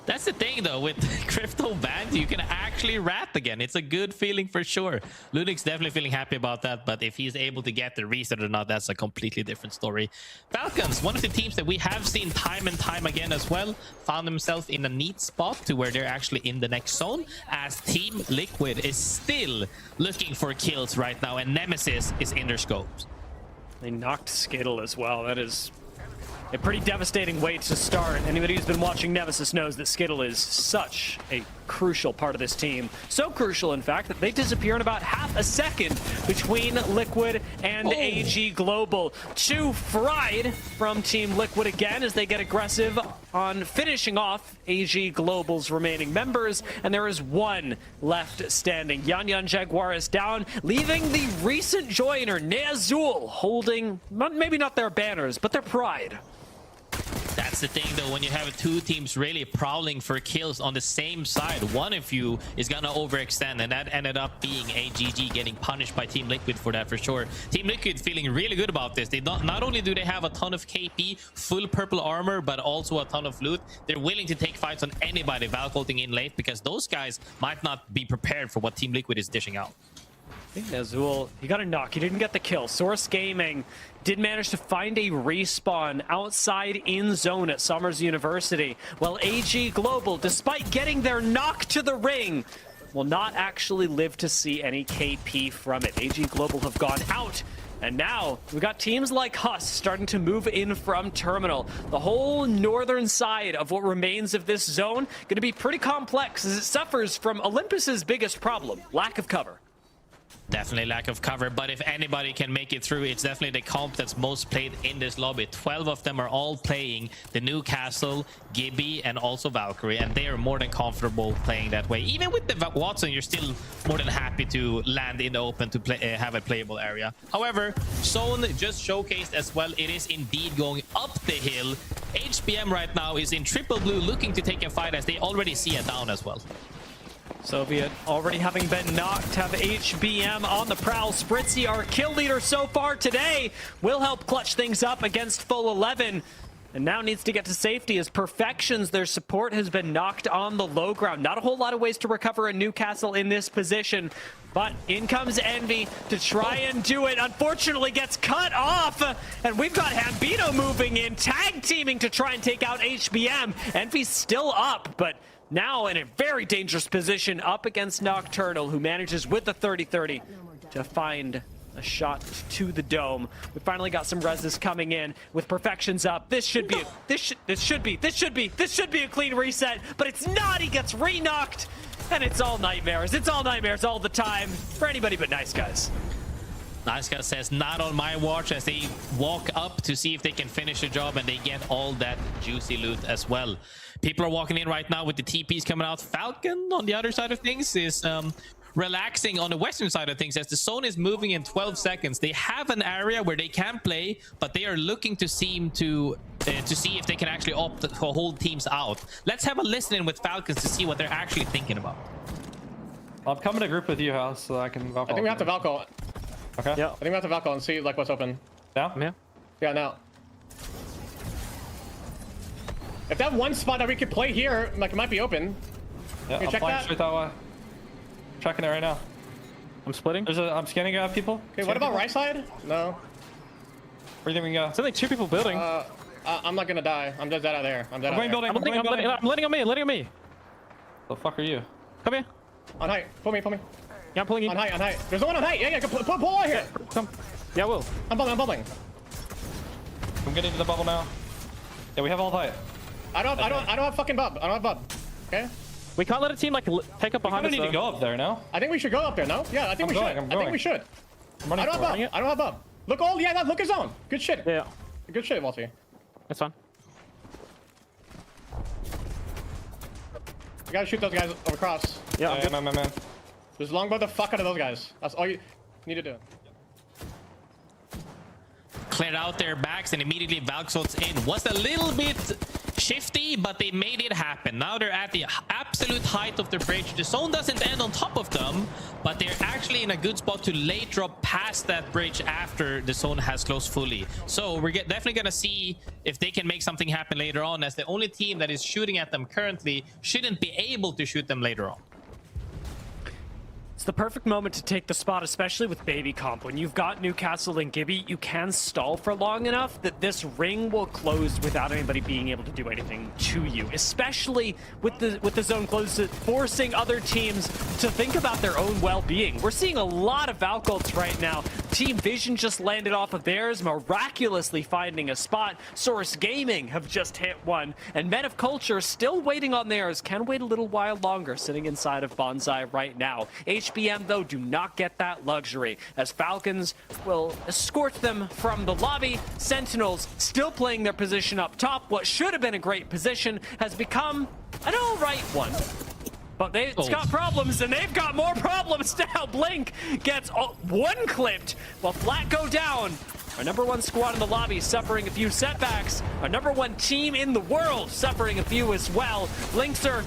That's the thing, though, with Crypto banned, you can actually rat again. It's a good feeling for sure. Lunix definitely feeling happy about that, but if he's able to get the reset or not, that's a completely different story. Falcons, one of the teams that we have seen time and time again as well, found themselves in a neat spot to where they're actually in the next zone, as Team Liquid is still looking for kills right now, and Nemesis is in their scopes. They knocked Skittle as well. That is a pretty devastating way to start. Anybody who's been watching Nemesis knows that Skittle is such a crucial part of this team. So crucial, in fact, that they disappear in about half a second between Liquid and AG Global. 2 fried from Team Liquid again as they get aggressive on finishing off AG Global's remaining members, and there is 1 left standing. Yan Jaguar is down, leaving the recent joiner, Neazul, holding maybe not their banners, but their pride. That's the thing, though, when you have 2 teams really prowling for kills on the same side, one of you is gonna overextend, and that ended up being AGG getting punished by Team Liquid for that for sure. Team Liquid feeling really good about this. They not only do they have a ton of KP, full purple armor, but also a ton of loot. They're willing to take fights on anybody Valk ulting in late, because those guys might not be prepared for what Team Liquid is dishing out. I think Nazul, he got a knock. He didn't get the kill. Source Gaming did manage to find a respawn outside in zone at Summers University. While AG Global, despite getting their knock to the ring, will not actually live to see any KP from it. AG Global have gone out. And now we've got teams like HUSS starting to move in from Terminal. The whole northern side of what remains of this zone going to be pretty complex as it suffers from Olympus's biggest problem, lack of cover. Definitely lack of cover, but if anybody can make it through, it's definitely the comp that's most played in this lobby. 12 of them are all playing the Newcastle, Gibby, and also Valkyrie, and they are more than comfortable playing that way. Even with the Watson, you're still more than happy to land in the open to play, have a playable area. However, Zone just showcased as well, it is indeed going up the hill. HBM right now is in triple blue, looking to take a fight as they already see a down as well. Soviet already having been knocked, have HBM on the prowl. Spritzy, our kill leader so far today, will help clutch things up against full 11. And now needs to get to safety as Perfections, their support has been knocked on the low ground. Not a whole lot of ways to recover a Newcastle in this position, But in comes Envy to try and do it. Unfortunately gets cut off. And we've got Hambino moving in, tag teaming to try and take out HBM. Envy's still up, but now in a very dangerous position up against Nocturnal, who manages with the 30-30 to find a shot to the dome. We finally got some reses coming in with perfections up. This should be a clean reset, but it's not. He gets re-knocked, and it's all nightmares. It's all nightmares all the time for anybody but Nice Guys. Nice Guy says, not on my watch, as they walk up to see if they can finish the job, and they get all that juicy loot as well. People are walking in right now with the TPs coming out. Falcon, on the other side of things, is relaxing on the western side of things as the zone is moving in 12 seconds. They have an area where they can play, but they are looking to seem to see if they can actually opt to hold teams out. Let's have a listen in with Falcons to see what they're actually thinking about. I'll come in a group with you, House, so I can Valko. I think we have to Valko. Okay. Yeah. I think we have to Valko and see like what's open. Now? Yeah. Yeah, now. If that one spot that we could play here, like it might be open. Yeah, I'm flying straight that way. Tracking it right now. I'm splitting. I'm scanning people. Okay, what about right side? No. Where do you think we go? There's only 2 people building. I'm not gonna die. I'm just dead out there. I'm dead out there. Building. I'm letting on me. The fuck are you? Come here. On height. Pull me. Yeah, I'm pulling you. On height. There's no one on height. Yeah. Pull out here. Come. Yeah, I will. I'm bubbling. I'm getting to the bubble now. Yeah, we have all height. I don't have fucking bub. I don't have bub. Okay. We can't let a team like take up behind us. We need to go up there now. I think we should go up there. No? Yeah, I think we should. I think we should. I don't have bub. I don't have bub. Look look his zone. Good shit. Yeah. Good shit, Walty. That's fine. We gotta shoot those guys across. Yeah, man. Just longbow the fuck out of those guys. That's all you need to do. Cleared out their backs and immediately Valksots in. Was a little bit shifty, but they made it happen. Now they're at the absolute height of the bridge. The zone doesn't end on top of them, but they're actually in a good spot to late drop past that bridge after the zone has closed fully. So we're definitely going to see if they can make something happen later on, as the only team that is shooting at them currently shouldn't be able to shoot them later on. It's the perfect moment to take the spot, especially with Baby Comp. When you've got Newcastle and Gibby, you can stall for long enough that this ring will close without anybody being able to do anything to you, especially with the zone closed, forcing other teams to think about their own well-being. We're seeing a lot of Valkolts right now. Team Vision just landed off of theirs, miraculously finding a spot. Source Gaming have just hit one, and Men of Culture still waiting on theirs. Can wait a little while longer, sitting inside of Bonsai right now. HBM, though, do not get that luxury, as Falcons will escort them from the lobby. Sentinels still playing their position up top. What should have been a great position has become an all right one. But it's got problems, and they've got more problems now. Blink gets one clipped while Flat go down. Our #1 squad in the lobby suffering a few setbacks. Our #1 team in the world suffering a few as well. Blinks are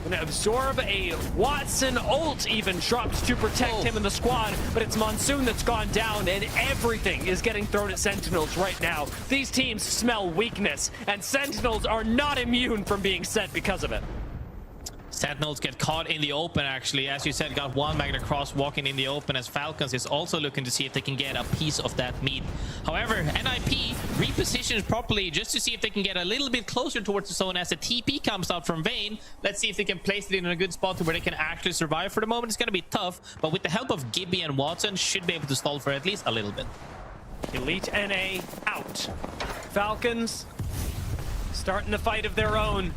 going to absorb a Watson ult even dropped to protect him in the squad, but it's Monsoon that's gone down, and everything is getting thrown at Sentinels right now. These teams smell weakness, and Sentinels are not immune from being set because of it. Sentinels get caught in the open, actually. As you said, got one Magna Cross walking in the open, as Falcons is also looking to see if they can get a piece of that meat. However, NIP repositions properly just to see if they can get a little bit closer towards the zone as the TP comes out from Vayne. Let's see if they can place it in a good spot to where they can actually survive. For the moment, it's going to be tough, but with the help of Gibby and Watson, should be able to stall for at least a little bit. Elite NA out. Falcons starting the fight of their own.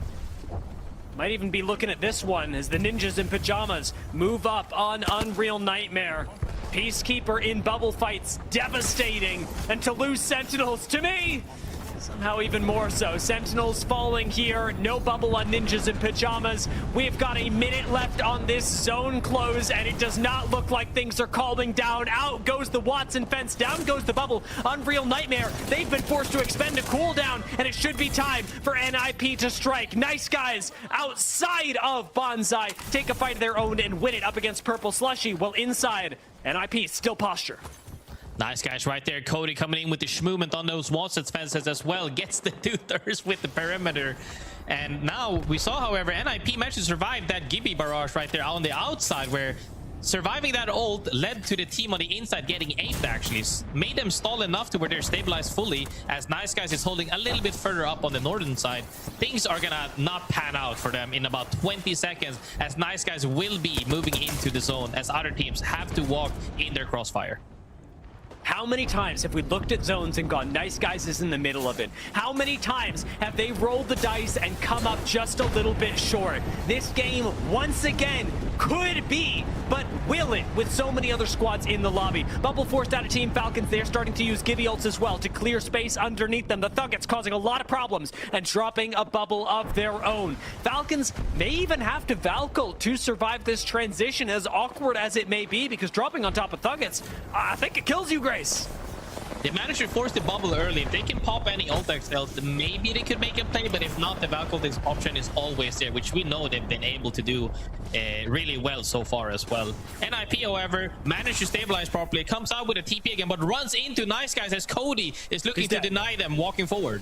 Might even be looking at this one as the ninjas in pajamas move up on Unreal Nightmare. Peacekeeper in bubble fights, devastating. And to lose Sentinels, to me, somehow even more so. Sentinels falling here, no bubble on ninjas in pajamas. We've got a minute left on this zone close, and it does not look like things are calming down. Out goes the Watson fence, down goes the bubble. Unreal Nightmare, they've been forced to expend a cooldown, and it should be time for NIP to strike. Nice Guys outside of Bonsai take a fight of their own and win it up against Purple Slushy, while inside, NIP still posture. Nice Guys right there. Cody coming in with the schmovement on those Watson's fences as well. Gets the 2/3 with the perimeter. And now we saw, however, NIP managed to survive that Gibby barrage right there on the outside, where surviving that ult led to the team on the inside getting aped, actually. Made them stall enough to where they're stabilized fully, as Nice Guys is holding a little bit further up on the northern side. Things are gonna not pan out for them in about 20 seconds, as Nice Guys will be moving into the zone, as other teams have to walk in their crossfire. How many times have we looked at zones and gone, Nice Guys is in the middle of it? How many times have they rolled the dice and come up just a little bit short? This game, once again, could be, but will it, with so many other squads in the lobby? Bubble forced out of Team Falcons. They're starting to use Gibby ults as well to clear space underneath them. The Thuggets causing a lot of problems and dropping a bubble of their own. Falcons may even have to Valkyrie to survive this transition, as awkward as it may be, because dropping on top of Thuggets, I think it kills you, Grace. They managed to force the bubble early. If they can pop any ult XLs, maybe they could make a play, but if not, the Valkyrie option is always there, which we know they've been able to do really well so far as well. NIP, however, managed to stabilize properly, comes out with a TP again, but runs into Nice Guys as Cody is looking to deny them walking forward.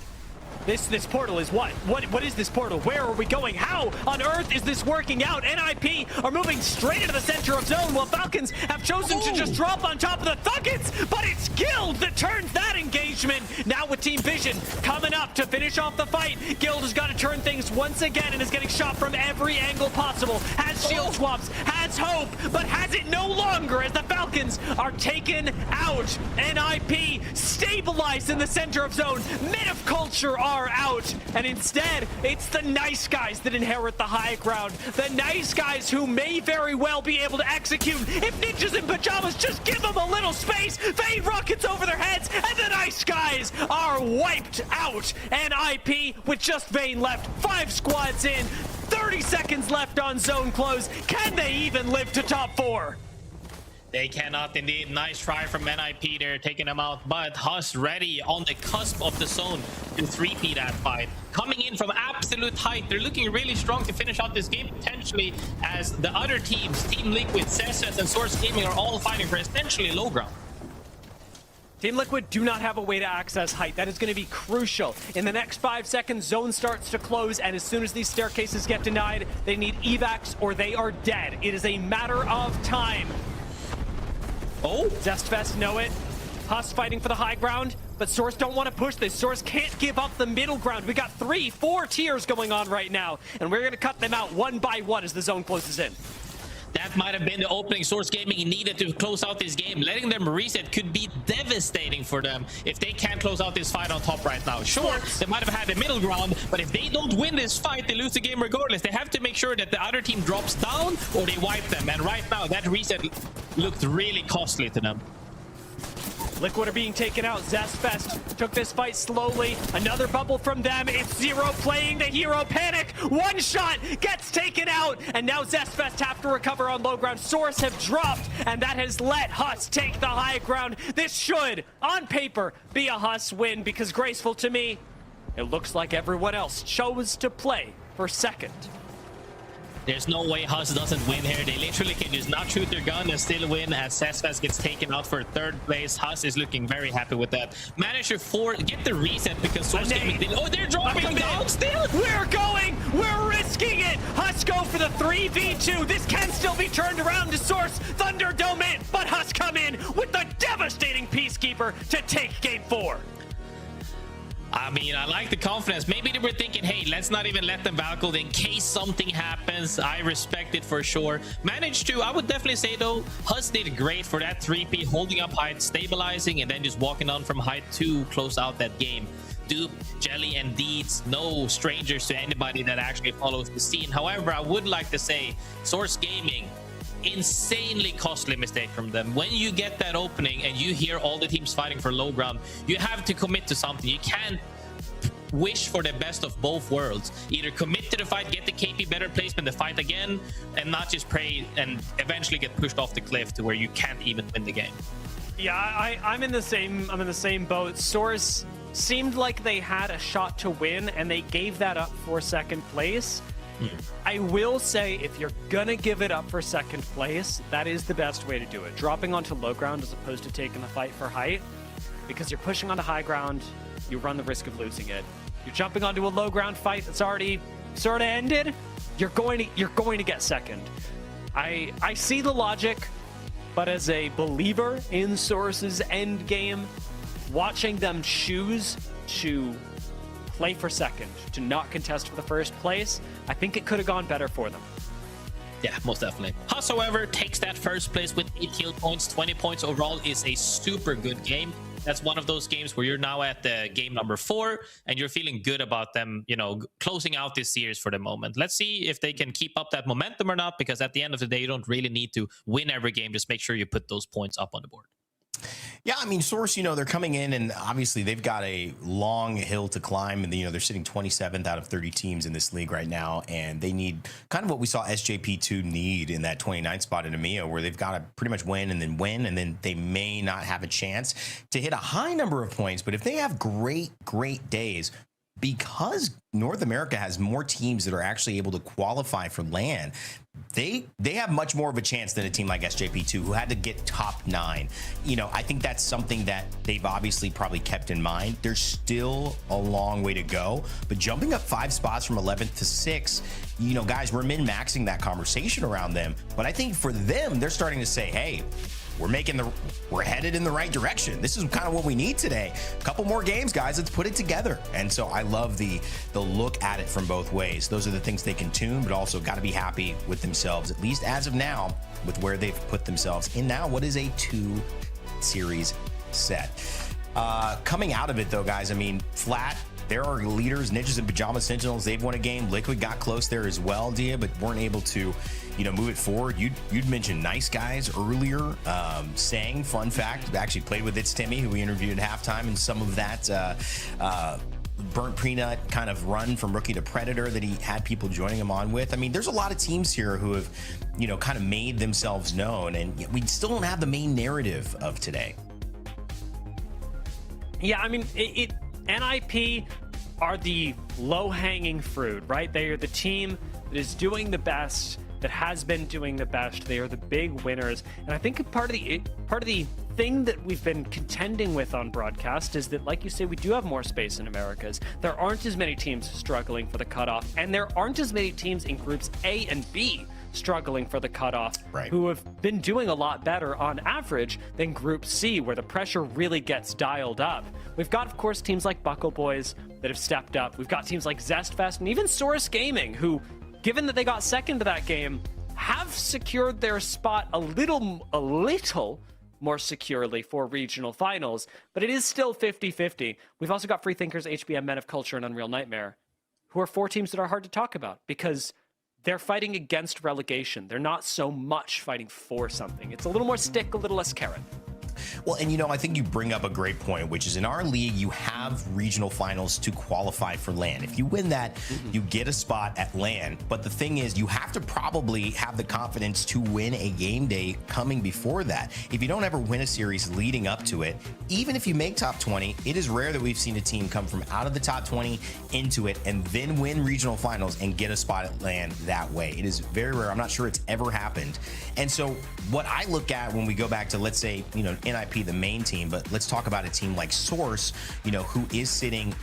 This portal is what? What is this portal? Where are we going? How on earth is this working out? NIP are moving straight into the center of zone, while Falcons have chosen to just drop on top of the Thuggets, but it's Guild that turns that engagement. Now with Team Vision coming up to finish off the fight, Guild has got to turn things once again and is getting shot from every angle possible. Has shield swaps, has hope, but has it no longer, as the Falcons are taken out. NIP stabilized in the center of zone. Men of Culture are out, and instead it's the Nice Guys that inherit the high ground. The Nice Guys who may very well be able to execute if Ninjas in Pyjamas just give them a little space. Fade rockets over their heads, and the Nice Guys are wiped out. NIP with just Vayne left, 5 squads in, 30 seconds left on zone close. Can they even live to top 4? They cannot indeed. Nice try from NIP there, taking them out. But HUSS ready on the cusp of the zone to 3P that fight. Coming in from absolute height. They're looking really strong to finish out this game, potentially, as the other teams, Team Liquid, Zest, and Source Gaming, are all fighting for essentially low ground. Team Liquid do not have a way to access height. That is going to be crucial. In the next 5 seconds, zone starts to close, and as soon as these staircases get denied, they need evacs or they are dead. It is a matter of time. Oh, Zestfest know it. HUSS fighting for the high ground, but Source don't want to push this. Source can't give up the middle ground. We got 3, 4 tiers going on right now, and we're going to cut them out one by one as the zone closes in. That might have been the opening Source Gaming needed to close out this game. Letting them reset could be devastating for them if they can't close out this fight on top right now. Sure, they might have had the middle ground, but if they don't win this fight, they lose the game regardless. They have to make sure that the other team drops down or they wipe them. And right now, that reset looked really costly to them. Liquid are being taken out. Zestfest took this fight slowly. Another bubble from them. It's Zero playing the hero. Panic. One shot gets taken out. And now Zestfest have to recover on low ground. Source have dropped, and that has let HUSS take the high ground. This should, on paper, be a HUSS win, because graceful to me, it looks like everyone else chose to play for second. There's no way HUSS doesn't win here. They literally can just not shoot their gun and still win, as Zestfest gets taken out for 3rd place. HUSS is looking very happy with that. Managed to get the reset because Source Gaming did. Oh, they're dropping down still. We're going. We're risking it. HUSS go for the 3v2. This can still be turned around to Source. Thunderdome it, but HUSS come in with the devastating Peacekeeper to take game 4. I mean, I like the confidence. Maybe they were thinking, hey, let's not even let them Valkyrie in case something happens. I respect it for sure. Managed to, I would definitely say though, HUSS did great for that 3P, holding up height, stabilizing, and then just walking on from height to close out that game. Dupe, Jelly, and Deeds, no strangers to anybody that actually follows the scene. However, I would like to say, Source Gaming, insanely costly mistake from them. When you get that opening and you hear all the teams fighting for low ground, you have to commit to something. You can't wish for the best of both worlds. Either commit to the fight, get the KP better placement, the fight again, and not just pray and eventually get pushed off the cliff to where you can't even win the game. Yeah, I'm in the same boat. Source seemed like they had a shot to win, and they gave that up for 2nd place. I will say, if you're gonna give it up for 2nd place, that is the best way to do it. Dropping onto low ground as opposed to taking the fight for height, because you're pushing onto high ground, you run the risk of losing it. You're jumping onto a low ground fight that's already sort of ended, you're going to get 2nd. I see the logic. but as a believer in Source's end game, watching them choose to play for second, to not contest for the first place, I think it could have gone better for them. Yeah, most definitely. HUSS, however, takes that first place with 8 kill points. 20 points overall is a super good game. That's one of those games where you're now at the game number 4 and you're feeling good about them, you know, closing out this series for the moment. Let's see if they can keep up that momentum or not, because at the end of the day, you don't really need to win every game. Just make sure you put those points up on the board. Yeah, I mean, Source, you know, they're coming in and obviously they've got a long hill to climb, and, you know, they're sitting 27th out of 30 teams in this league right now, and they need kind of what we saw SJP2 need in that 29th spot in EMEA, where they've got to pretty much win, and then they may not have a chance to hit a high number of points. But if they have great days, because North America has more teams that are actually able to qualify for LAN, they have much more of a chance than a team like SJP2, who had to get top 9. You know, I think that's something that they've obviously probably kept in mind. There's still a long way to go, but jumping up 5 spots from 11th to 6th, you know, guys, we're min-maxing that conversation around them. But I think for them, they're starting to say, hey, we're headed in the right direction. This is kind of what we need today. A couple more games, guys. Let's put it together. And so I love the look at it from both ways. Those are the things they can tune, but also got to be happy with themselves, at least as of now, with where they've put themselves in now what is a 2-series set. Coming out of it, though, guys, I mean, Flat, there are leaders, Ninjas and Pyjamas, Sentinels. They've won a game. Liquid got close there as well, Dia, but weren't able to, you know, move it forward. You'd mentioned Nice Guys earlier. Sang, fun fact, actually played with It's Timmy, who we interviewed at halftime, and some of that burnt peanut kind of run from rookie to Predator that he had people joining him on with. I mean, there's a lot of teams here who have, you know, kind of made themselves known, and we still don't have the main narrative of today. Yeah, I mean, NIP are the low-hanging fruit, right? They are the team that is doing the best, that has been doing the best. They are the big winners. And I think part of the thing that we've been contending with on broadcast is that, like you say, we do have more space in Americas. There aren't as many teams struggling for the cutoff, and there aren't as many teams in groups A and B struggling for the cutoff, right, who have been doing a lot better on average than Group C, where the pressure really gets dialed up. We've got, of course, teams like Buckle Boys that have stepped up. We've got teams like Zest Fest and even Source Gaming, who, given that they got second to that game, have secured their spot a little more securely for regional finals, but it is still 50-50. We've also got Freethinkers, HBM, Men of Culture, and Unreal Nightmare, who are 4 teams that are hard to talk about because they're fighting against relegation. They're not so much fighting for something. It's a little more stick, a little less carrot. Well, and you know, I think you bring up a great point, which is in our league, you have regional finals to qualify for LAN. If you win that, you get a spot at LAN. But the thing is, you have to probably have the confidence to win a game day coming before that. If you don't ever win a series leading up to it, even if you make top 20, it is rare that we've seen a team come from out of the top 20 into it and then win regional finals and get a spot at LAN that way. It is very rare. I'm not sure it's ever happened. And so what I look at when we go back to, let's say, you know, NIP, the main team, but let's talk about a team like Source, you know, who is sitting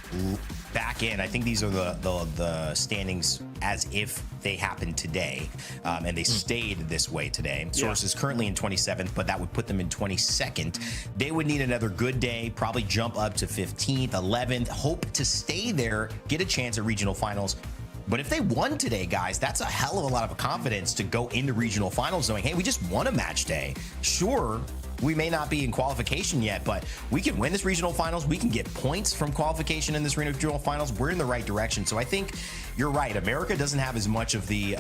back in. I think these are the standings as if they happened today, and they stayed this way today. Source is currently in 27th, but that would put them in 22nd. They would need another good day, probably jump up to 15th, 11th, hope to stay there, get a chance at regional finals. But if they won today, guys, that's a hell of a lot of confidence to go into regional finals knowing, hey, we just won a match day. Sure, we may not be in qualification yet, but we can win this regional finals. We can get points from qualification in this regional finals. We're in the right direction. So I think you're right. America doesn't have as much of the,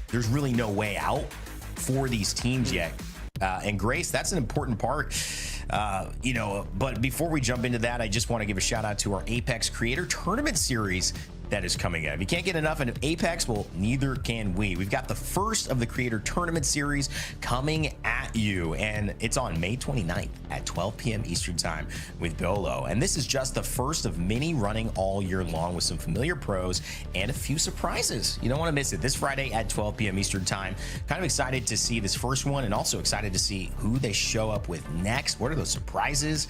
there's really no way out for these teams yet. And Grace, that's an important part, you know, but before we jump into that, I just want to give a shout out to our Apex Creator Tournament Series that is coming up. If you can't get enough of Apex, well, neither can we. We've got the first of the Creator Tournament Series coming at you, and it's on May 29th at 12 p.m. Eastern Time with Bolo. And this is just the first of many running all year long with some familiar pros and a few surprises. You don't want to miss it. This Friday at 12 p.m. Eastern Time. Kind of excited to see this first one, and also excited to see who they show up with next. What are those surprises?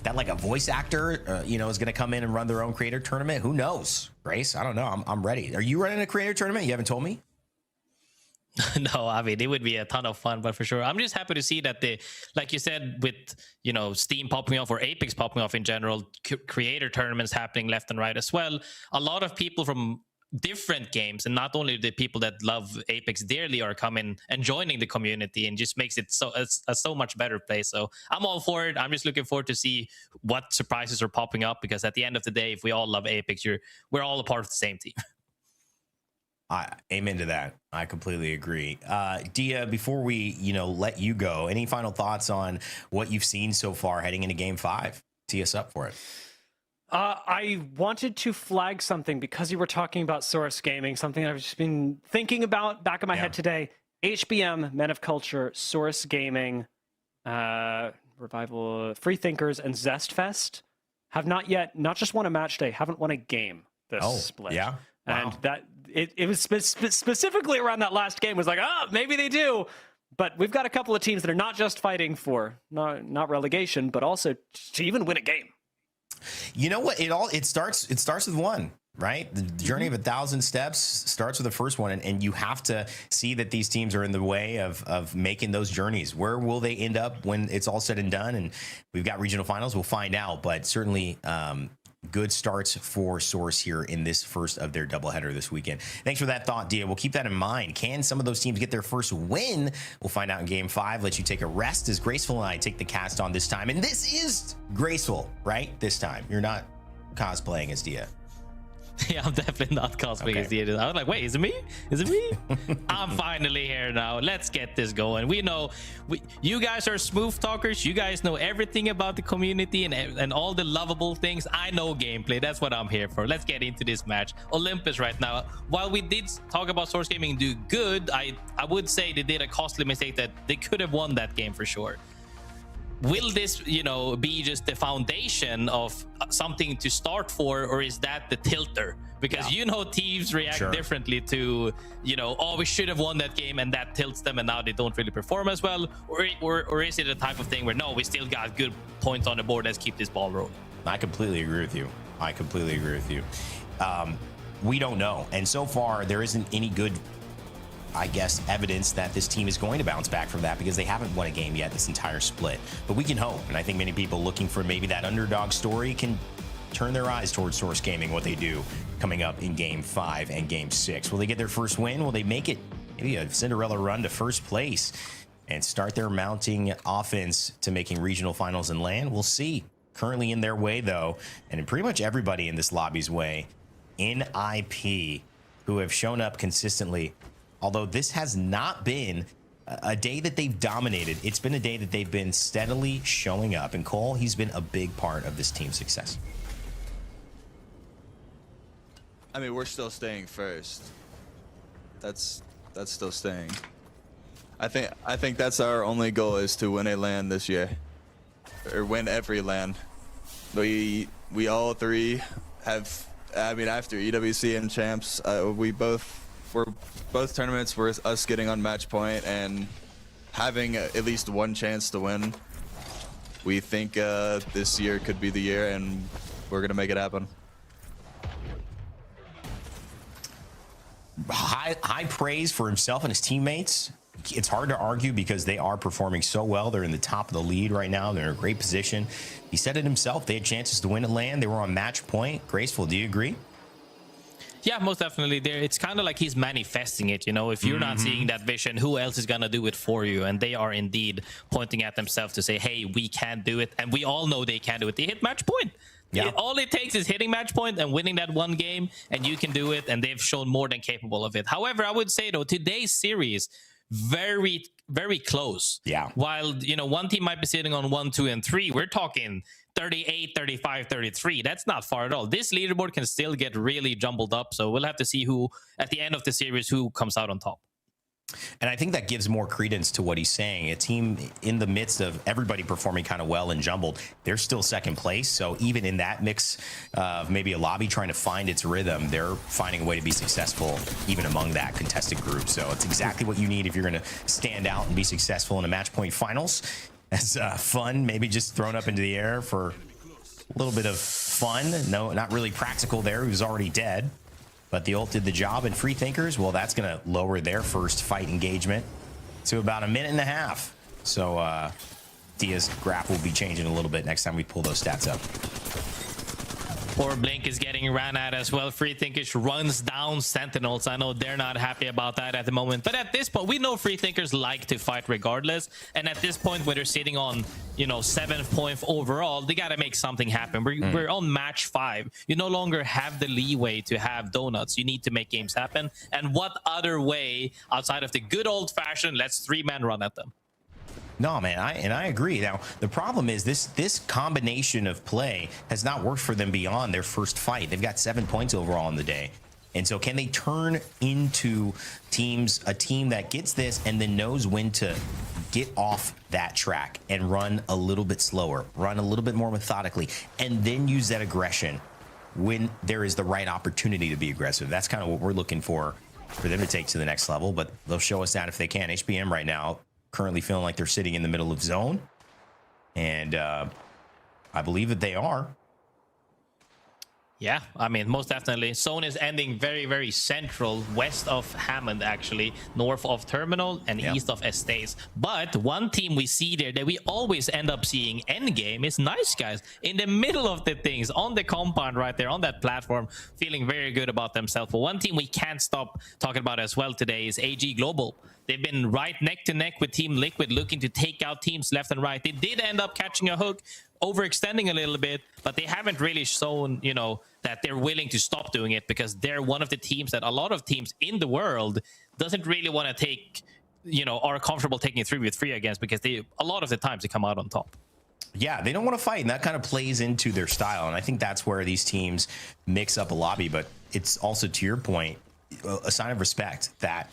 That like a voice actor, you know, is going to come in and run their own creator tournament. Who knows? Grace, I don't know. I'm ready. Are you running a creator tournament? You haven't told me. No, I mean, it would be a ton of fun, but for sure, I'm just happy to see that like you said, with, you know, Steam popping off or Apex popping off in general, creator tournaments happening left and right as well. A lot of people from different games, and not only the people that love Apex dearly, are coming and joining the community, and just makes it a so much better place. So I'm all for it. I'm just looking forward to see what surprises are popping up, because at the end of the day, if we all love Apex, we're all a part of the same team. Amen to that. I completely agree. Dia, before we, let you go, any final thoughts on what you've seen so far heading into Game 5? Tee us up for it. I wanted to flag something because you were talking about Source Gaming, something I've just been thinking about back in my head today. HBM, Men of Culture, Source Gaming, Revival, Free Thinkers, and Zest Fest have not just won a match day, haven't won a game this split. Yeah. Wow. And that it was specifically around that last game was like, maybe they do. But we've got a couple of teams that are not just fighting for not relegation, but also to even win a game. You know what? It starts with one, right? The journey of 1,000 steps starts with the first one, and you have to see that these teams are in the way of making those journeys. Where will they end up when it's all said and done? And we've got regional finals. We'll find out, but certainly good starts for Source here in this first of their doubleheader this weekend. Thanks for that thought, Dia. We'll keep that in mind. Can some of those teams get their first win? We'll find out in Game 5. Let you take a rest as Graceful and I take the cast on this time. And this is Graceful, right? This time. You're not cosplaying as Dia. Yeah, I'm definitely not cosplaying as the editor. I was like, wait, is it me? Is it me? I'm finally here now. Let's get this going. We know you guys are smooth talkers. You guys know everything about the community and all the lovable things. I know gameplay. That's what I'm here for. Let's get into this match. Olympus right now. While we did talk about Source Gaming do good, I would say they did a costly mistake that they could have won that game for sure. Will this, be just the foundation of something to start for, or is that the tilter? Because teams react differently to, we should have won that game, and that tilts them, and now they don't really perform as well. Or is it a type of thing where no, we still got good points on the board, let's keep this ball rolling? I completely agree with you. We don't know, and so far there isn't any good, I guess, evidence that this team is going to bounce back from that, because they haven't won a game yet this entire split. But we can hope, and I think many people looking for maybe that underdog story can turn their eyes towards Source Gaming, what they do coming up in Game 5 and Game 6. Will they get their first win? Will they make it maybe a Cinderella run to first place and start their mounting offense to making regional finals and land? We'll see. Currently in their way, though, and in pretty much everybody in this lobby's way, NIP, who have shown up consistently. Although this has not been a day that they've dominated, it's been a day that they've been steadily showing up. And Cole, he's been a big part of this team's success. I mean, we're still staying first. That's still staying. I think that's our only goal, is to win a LAN this year, or win every LAN. We all three have. I mean, after EWC and champs, for both tournaments, were us getting on match point and having at least one chance to win. We think this year could be the year, and we're gonna make it happen. High praise for himself and his teammates. It's hard to argue because they are performing so well. They're in the top of the lead right now. They're in a great position. He said it himself. They had chances to win at LAN. They were on match point. Graceful, do you agree? Yeah, most definitely. It's kind of like he's manifesting it. If you're not seeing that vision, who else is going to do it for you? And they are indeed pointing at themselves to say, hey, we can do it. And we all know they can do it. They hit match point. Yeah. All it takes is hitting match point and winning that one game, and you can do it. And they've shown more than capable of it. However, I would say, though, today's series, very, very close. Yeah. While, one team might be sitting on 1, 2, and 3, we're talking 38, 35, 33. That's not far at all. This leaderboard can still get really jumbled up. So we'll have to see who, at the end of the series, who comes out on top. And I think that gives more credence to what he's saying. A team in the midst of everybody performing kind of well and jumbled, they're still second place. So even in that mix of maybe a lobby trying to find its rhythm, they're finding a way to be successful even among that contested group. So it's exactly what you need if you're going to stand out and be successful in a match point finals. As fun, maybe just thrown up into the air for a little bit of fun. No, not really practical there. He was already dead. but the ult did the job. And Free Thinkers, well, that's going to lower their first fight engagement to about 1.5 minutes. So Dia's graph will be changing a little bit next time we pull those stats up. Poor Blink is getting ran at as well. Free Thinkers runs down Sentinels. I know they're not happy about that at the moment. But at this point, we know Free Thinkers like to fight regardless. And at this point, when they're sitting on, 7th point overall, they got to make something happen. We're on match 5. You no longer have the leeway to have donuts. You need to make games happen. And what other way outside of the good old-fashioned, let's 3-man run at them? No, man, I agree. Now, the problem is this combination of play has not worked for them beyond their first fight. They've got 7 points overall in the day. And so can they turn into a team that gets this and then knows when to get off that track and run a little bit slower, run a little bit more methodically, and then use that aggression when there is the right opportunity to be aggressive? That's kind of what we're looking for them to take to the next level, but they'll show us that if they can. HBM right now currently feeling like they're sitting in the middle of zone, and I believe that they are. Yeah, I mean, most definitely. Zone is ending very, very central, west of Hammond, actually, north of Terminal and east of Estates. But one team we see there that we always end up seeing endgame is Nice Guys in the middle of the things, on the compound right there, on that platform, feeling very good about themselves. But one team we can't stop talking about as well today is AG Global. They've been right neck to neck with Team Liquid, looking to take out teams left and right. They did end up catching a hook, overextending a little bit, but they haven't really shown, that they're willing to stop doing it, because they're one of the teams that a lot of teams in the world doesn't really want to take, are comfortable taking 3v3 against, because a lot of the times they come out on top. Yeah, they don't want to fight, and that kind of plays into their style. And I think that's where these teams mix up a lobby, but it's also, to your point, a sign of respect that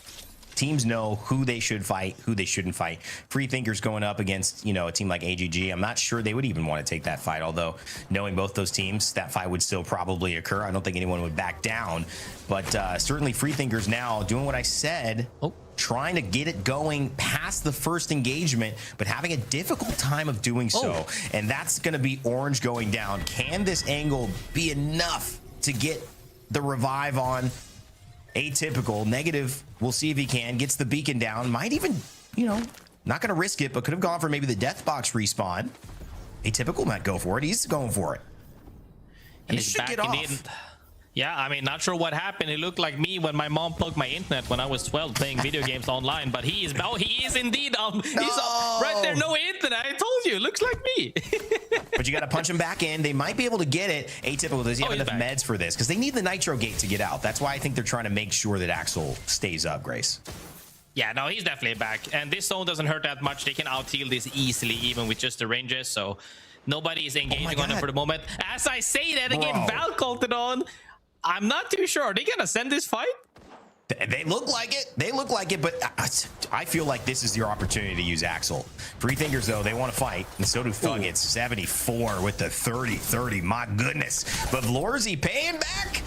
teams know who they should fight, who they shouldn't fight. Free Thinkers going up against, a team like AGG, I'm not sure they would even want to take that fight, although knowing both those teams, that fight would still probably occur. I don't think anyone would back down, but certainly Free Thinkers now doing what I said, trying to get it going past the first engagement, but having a difficult time of doing so. And that's going to be Orange going down. Can this angle be enough to get the revive on Atypical? Negative, we'll see if he can. Gets the beacon down. Might even, not going to risk it, but could have gone for maybe the death box respawn. Atypical might go for it. He's going for it. And this should get off. Yeah, I mean, not sure what happened. It looked like me when my mom plugged my internet when I was 12 playing video games online, but he is indeed he's right there, no internet. I told you, looks like me. But you got to punch him back in. They might be able to get it. Atypical, does he have enough meds for this? Because they need the Nitro Gate to get out. That's why I think they're trying to make sure that Axel stays up, Grace. Yeah, no, he's definitely back. And this zone doesn't hurt that much. They can out-heal this easily, even with just the ranges, so nobody is engaging on him for the moment. As I say that, again, Val called it on. I'm not too sure. Are they going to send this fight? They look like it. They look like it, but I feel like this is your opportunity to use Axel. Free Thinkers, though, they want to fight, and so do Thuggets. 74 with the 30-30. My goodness. But Vlorzy paying back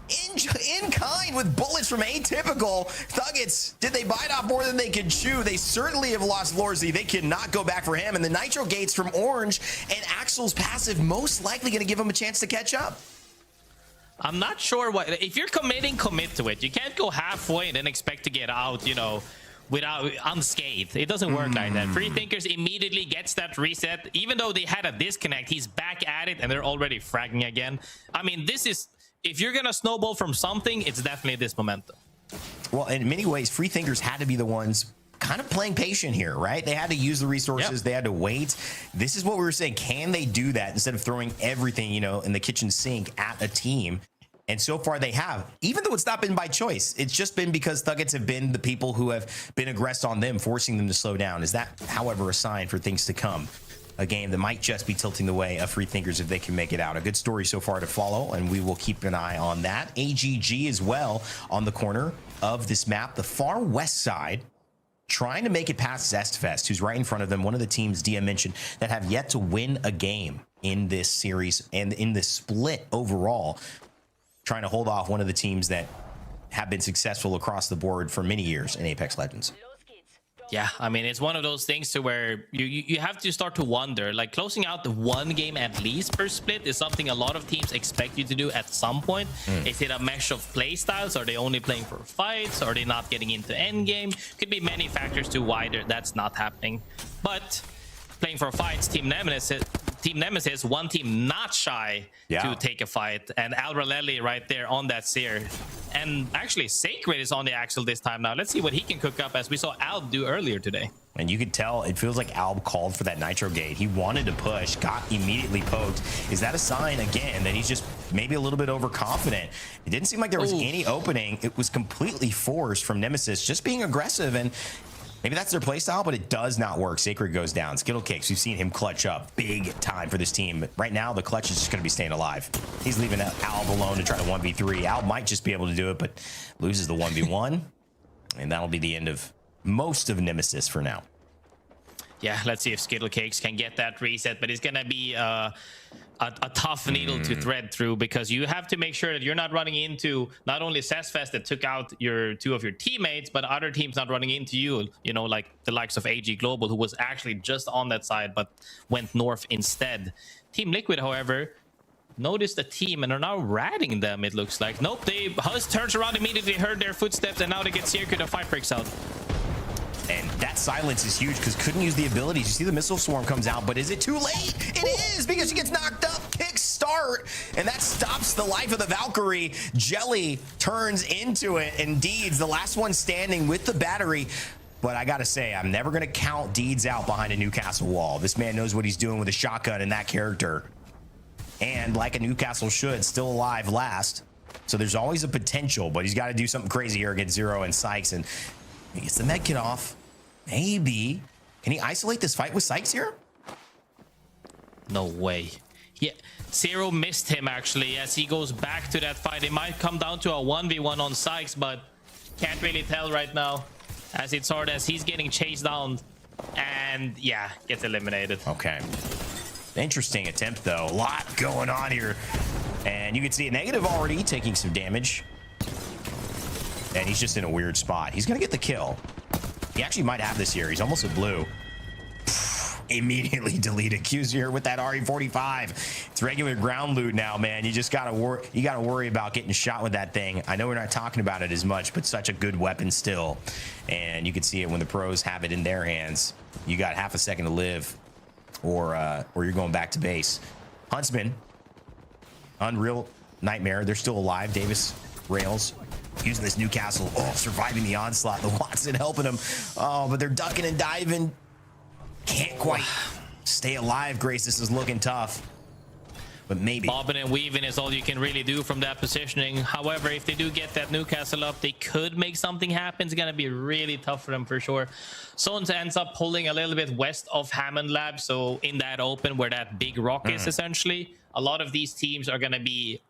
in kind with bullets from Atypical. Thuggets, did they bite off more than they could chew? They certainly have lost Vlorzy. They cannot go back for him. And the Nitro Gates from Orange, and Axel's passive most likely going to give him a chance to catch up. I'm not sure what, if you're committing, commit to it. You can't go halfway and then expect to get out, without unscathed. It doesn't work like that. Free Thinkers immediately gets that reset. Even though they had a disconnect, he's back at it and they're already fragging again. I mean, this is, if you're gonna snowball from something, it's definitely this momentum. Well, in many ways, Free Thinkers had to be the ones kind of playing patient here, right? They had to use the resources. They had to wait. This is what we were saying. Can they do that instead of throwing everything, in the kitchen sink at a team? And so far they have, even though it's not been by choice. It's just been because Thuggets have been the people who have been aggressive on them, forcing them to slow down. Is that, however, a sign for things to come? A game that might just be tilting the way of Free Thinkers if they can make it out. A good story so far to follow, and we will keep an eye on that. AGG as well on the corner of this map, the far west side, trying to make it past Zest Fest, who's right in front of them. One of the teams Dia mentioned that have yet to win a game in this series and in this split overall, trying to hold off one of the teams that have been successful across the board for many years in Apex Legends. Yeah, I mean, it's one of those things to where you have to start to wonder, like closing out the one game at least per split is something a lot of teams expect you to do at some point. Is it a mesh of play styles? Are they only playing for fights? Are they not getting into end game? Could be many factors to why that's not happening. But playing for fights, Team Nemesis, one team not shy to take a fight, and Albralelli right there on that Seer. And actually, Sacred is on the Axel this time now. Let's see what he can cook up, as we saw Alb do earlier today. And you could tell, it feels like Alb called for that Nitro Gate. He wanted to push, got immediately poked. Is that a sign, again, that he's just maybe a little bit overconfident? It didn't seem like there was any opening. It was completely forced from Nemesis, just being aggressive, and maybe that's their playstyle, but it does not work. Sacred goes down. Skittle Cakes, we've seen him clutch up big time for this team. But right now, the clutch is just going to be staying alive. He's leaving Alb alone to try to 1v3. Alb might just be able to do it, but loses the 1v1. And that'll be the end of most of Nemesis for now. Yeah, let's see if Skittle Cakes can get that reset, but it's going to be a tough needle to thread through, because you have to make sure that you're not running into not only Zest that took out two of your teammates, but other teams not running into you, you know, like the likes of AG Global, who was actually just on that side but went north instead. Team Liquid, however, noticed the team and are now ratting them, it looks like. Nope, HUSS turns around immediately, heard their footsteps, and now they get Circuit, a fight breaks out. And that silence is huge, because couldn't use the abilities. You see the missile swarm comes out, but is it too late? It is, because she gets knocked up. Kick start, and that stops the life of the Valkyrie. Jelly turns into it, and Deeds, the last one standing with the battery. But I gotta say, I'm never gonna count Deeds out behind a Newcastle wall. This man knows what he's doing with a shotgun and that character. And like a Newcastle should, still alive last. So there's always a potential, but he's got to do something crazy here against Zero and Sykes, and he gets the med kit off. Maybe. Can he isolate this fight with Sykes here? No way. Yeah, Zero missed him actually as he goes back to that fight. It might come down to a 1v1 on Sykes, but can't really tell right now, as it's hard as he's getting chased down and yeah, gets eliminated. Okay. Interesting attempt though. A lot going on here. And you can see a negative already taking some damage. And he's just in a weird spot. He's going to get the kill. He actually might have this here. He's almost at blue. Immediately deleted Q's here with that RE45. It's regular ground loot now, man. You just gotta worry about getting shot with that thing. I know we're not talking about it as much, but such a good weapon still. And you can see it when the pros have it in their hands. You got half a second to live, or you're going back to base. Huntsman, Unreal Nightmare. They're still alive. Davis Rails using this Newcastle. Oh, surviving the onslaught. The Watson helping him. Oh, but they're ducking and diving. Can't quite stay alive, Grace. This is looking tough. But maybe. Bobbing and weaving is all you can really do from that positioning. However, if they do get that Newcastle up, they could make something happen. It's going to be really tough for them for sure. Sons ends up pulling a little bit west of Hammond Lab. So in that open where that big rock is essentially, a lot of these teams are going to be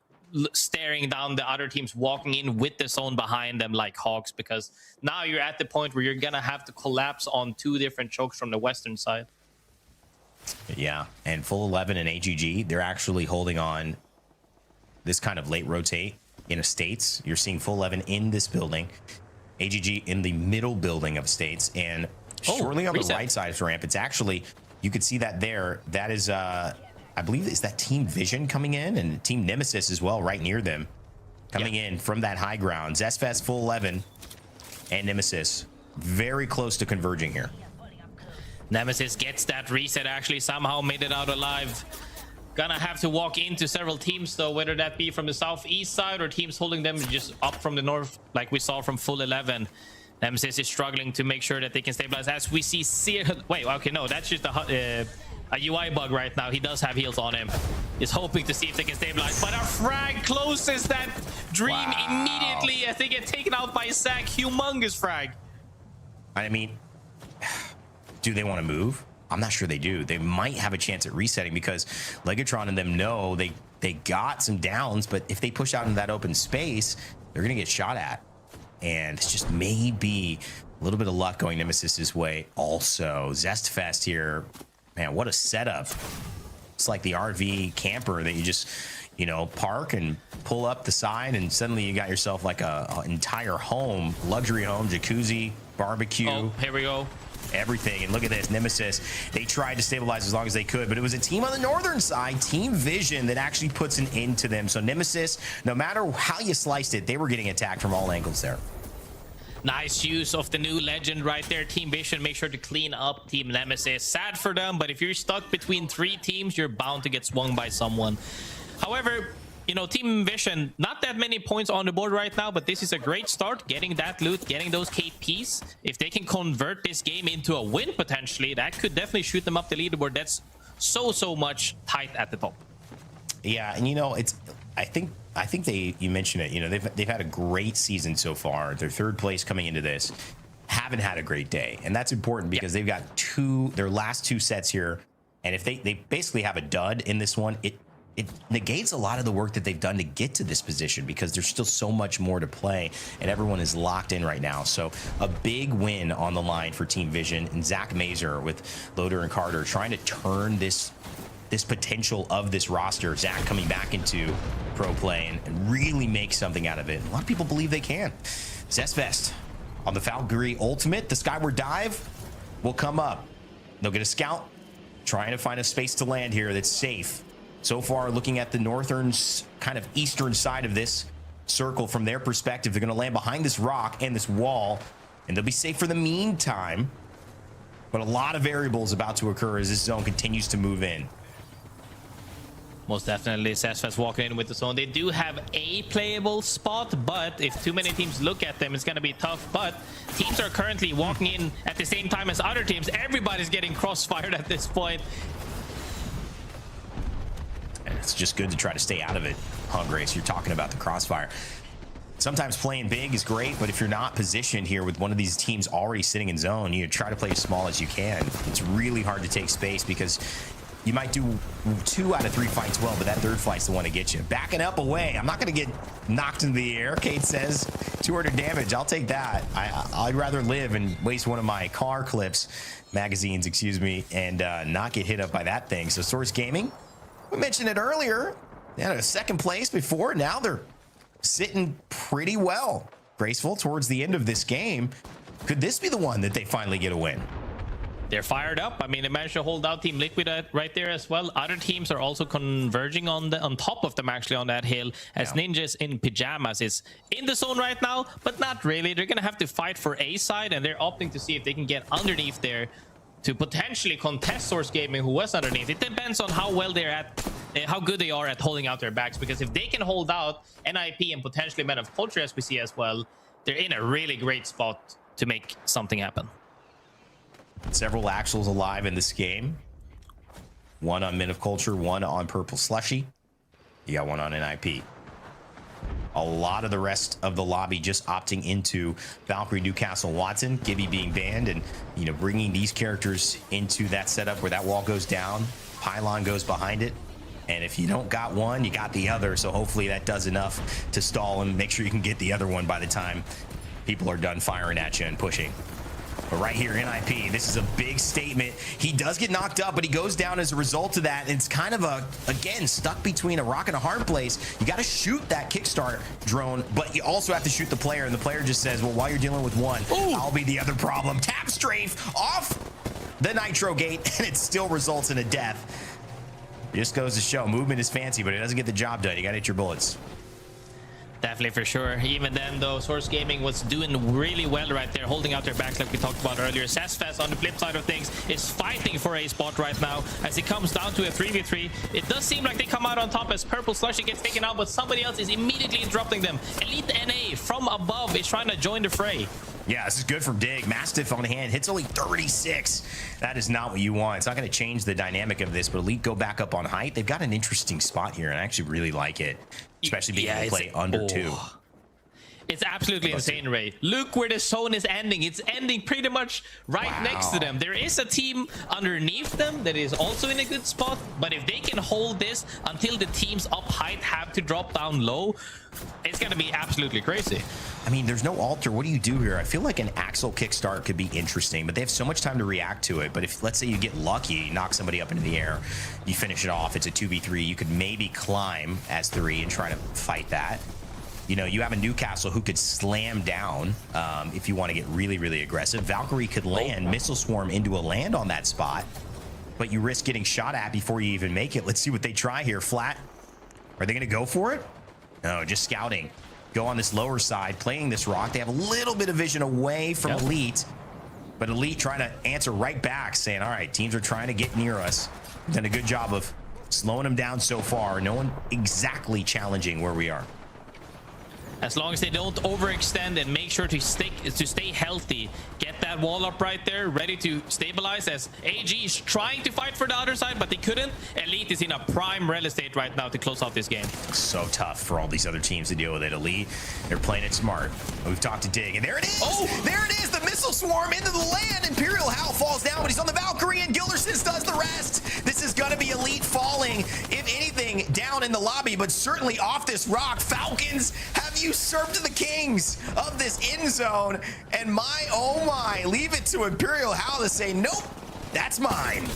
staring down the other teams walking in with the zone behind them like hawks, because now you're at the point where you're gonna have to collapse on two different chokes from the western side. Yeah, and Full 11 and AGG, they're actually holding on this kind of late rotate in Estates. You're seeing Full 11 in this building, AGG in the middle building of Estates, and shortly on the right side of ramp, it's actually, you could see that there, that is I believe it's that Team Vision coming in, and Team Nemesis as well, right near them, coming in from that high ground. Zest, Full 11, and Nemesis very close to converging here. Nemesis gets that reset, actually somehow made it out alive. Gonna have to walk into several teams though, whether that be from the southeast side or teams holding them just up from the north, like we saw from Full 11. Nemesis is struggling to make sure that they can stabilize, as we see wait, okay, no, that's just a UI bug right now. He does have heals on him. He's hoping to see if they can stabilize, but a frag closes that dream immediately as they get taken out by Zac. Humongous frag. I mean, do they want to move? I'm not sure they do. They might have a chance at resetting, because Legatron and them know they got some downs, but if they push out into that open space, they're gonna get shot at. And it's just maybe a little bit of luck going Nemesis's way. Also, Zest Fest here. Man, what a setup. It's like the RV camper that you just, you know, park and pull up the side, and suddenly you got yourself like a entire home, luxury home, jacuzzi, barbecue. Oh, here we go. everything. And look at this, Nemesis, they tried to stabilize as long as they could, but it was a team on the northern side, Team Vision, that actually puts an end to them. So Nemesis, no matter how you sliced it, they were getting attacked from all angles there. Nice use of the new legend right there. Team Vision, make sure to clean up Team Nemesis. Sad for them, but if you're stuck between 3 teams, you're bound to get swung by someone. However, you know, Team Vision, not that many points on the board right now, but this is a great start. Getting that loot, getting those KPs. If they can convert this game into a win, potentially, that could definitely shoot them up the leaderboard. That's so much tight at the top. Yeah, and you know, it's, I think you mentioned it, you know, they've had a great season so far. They're 3rd place coming into this. Haven't had a great day. And that's important because they've got their last 2 sets here. And if they basically have a dud in this one, it negates a lot of the work that they've done to get to this position because there's still so much more to play and everyone is locked in right now. So a big win on the line for Team Vision, and Zach Mazer with Loader and Carter trying to turn this potential of this roster, Zach coming back into pro play and really make something out of it. A lot of people believe they can. Zest on the Valkyrie ultimate, the Skyward Dive will come up. They'll get a scout, trying to find a space to land here that's safe. So far, looking at the northern, kind of eastern side of this circle from their perspective, they're going to land behind this rock and this wall, and they'll be safe for the meantime. But a lot of variables about to occur as this zone continues to move in. Most definitely, Zest walking in with the zone. They do have a playable spot, but if too many teams look at them, it's going to be tough. But teams are currently walking in at the same time as other teams. Everybody's getting crossfired at this point. And it's just good to try to stay out of it, Grace. You're talking about the crossfire. Sometimes playing big is great, but if you're not positioned here with one of these teams already sitting in zone, you try to play as small as you can. It's really hard to take space because you might do 2 out of 3 fights well, but that 3rd fight's the one to get you. Backing up away. I'm not going to get knocked into the air. Kate says 200 damage. I'll take that. I'd rather live and waste one of my car magazines, excuse me, and not get hit up by that thing. So Source Gaming, we mentioned it earlier. They had a 2nd place before. Now they're sitting pretty well. Graceful towards the end of this game. Could this be the one that they finally get a win? They're fired up. I mean, they managed to hold out Team Liquid right there as well. Other teams are also converging on top of them, actually, on that hill, as Ninjas in Pyjamas is in the zone right now, but not really. They're going to have to fight for A side, and they're opting to see if they can get underneath there to potentially contest Source Gaming, who was underneath. It depends on how well they're at, how good they are at holding out their backs, because if they can hold out NIP and potentially Men of Culture, as we see as well, they're in a really great spot to make something happen. Several Axles alive in this game. 1 on Men of Culture, 1 on Purple Slushy. You got 1 on NIP. A lot of the rest of the lobby just opting into Valkyrie, Newcastle, Watson, Gibby being banned, and bringing these characters into that setup where that wall goes down, pylon goes behind it, and if you don't got one, you got the other. So hopefully that does enough to stall and make sure you can get the other one by the time people are done firing at you and pushing. But right here, NIP, this is a big statement. He does get knocked up, but he goes down as a result of that. It's kind of again, stuck between a rock and a hard place. You got to shoot that kickstart drone, but you also have to shoot the player. And the player just says, well, while you're dealing with one, I'll be the other problem. Tap strafe off the Nitro Gate, and it still results in a death. It just goes to show, movement is fancy, but it doesn't get the job done. You got to hit your bullets. Definitely, for sure. Even then, though, Source Gaming was doing really well right there, holding out their backs like we talked about earlier. Zest on the flip side of things is fighting for a spot right now as it comes down to a 3v3. It does seem like they come out on top as Purple Slushy gets taken out, but somebody else is immediately interrupting them. Elite NA from above is trying to join the fray. Yeah, this is good from Dig. Mastiff on hand, hits only 36. That is not what you want. It's not going to change the dynamic of this, but Elite go back up on height. They've got an interesting spot here, and I actually really like it, especially being able to play under 2. It's absolutely insane, Ray. Look where the zone is ending. It's ending pretty much right next to them. There is a team underneath them that is also in a good spot, but if they can hold this until the teams up height have to drop down low, it's going to be absolutely crazy. I mean, there's no altar. What do you do here? I feel like an Axel kickstart could be interesting, but they have so much time to react to it. But if, let's say you get lucky, you knock somebody up into the air, you finish it off, it's a 2v3, you could maybe climb as 3 and try to fight that. You know, you have a Newcastle who could slam down if you want to get really, really aggressive. Valkyrie could land Missile Swarm into a land on that spot, but you risk getting shot at before you even make it. Let's see what they try here. Flat, are they going to go for it? No, just scouting. Go on this lower side, playing this rock. They have a little bit of vision away from Elite, but Elite trying to answer right back, saying, all right, teams are trying to get near us. Done a good job of slowing them down so far. No one exactly challenging where we are. As long as they don't overextend and make sure to stay healthy, get that wall up right there, ready to stabilize, as AG is trying to fight for the other side, but they couldn't. Elite is in a prime real estate right now to close off this game. So tough for all these other teams to deal with it. Elite, they're playing it smart. We've talked to Dig, and there it is. Oh, there it is. The missile swarm into the land. Imperial Howl falls down, but he's on the Valkyrie, and Gildersons does the rest. This is going to be Elite falling, if anything, down in the lobby, but certainly off this rock. Falcons have usurped the kings of this end zone, and my, oh my, leave it to Imperial Howl to say, nope, that's mine.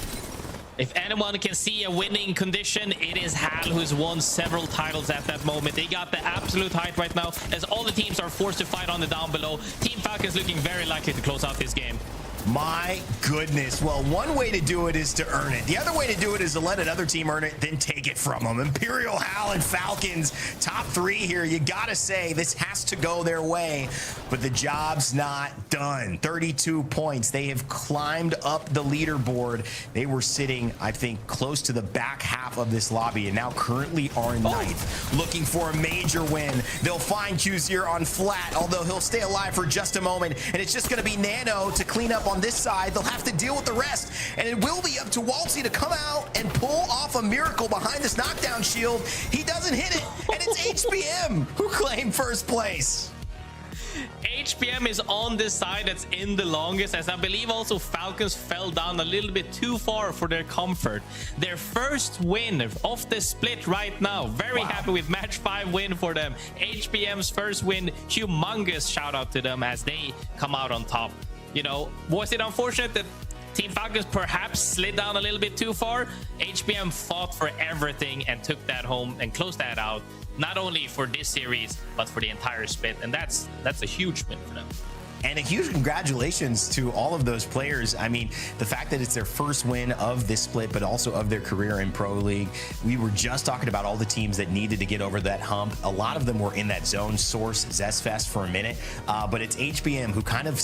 If anyone can see a winning condition, it is HAL, who's won several titles at that moment. They got the absolute height right now, as all the teams are forced to fight on the down below. Team Falcons looking very likely to close out this game. My goodness. Well, one way to do it is to earn it. The other way to do it is to let another team earn it, then take it from them. Imperial Howl and Falcons, top three here. You gotta say this has to go their way, but the job's not done. 32 points. They have climbed up the leaderboard. They were sitting, I think, close to the back half of this lobby, and now currently are ninth, looking for a major win. They'll find Q0 on flat, although he'll stay alive for just a moment, and it's just gonna be Nano to clean up on this side. They'll have to deal with the rest, and it will be up to Waltzy to come out and pull off a miracle behind this knockdown shield. He doesn't hit it, and it's HBM who claimed first place. HBM is on this side that's in the longest, as I believe also Falcons fell down a little bit too far for their comfort. Their first win of the split right now. Very happy with match 5 win for them. HBM's first win, humongous shout out to them as they come out on top. You know, was it unfortunate that Team Falcons perhaps slid down a little bit too far? HBM fought for everything and took that home and closed that out, not only for this series, but for the entire split. And that's a huge win for them. And a huge congratulations to all of those players. I mean, the fact that it's their first win of this split, but also of their career in Pro League. We were just talking about all the teams that needed to get over that hump. A lot of them were in that zone source Zest Fest for a minute, but it's HBM who kind of,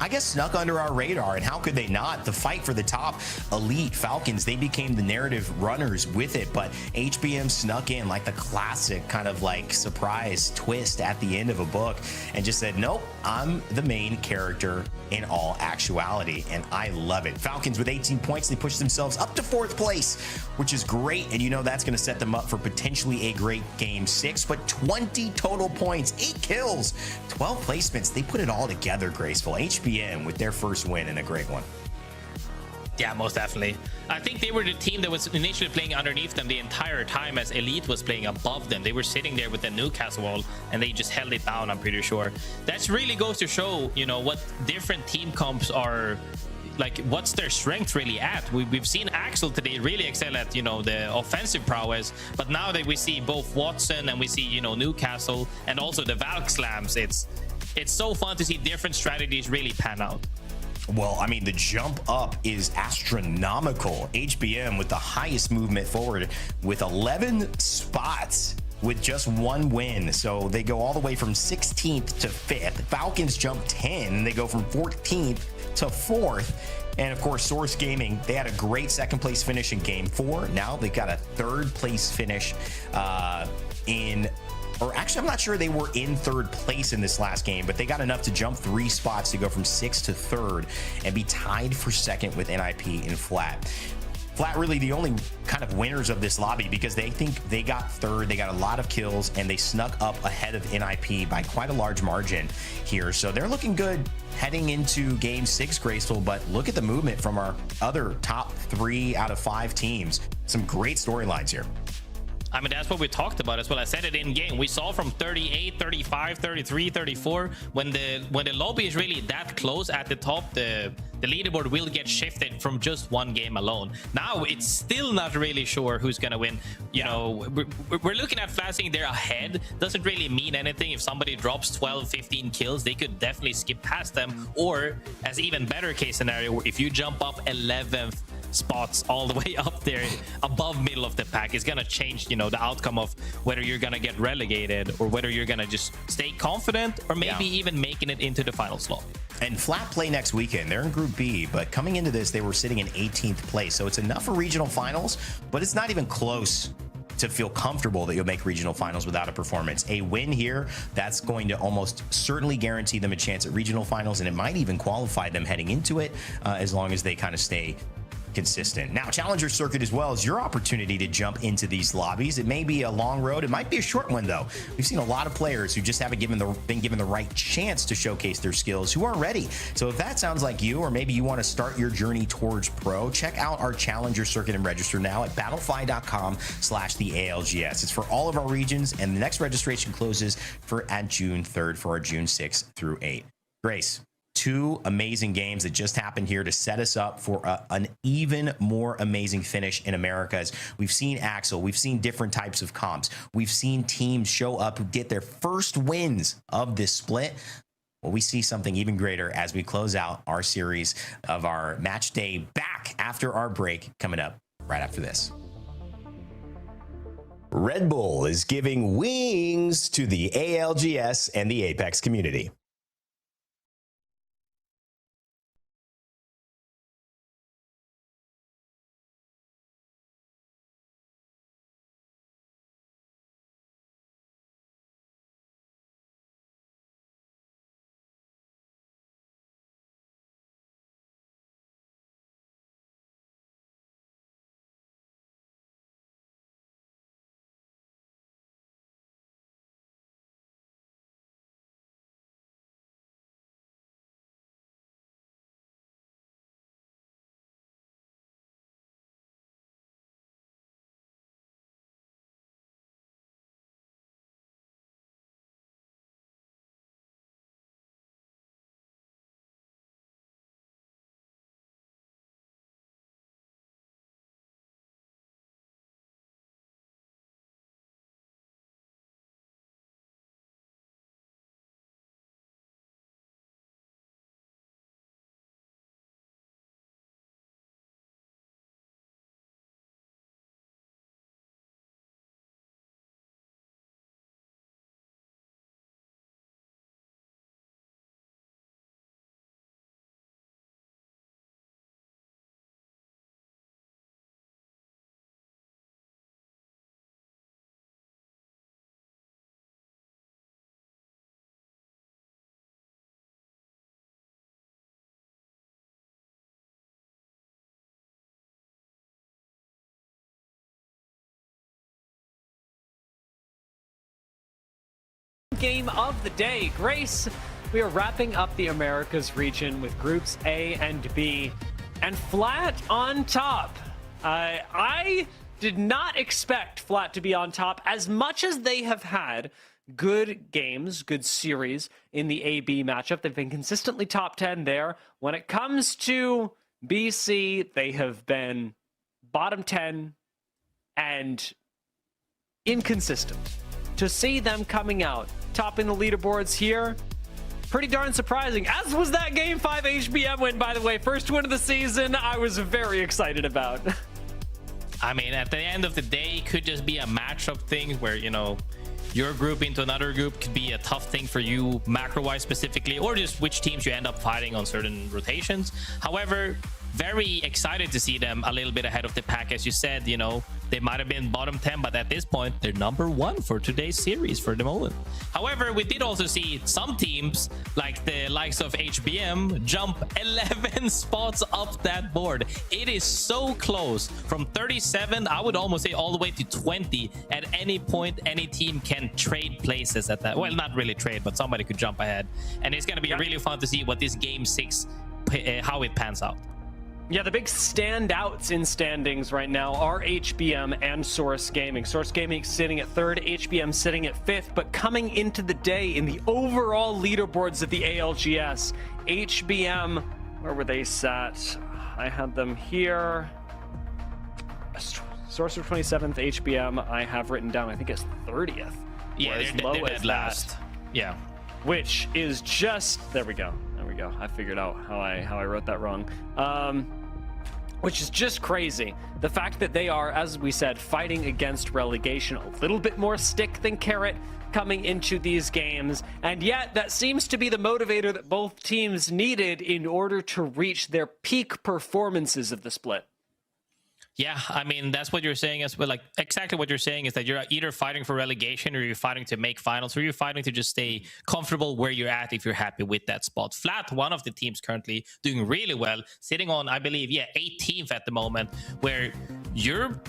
I guess, snuck under our radar, and how could they not? The fight for the top Elite Falcons, they became the narrative runners with it, but HBM snuck in like the classic kind of like surprise twist at the end of a book and just said, nope, I'm the main character in all actuality, and I love it. Falcons with 18 points, they pushed themselves up to 4th place, which is great, and you know that's going to set them up for potentially a great game 6, but 20 total points, 8 kills, 12 placements. They put it all together graceful. HBM with their first win, and a great one. Yeah, most definitely. I think they were the team that was initially playing underneath them the entire time, as Elite was playing above them. They were sitting there with the Newcastle wall, and they just held it down, I'm pretty sure. That really goes to show, you know, what different team comps are, like, what's their strength really at. We've seen Axel today really excel at, you know, the offensive prowess, but now that we see both Watson and we see, you know, Newcastle and also the Valk slams, it's so fun to see different strategies really pan out. Well, I mean, the jump up is astronomical. HBM with the highest movement forward with 11 spots with just 1 win. So they go all the way from 16th to 5th. Falcons jump 10. They go from 14th to 4th. And of course, Source Gaming, they had a great 2nd place finish in game 4. Now they've got a 3rd place finish or actually, I'm not sure they were in 3rd place in this last game, but they got enough to jump 3 spots to go from 6th to 3rd and be tied for 2nd with NIP and Flat. Flat really the only kind of winners of this lobby, because they think they got 3rd, they got a lot of kills, and they snuck up ahead of NIP by quite a large margin here. So they're looking good heading into game 6, Graceful, but look at the movement from our other top 3 out of 5 teams. Some great storylines here. I mean, that's what we talked about as well. I said it in game. We saw from 38, 35, 33, 34. When the lobby is really that close at the top, the leaderboard will get shifted from just one game alone. Now it's still not really sure who's gonna win. You know, we're looking at Flat saying they're ahead. Doesn't really mean anything. If somebody drops 12, 15 kills, they could definitely skip past them. Or as even better case scenario, if you jump up 11th spots all the way up there above middle of the pack, is gonna change, you know, the outcome of whether you're gonna get relegated or whether you're gonna just stay confident or maybe even making it into the final slot. And Flat play next weekend. They're in Group B, but coming into this, they were sitting in 18th place. So it's enough for regional finals, but it's not even close to feel comfortable that you'll make regional finals without a performance. A win here, that's going to almost certainly guarantee them a chance at regional finals, and it might even qualify them heading into it as long as they kind of stay consistent. Now, Challenger Circuit as well is your opportunity to jump into these lobbies. It may be a long road. It might be a short one, though. We've seen a lot of players who just haven't been given the right chance to showcase their skills, who are ready. So if that sounds like you, or maybe you want to start your journey towards pro, check out our Challenger Circuit and register now at battlefy.com/theALGS. It's for all of our regions, and the next registration closes at June 3rd for our June 6th through 8th. Grace, 2 amazing games that just happened here to set us up for an even more amazing finish in Americas. We've seen Axel. We've seen different types of comps. We've seen teams show up who get their first wins of this split. Well, we see something even greater as we close out our series of our match day back after our break, coming up right after this. Red Bull is giving wings to the ALGS and the Apex community. Game of the day. Grace, we are wrapping up the Americas region with groups A and B, and Flat on top. I did not expect Flat to be on top as much as they have had good games, good series in the AB matchup. They've been consistently top 10 there. When it comes to BC, they have been bottom 10 and inconsistent. To see them coming out, topping the leaderboards here, pretty darn surprising, as was that Game 5 HBM win, by the way. First win of the season, I was very excited about. I mean, at the end of the day, it could just be a matchup thing where, you know, your group into another group could be a tough thing for you macro-wise specifically, or just which teams you end up fighting on certain rotations. However, very excited to see them a little bit ahead of the pack. As you said, you know, they might have been bottom 10, but at this point, they're number 1 for today's series for the moment. However, we did also see some teams, like the likes of HBM, jump 11 spots up that board. It is so close. From 37, I would almost say all the way to 20. At any point, any team can trade places at that. Well, not really trade, but somebody could jump ahead. And it's going to be really fun to see what this Game 6, how it pans out. Yeah, the big standouts in standings right now are HBM and Source Gaming. Source Gaming sitting at 3rd, HBM sitting at 5th, but coming into the day in the overall leaderboards of the ALGS, HBM, where were they sat? I had them here. Sorcerer 27th, HBM, I have written down, I think it's 30th. Yeah, they're dead last. Yeah. Which is just, there we go. I figured out how I wrote that wrong. Which is just crazy. The fact that they are, as we said, fighting against relegation, a little bit more stick than carrot coming into these games, and yet that seems to be the motivator that both teams needed in order to reach their peak performances of the split. Yeah, I mean, that's what you're saying as well. Like, exactly what you're saying is that you're either fighting for relegation or you're fighting to make finals, or you're fighting to just stay comfortable where you're at if you're happy with that spot. Flat, one of the teams currently doing really well, sitting on, I believe, 18th at the moment, where you're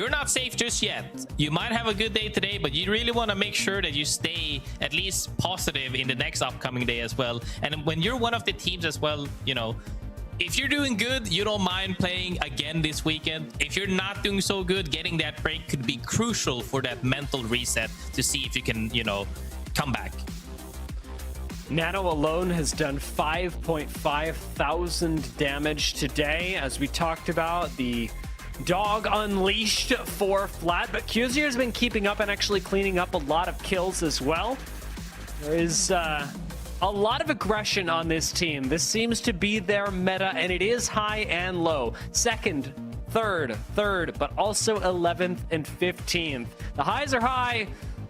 not safe just yet. You might have a good day today, but you really want to make sure that you stay at least positive in the next upcoming day as well. And when you're one of the teams as well, you know, if you're doing good, you don't mind playing again this weekend. If you're not doing so good, getting that break could be crucial for that mental reset to see if you can, you know, come back. Nano alone has done 5.5 thousand damage today. As we talked about, the dog unleashed for Flat, but Cusier has been keeping up and actually cleaning up a lot of kills as well. There is a lot of aggression on this team. This seems to be their meta, and it is high and low. 2nd, 3rd, but also 11th and 15th. The highs are high,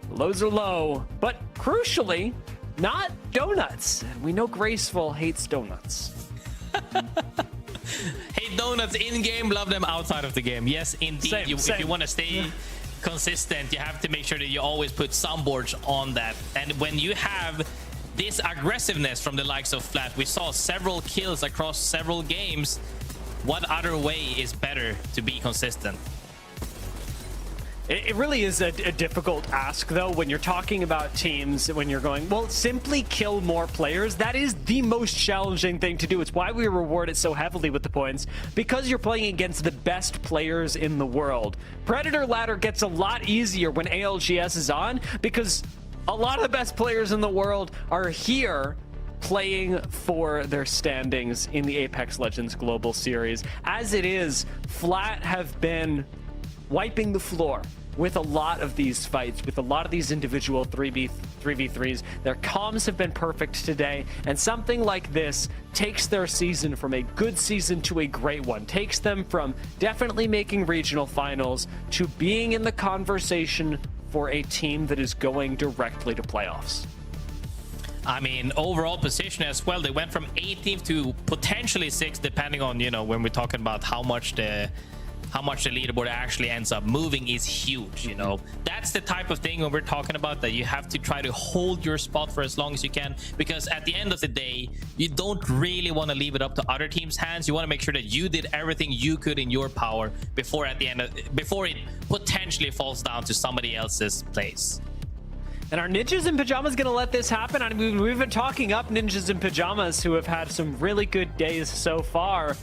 the lows are low, but crucially, not donuts. And we know Graceful hates donuts. Hate donuts in game, love them outside of the game. Yes, indeed. Same. If you want to stay consistent, you have to make sure that you always put some boards on that. And when you have this aggressiveness from the likes of Flat, we saw several kills across several games. What other way is better to be consistent? It really is a difficult ask, though, when you're talking about teams, when you're going, well, simply kill more players. That is the most challenging thing to do. It's why we reward it so heavily with the points, because you're playing against the best players in the world. Predator Ladder gets a lot easier when ALGS is on, because a lot of the best players in the world are here playing for their standings in the Apex Legends Global Series. As it is, Flat have been wiping the floor with a lot of these fights, with a lot of these individual 3v3s. Their comms have been perfect today, and something like this takes their season from a good season to a great one, takes them from definitely making regional finals to being in the conversation for a team that is going directly to playoffs. I mean, overall position as well, they went from 18th to potentially 6th, depending on, you know, when we're talking about how much the leaderboard actually ends up moving is huge. You know, that's the type of thing when we're talking about that you have to try to hold your spot for as long as you can, because at the end of the day, you don't really want to leave it up to other teams' hands. You want to make sure that you did everything you could in your power before it potentially falls down to somebody else's place. And are Ninjas in Pyjamas going to let this happen? I mean, we've been talking up Ninjas in Pyjamas, who have had some really good days so far.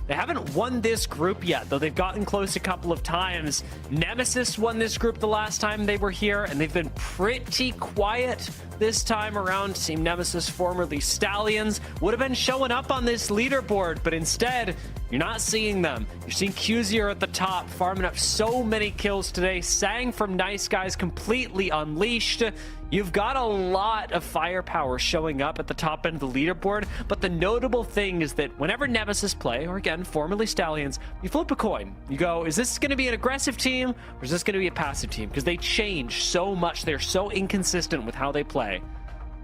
They haven't won this group yet, though they've gotten close a couple of times. Nemesis won this group the last time they were here, and they've been pretty quiet this time around. Team Nemesis, formerly Stallions, would have been showing up on this leaderboard, but instead, you're not seeing them. You're seeing Cusier at the top, farming up so many kills today. Sang from Nice Guys completely unleashed. You've got a lot of firepower showing up at the top end of the leaderboard, but the notable thing is that whenever Nemesis play, or again, formerly Stallions, you flip a coin. You go, is this going to be an aggressive team, or is this going to be a passive team? Because they change so much. They're so inconsistent with how they play.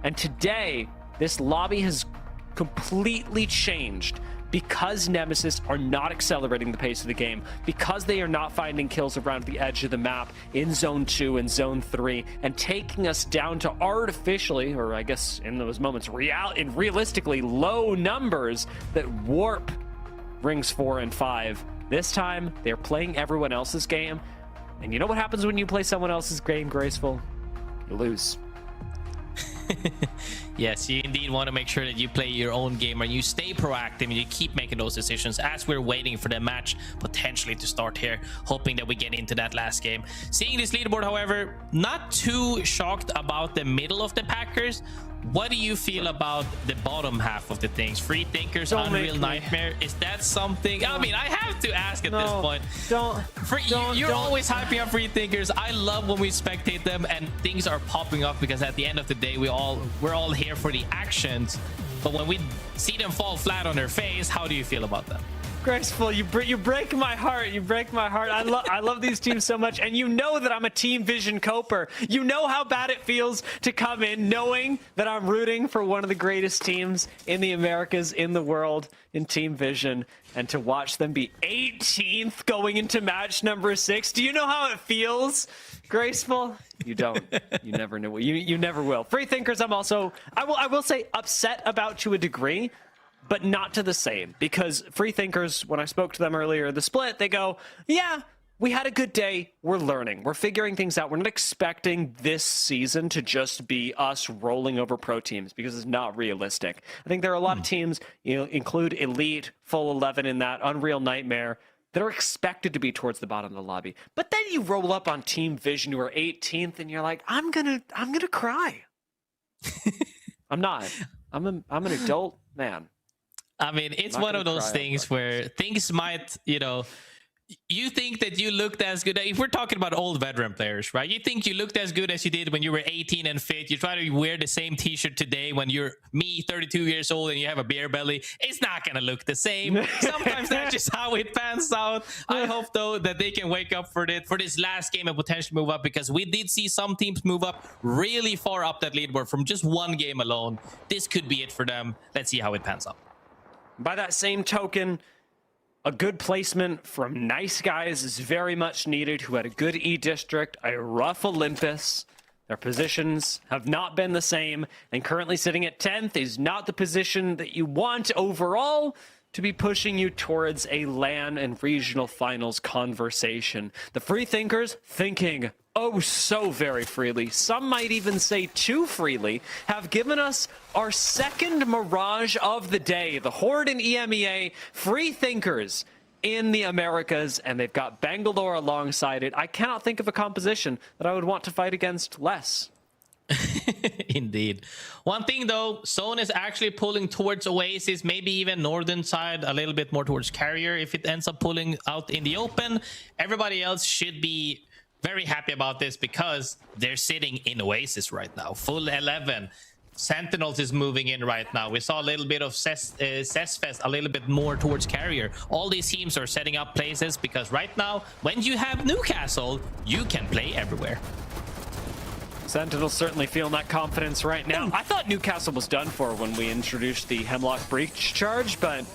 And today, this lobby has completely changed, because Nemesis are not accelerating the pace of the game, because they are not finding kills around the edge of the map in Zone 2 and Zone 3, and taking us down to artificially, or I guess in those moments, realistically low numbers that warp Rings 4 and 5. This time, they're playing everyone else's game, and you know what happens when you play someone else's game, Graceful? You lose. Yes, you indeed want to make sure that you play your own game and you stay proactive and you keep making those decisions as we're waiting for the match potentially to start here, hoping that we get into that last game. Seeing this leaderboard, however, not too shocked about the middle of the Packers. What do you feel about the bottom half of the things? Free Thinkers, Unreal Nightmare. Is that something? I mean, I have to ask at this point. You're always hyping up Free Thinkers. I love when we spectate them and things are popping up, because at the end of the day, we're all here for the actions. But when we see them fall flat on their face, how do you feel about them? Graceful, you break my heart. You break my heart. I love these teams so much, and you know that I'm a Team Vision coper. You know how bad it feels to come in knowing that I'm rooting for one of the greatest teams in the Americas, in the world, in Team Vision, and to watch them be 18th going into match number 6. Do you know how it feels, Graceful? You don't. You never know. You never will. Free Thinkers, I will say upset about to a degree, but not to the same, because Free Thinkers, when I spoke to them earlier, the split, they go, yeah, we had a good day. We're learning. We're figuring things out. We're not expecting this season to just be us rolling over pro teams, because it's not realistic. I think there are a lot of teams, include Elite, Full 11 in that, Unreal Nightmare, that are expected to be towards the bottom of the lobby. But then you roll up on Team Vision, who are 18th, and you're like, I'm gonna cry. I'm not. I'm an adult man. I mean, it's one of those things where things might, you think that you looked as good. If we're talking about old veteran players, right? You think you looked as good as you did when you were 18 and fit. You try to wear the same t-shirt today when you're 32 years old and you have a beer belly. It's not going to look the same. Sometimes that's just how it pans out. I hope, though, that they can wake up for this last game and potentially move up, because we did see some teams move up really far up that leaderboard from just one game alone. This could be it for them. Let's see how it pans out. By that same token, a good placement from Nice Guys is very much needed, who had a good E-District, a rough Olympus. Their positions have not been the same, and currently sitting at 10th is not the position that you want overall to be pushing you towards a LAN and regional finals conversation. The Free Thinkers, thinking oh so very freely, some might even say too freely, have given us our second mirage of the day. The Horde in EMEA, Free Thinkers in the Americas, and they've got Bangalore alongside it. I cannot think of a composition that I would want to fight against less. Indeed. One thing though, Zone is actually pulling towards Oasis, maybe even northern side, a little bit more towards Carrier if it ends up pulling out in the open. Everybody else should be very happy about this, because they're sitting in Oasis right now. Full 11. Sentinels is moving in right now. We saw a little bit of Zest Fest, a little bit more towards Carrier. All these teams are setting up places, because right now, when you have Newcastle, you can play everywhere. Sentinels certainly feeling that confidence right now. I thought Newcastle was done for when we introduced the Hemlock Breach charge, but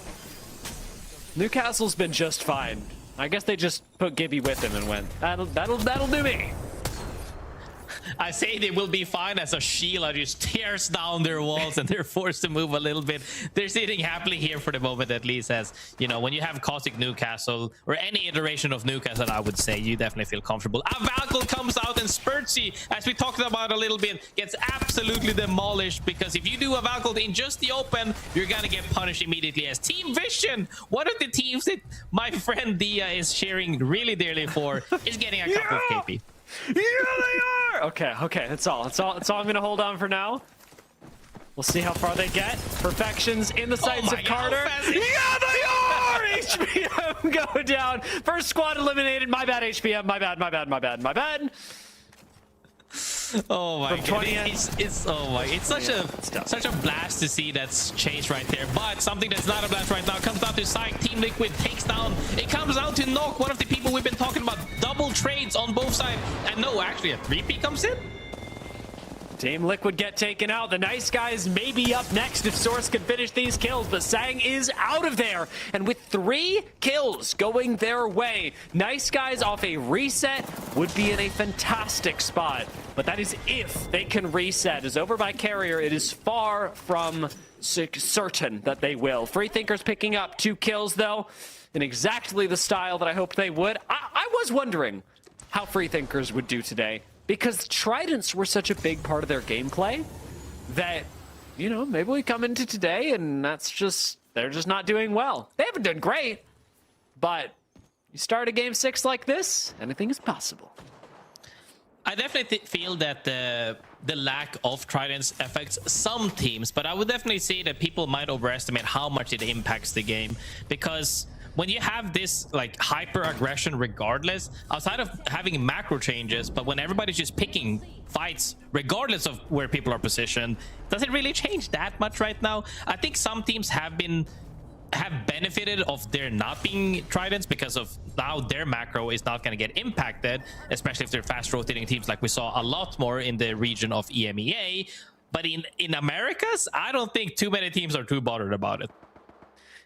Newcastle's been just fine. I guess they just put Gibby with him and went, that'll do me. I say they will be fine as a Sheila just tears down their walls and they're forced to move a little bit. They're sitting happily here for the moment, at least, as when you have Caustic Newcastle or any iteration of Newcastle, I would say you definitely feel comfortable. Valkyl comes out and Spurtsy, as we talked about a little bit, gets absolutely demolished, because if you do a Valkyl in just the open, you're gonna get punished immediately. As Team Vision, one of the teams that my friend Dia is cheering really dearly for, is getting a couple of KP. Yeah, they are! Okay, that's all I'm gonna hold on for now. We'll see how far they get. Perfections in the sights of Carter. Yeah, they are! HPM go down. First squad eliminated. My bad, HPM. My bad. Oh my god, it's such a blast to see that's changed right there. But something that's not a blast right now comes down to Psych. Team Liquid takes down. It comes out to Knock, one of the people we've been talking about. Double trades on both sides, and no, actually a 3P comes in. Team Liquid get taken out. The Nice Guys may be up next if Source can finish these kills, but Sang is out of there. And with 3 kills going their way, Nice Guys off a reset would be in a fantastic spot. But that is if they can reset. As over by Carrier, it is far from certain that they will. Free Thinkers picking up 2 kills, though, in exactly the style that I hoped they would. I was wondering how Free Thinkers would do today, because Tridents were such a big part of their gameplay. that, you know, maybe we come into today and they're just not doing well. They haven't done great, but you start a game 6 like this, anything is possible. I definitely feel that the lack of tridents affects some teams, but I would definitely say that people might overestimate how much it impacts the game, because when you have this like hyper aggression regardless, outside of having macro changes, but when everybody's just picking fights regardless of where people are positioned, does it really change that much right now? I think some teams have benefited of there not being tridents because of now their macro is not going to get impacted, especially if they're fast rotating teams like we saw a lot more in the region of EMEA. But in Americas, I don't think too many teams are too bothered about it.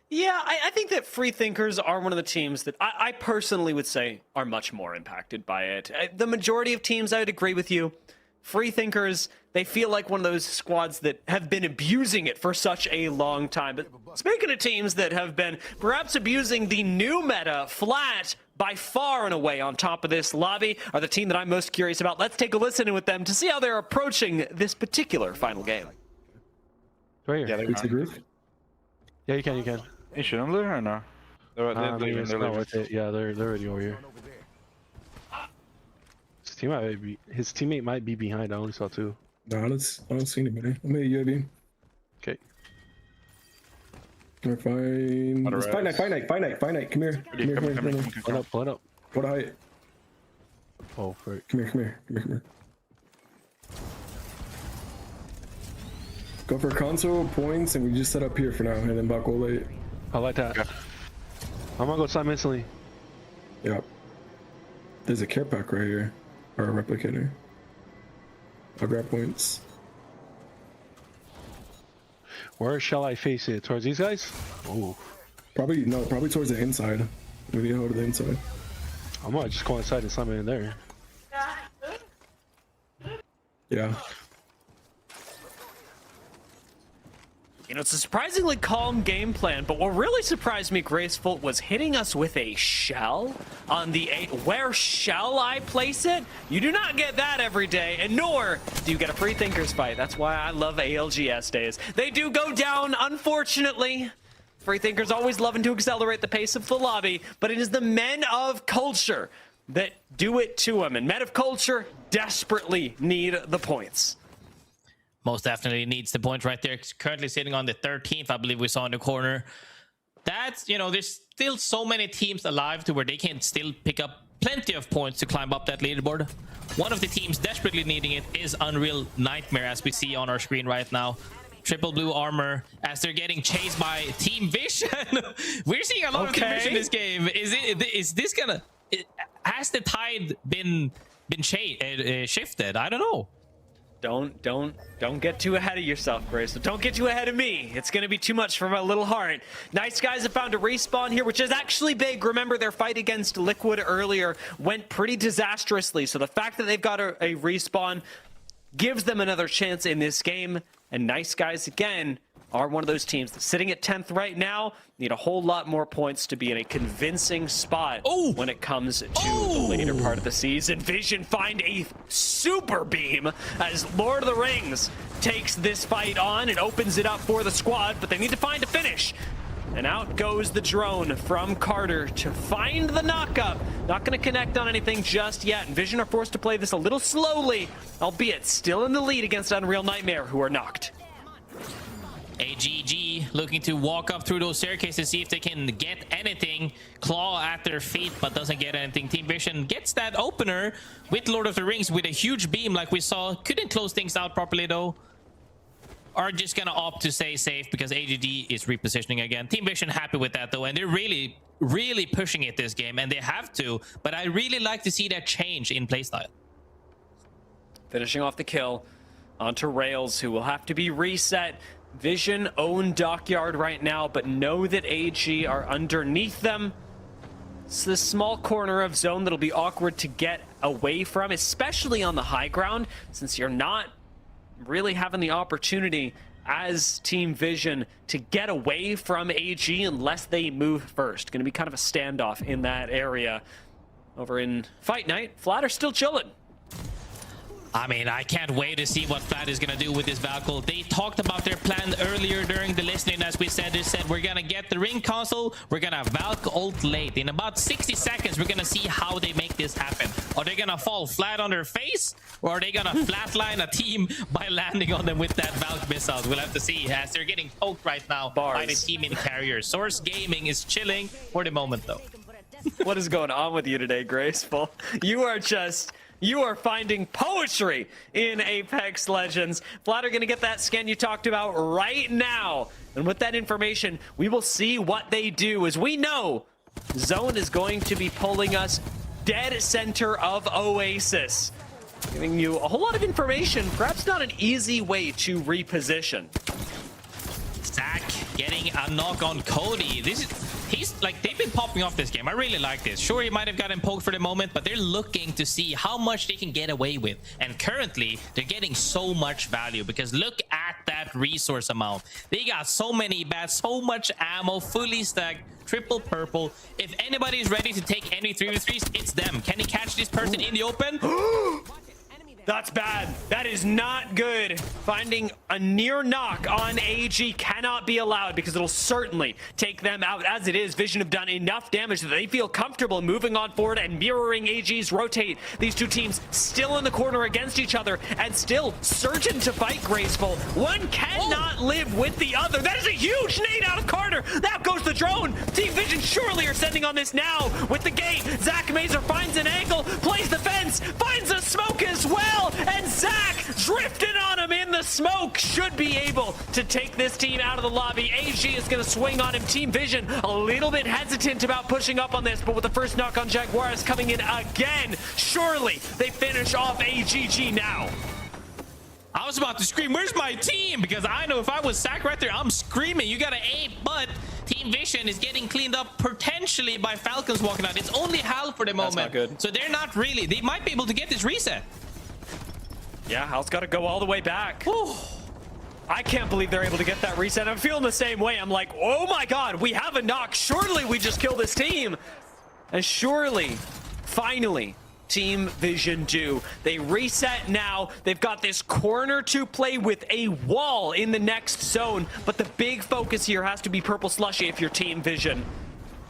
Yeah, I think that Free Thinkers are one of the teams that I personally would say are much more impacted by it. The majority of teams, I would agree with you. Free Thinkers, they feel like one of those squads that have been abusing it for such a long time. But speaking of teams that have been perhaps abusing the new meta, Flat, by far and away on top of this lobby, are the team that I'm most curious about. Let's take a listen in with them to see how they're approaching this particular final game. Right here. Yeah, you can. Hey, should I live or no? They're leaving. They're leaving. Yeah, they're already over here. His teammate might be behind. I only saw 2. Nah, I don't see anybody. I'm at UAV. Okay. We're fine. It's Fight Night. Come here. Pull up. What height? Oh, frick. Come here. Go for console points, and we just set up here for now, and then back all late. I like that. Yeah. I'm gonna go time instantly. Yep. There's a care pack right here, or a replicator. I'll grab points. Where shall I face it? Towards these guys? Oh. Probably towards the inside. We need to go to the inside. I might just go inside and summon in there. Yeah. You know, it's a surprisingly calm game plan, but what really surprised me, Graceful, was hitting us with a shell on the 8. Where shall I place it? You do not get that every day, and nor do you get a Free Thinkers fight. That's why I love ALGS days. They do go down, unfortunately. Free Thinkers always loving to accelerate the pace of the lobby, but it is the men of culture that do it to them, and men of culture desperately need the points. Most definitely needs the point right there. It's currently sitting on the 13th, I believe we saw in the corner. That's, you know, there's still so many teams alive to where they can still pick up plenty of points to climb up that leaderboard. One of the teams desperately needing it is Unreal Nightmare, as we see on our screen right now. Triple blue armor as they're getting chased by Team Vision. We're seeing a lot of Team Vision in this game. Is this gonna... Has the tide been shifted? I don't know. Don't get too ahead of yourself, Grace. So don't get too ahead of me. It's going to be too much for my little heart. Nice guys have found a respawn here, which is actually big. Remember, their fight against Liquid earlier went pretty disastrously. So the fact that they've got a respawn gives them another chance in this game. And Nice guys, again, are one of those teams that's sitting at 10th right now. Need a whole lot more points to be in a convincing spot when it comes to the later part of the season. Vision find a super beam as Lord of the Rings takes this fight on and opens it up for the squad, but they need to find a finish. And out goes the drone from Carter to find the knockup. Not going to connect on anything just yet. And Vision are forced to play this a little slowly, albeit still in the lead against Unreal Nightmare, who are knocked. AGG looking to walk up through those staircases, see if they can get anything. Claw at their feet, but doesn't get anything. Team Vision gets that opener with Lord of the Rings with a huge beam like we saw. Couldn't close things out properly though. Are just gonna opt to stay safe because AGG is repositioning again. Team Vision happy with that though, and they're really pushing it this game, and they have to. But I really like to see that change in playstyle. Finishing off the kill onto Rails, who will have to be reset. Vision own Dockyard right now, but know that AG are underneath them. It's this small corner of zone that'll be awkward to get away from, especially on the high ground, since you're not really having the opportunity as Team Vision to get away from AG unless they move first. Going to be kind of a standoff in that area. Over in Fight Night, Flat are still chilling. I mean, I can't wait to see what Flat is going to do with this Valkyrie. They talked about their plan earlier during the listening. As we said, they said, we're going to get the ring console. We're going to Valk ult late. In about 60 seconds, we're going to see how they make this happen. Are they going to fall flat on their face? Or are they going to flatline a team by landing on them with that Valk missiles? We'll have to see, as they're getting poked right now by the team in carrier. Source Gaming is chilling for the moment, though. What is going on with you today, Graceful? You are finding poetry in Apex Legends. Flat are going to get that scan you talked about right now. And with that information, we will see what they do. As we know, Zone is going to be pulling us dead center of Oasis, giving you a whole lot of information, perhaps not an easy way to reposition. Zach getting a knock on Cody. He's like, they've been popping off this game. I really like this. Sure, he might have gotten poked for the moment, but they're looking to see how much they can get away with. And currently, they're getting so much value because look at that resource amount. They got so many bats, so much ammo, fully stacked, triple purple. If anybody's ready to take any 3v3s, it's them. Can he catch this person in the open? That's bad. That is not good. Finding a near knock on AG cannot be allowed because it'll certainly take them out. As it is, Vision have done enough damage that they feel comfortable moving on forward and mirroring AG's rotate. These two teams still in the corner against each other and still certain to fight Graceful. One cannot live with the other. That is a huge nade out of Carter. That goes the drone. Team Vision surely are sending on this now with the gate. Zach Mazer finds an angle, plays the fence, finds a smoke as well. And Zach drifted on him in the smoke, should be able to take this team out of the lobby. AG is going to swing on him. Team Vision a little bit hesitant about pushing up on this, but with the first knock on Jaguares coming in again, surely they finish off AGG now. I was about to scream, where's my team? Because I know if I was Zach right there, I'm screaming, you gotta aim, but Team Vision is getting cleaned up potentially by Falcons walking out. It's only Hal for the moment. That's not good. So they're not really, they might be able to get this reset. Yeah, Hal's got to go all the way back. Whew. I can't believe they're able to get that reset. I'm feeling the same way. I'm like, oh my god, we have a knock. Surely we just kill this team. And surely, finally, Team Vision do. They reset now. They've got this corner to play with, a wall in the next zone. But the big focus here has to be Purple Slushy if you're Team Vision.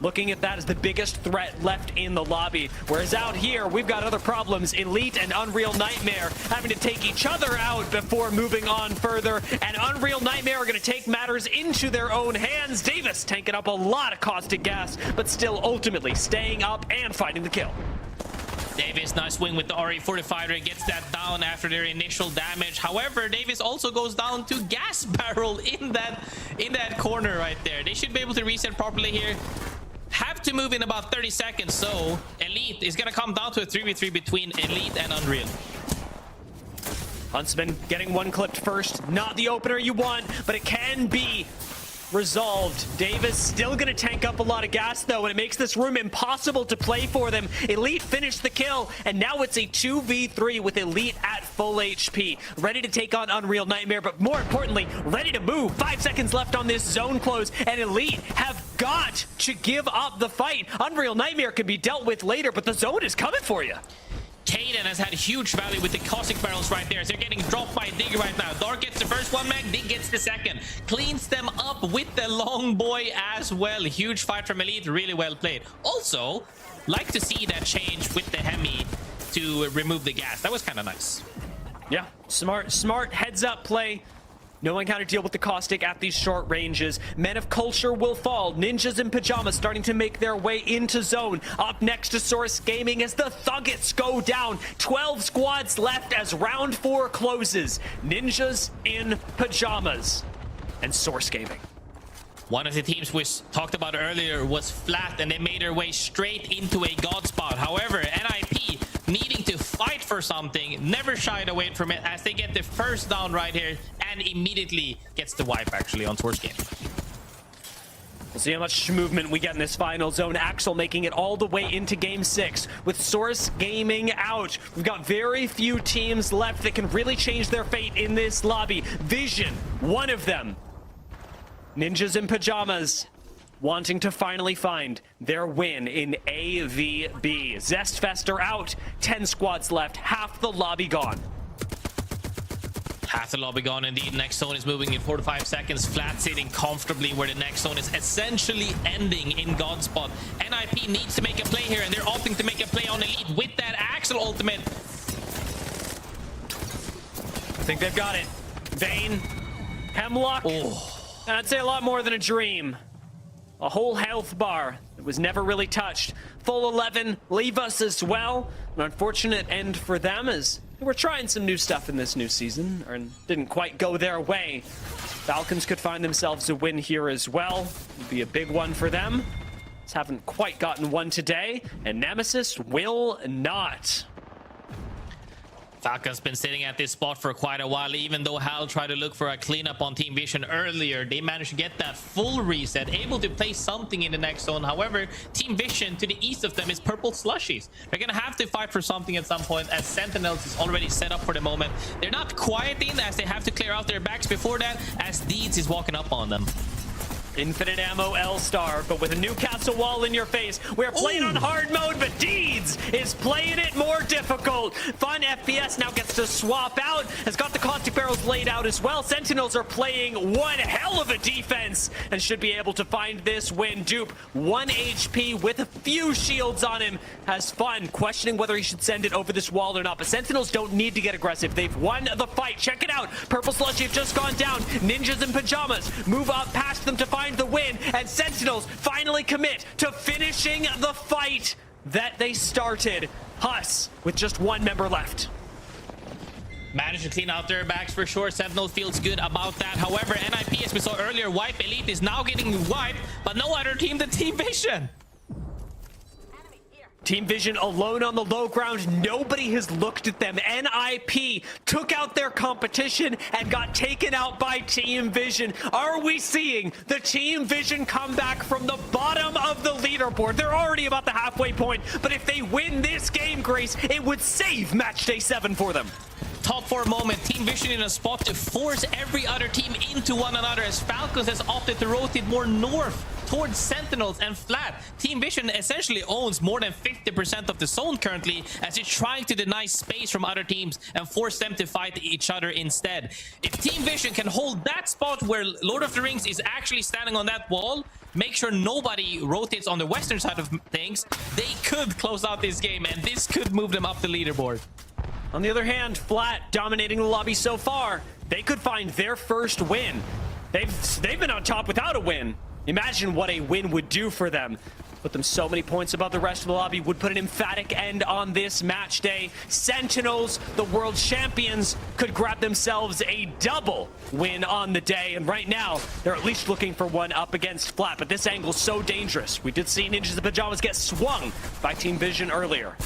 Looking at that as the biggest threat left in the lobby. Whereas out here, we've got other problems. Elite and Unreal Nightmare having to take each other out before moving on further. And Unreal Nightmare are going to take matters into their own hands. Davis tanking up a lot of caustic gas, but still ultimately staying up and finding the kill. Davis, nice wing with the RE45er, gets that down after their initial damage. However, Davis also goes down to gas barrel in that corner right there. They should be able to reset properly here. Have to move in about 30 seconds, so Elite is going to come down to a 3v3 between Elite and Unreal. Huntsman getting one clipped first. Not the opener you want, but it can be resolved. Davis still going to tank up a lot of gas, though, and it makes this room impossible to play for them. Elite finished the kill, and now it's a 2v3 with Elite at full HP. Ready to take on Unreal Nightmare, but more importantly, ready to move. 5 seconds left on this zone close, and Elite have got to give up the fight. Unreal Nightmare can be dealt with later, but the zone is coming for you. Kaden has had huge value with the caustic barrels right there. So they're getting dropped by Dig right now. Dark gets the first one mag, Dig gets the second. Cleans them up with the long boy as well. Huge fight from Elite, really well played. Also, like to see that change with the Hemi to remove the gas. That was kind of nice. Yeah, smart heads up play. Knowing how to deal with the caustic at these short ranges. Men of Culture will fall. Ninjas in Pyjamas starting to make their way into zone. Up next to Source Gaming as the Thuggets go down. 12 squads left as round 4 closes. Ninjas in Pyjamas and Source Gaming. One of the teams we talked about earlier was Flat, and they made their way straight into a god spot. However, NIP needing to fight for something, never shied away from it as they get the first down right here and immediately gets the wipe actually on Source Game. We'll see how much movement we get in this final zone. Axel making it all the way into game 6 with Source Gaming out. We've got very few teams left that can really change their fate in this lobby. Vision, one of them. Ninjas in Pyjamas wanting to finally find their win in AVB. Zest Fest are out. 10 squads left. Half the lobby gone. Half the lobby gone indeed. Next zone is moving in 4 to 5 seconds. Flat sitting comfortably where the next zone is essentially ending in God spot. NIP needs to make a play here, and they're opting to make a play on Elite with that Axel ultimate. I think they've got it. Vayne, Hemlock. I'd say a lot more than a dream. A whole health bar that was never really touched. Full 11, leave us as well. An unfortunate end for them as they were trying some new stuff in this new season and didn't quite go their way. Falcons could find themselves a win here as well. It'd be a big one for them. Just haven't quite gotten one today, and Nemesis will not. Falcons been sitting at this spot for quite a while. Even though Hal tried to look for a cleanup on Team Vision earlier, they managed to get that full reset, able to play something in the next zone. However, Team Vision to the east of them is purple Slushies. They're gonna have to fight for something at some point, as Sentinels is already set up for the moment. They're not quieting as they have to clear out their backs before that, as Deeds is walking up on them. Infinite ammo L-Star, but with a Newcastle wall in your face. We're playing on hard mode, but Deeds is playing it more difficult. Fun FPS now gets to swap out, has got the caustic barrels laid out as well. Sentinels are playing one hell of a defense and should be able to find this win. Dupe, 1 HP with a few shields on him, has fun, questioning whether he should send it over this wall or not, but Sentinels don't need to get aggressive. They've won the fight. Check it out. Purple Slushy have just gone down. Ninjas in Pyjamas move up past them to find the win, and Sentinels finally commit to finishing the fight that they started. HUSS with just 1 member left. Managed to clean out their backs for sure. Sentinels feels good about that. However, NIP, as we saw earlier, Wipe Elite is now getting wiped, but no other team than Team Vision. Team Vision alone on the low ground. Nobody has looked at them. NIP took out their competition and got taken out by Team Vision. Are we seeing the Team Vision come back from the bottom of the leaderboard? They're already about the halfway point, but if they win this game, Grace, it would save match day 7 for them. Top 4 moment. Team Vision in a spot to force every other team into one another, as Falcons has opted to rotate more north towards Sentinels and Flat. Team Vision essentially owns more than 50% of the zone currently, as it's trying to deny space from other teams and force them to fight each other instead. If Team Vision can hold that spot where Lord of the Rings is actually standing on that wall, make sure nobody rotates on the western side of things, they could close out this game, and this could move them up the leaderboard. On the other hand, Flat dominating the lobby so far. They could find their first win. They've been on top without a win. Imagine what a win would do for them. Put them so many points above the rest of the lobby, would put an emphatic end on this match day. Sentinels, the world champions, could grab themselves a double win on the day. And right now, they're at least looking for one up against Flat. But this angle's so dangerous. We did see Ninjas in Pyjamas get swung by Team Vision earlier.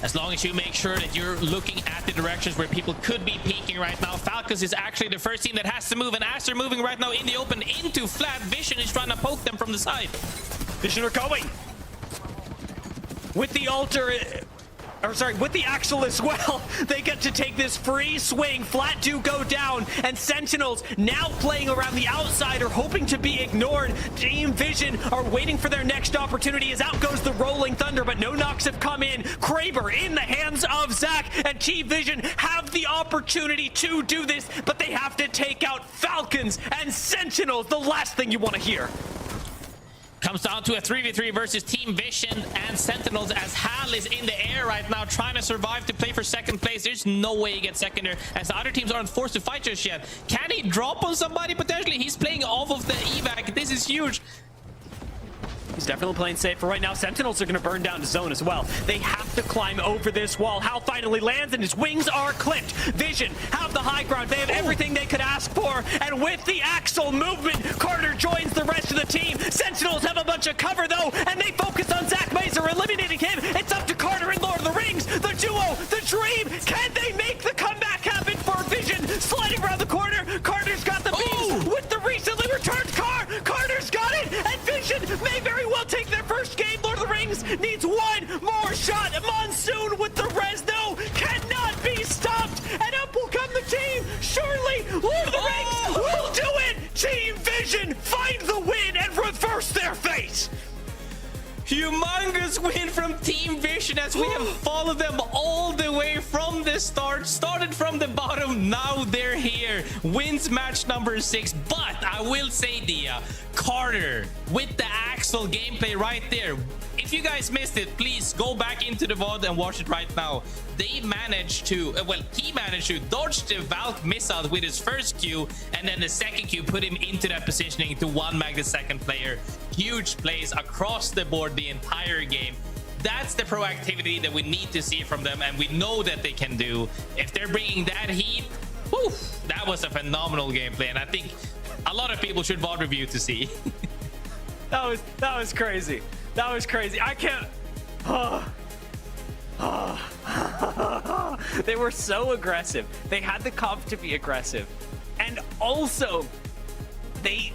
As long as you make sure that you're looking at the directions where people could be peeking right now. Falcons is actually the first team that has to move, and as they're moving right now in the open into Flat, Vision is trying to poke them from the side. Vision are going with the altar, or sorry, with the Axel as well. They get to take this free swing. Flat do go down, and Sentinels now playing around the outside are hoping to be ignored. Team Vision are waiting for their next opportunity, as out goes the Rolling Thunder, but no knocks have come in. Kraber in the hands of Zach, and Team Vision have the opportunity to do this, but they have to take out Falcons and Sentinels, the last thing you want to hear. Comes down to a 3v3 versus Team Vision and Sentinels, as Hal is in the air right now trying to survive to play for second place. There's no way he gets second here, as the other teams aren't forced to fight just yet. Can he drop on somebody potentially? He's playing off of the evac. This is huge. He's definitely playing safe for right now. Sentinels are going to burn down the zone as well. They have to climb over this wall. Hal finally lands, and his wings are clipped. Vision have the high ground. They have everything they could ask for, and with the Axel movement, Carter joins the rest of the team. Sentinels have a bunch of cover, though, and they focus on Zach Mazer, eliminating him. It's up to Carter and Lord of the Rings. The duo, the dream. Can they make the comeback happen for Vision? Sliding around the corner. Carter's got the beams with the recently returned car. Carter's got it, and Vision may very well take their first game. Lord of the Rings needs one more shot. Monsoon with the res, though, cannot be stopped. And up will come the team. Surely, Lord of the Rings will do it. Team Vision find the win and reverse their fate. Humongous win from Team Vision as we have followed them all the way from the start. Started from the bottom, now they're here. Wins match number 6. But I will say, Dia, Carter with the Axel gameplay right there. If you guys missed it, please go back into the VOD and watch it right now. They managed to, he managed to dodge the Valk missile with his first Q, and then the second Q put him into that positioning to one-mag the second player. Huge plays across the board the entire game. That's the proactivity that we need to see from them, and we know that they can do. If they're bringing that heat, whew, that was a phenomenal gameplay, and I think a lot of people should VOD review to see. That was crazy. That was crazy. I can't. They were so aggressive. They had the comp to be aggressive, and also they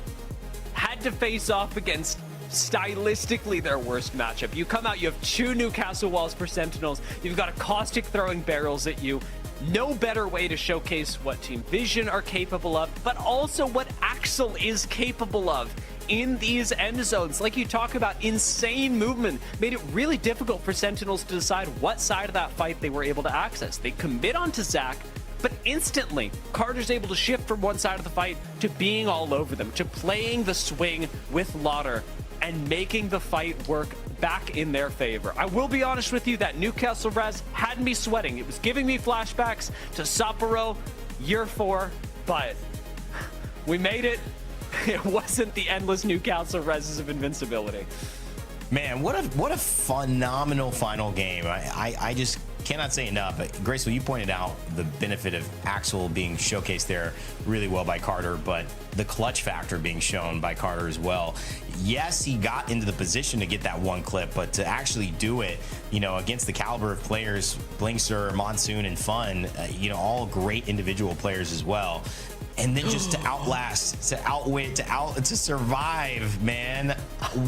had to face off against stylistically their worst matchup. You come out, you have 2 Newcastle walls for Sentinels. You've got a Caustic throwing barrels at you. No better way to showcase what Team Vision are capable of, but also what Axel is capable of in these end zones. Like you talk about, insane movement made it really difficult for Sentinels to decide what side of that fight they were able to access. They commit onto Zach, but instantly Carter's able to shift from one side of the fight to being all over them, to playing the swing with Lauder and making the fight work back in their favor. I will be honest with you, that Newcastle res had me sweating. It was giving me flashbacks to Sapporo year 4, but we made it. It wasn't the endless Newcastle reses of invincibility. Man, what a phenomenal final game. I just cannot say enough. Graceful, you pointed out the benefit of Axel being showcased there really well by Carter, but the clutch factor being shown by Carter as well. Yes, he got into the position to get that one clip, but to actually do it, you know, against the caliber of players, Blinkster, Monsoon, and Fun, you know, all great individual players as well. And then just to outlast, to outwit, to survive, man.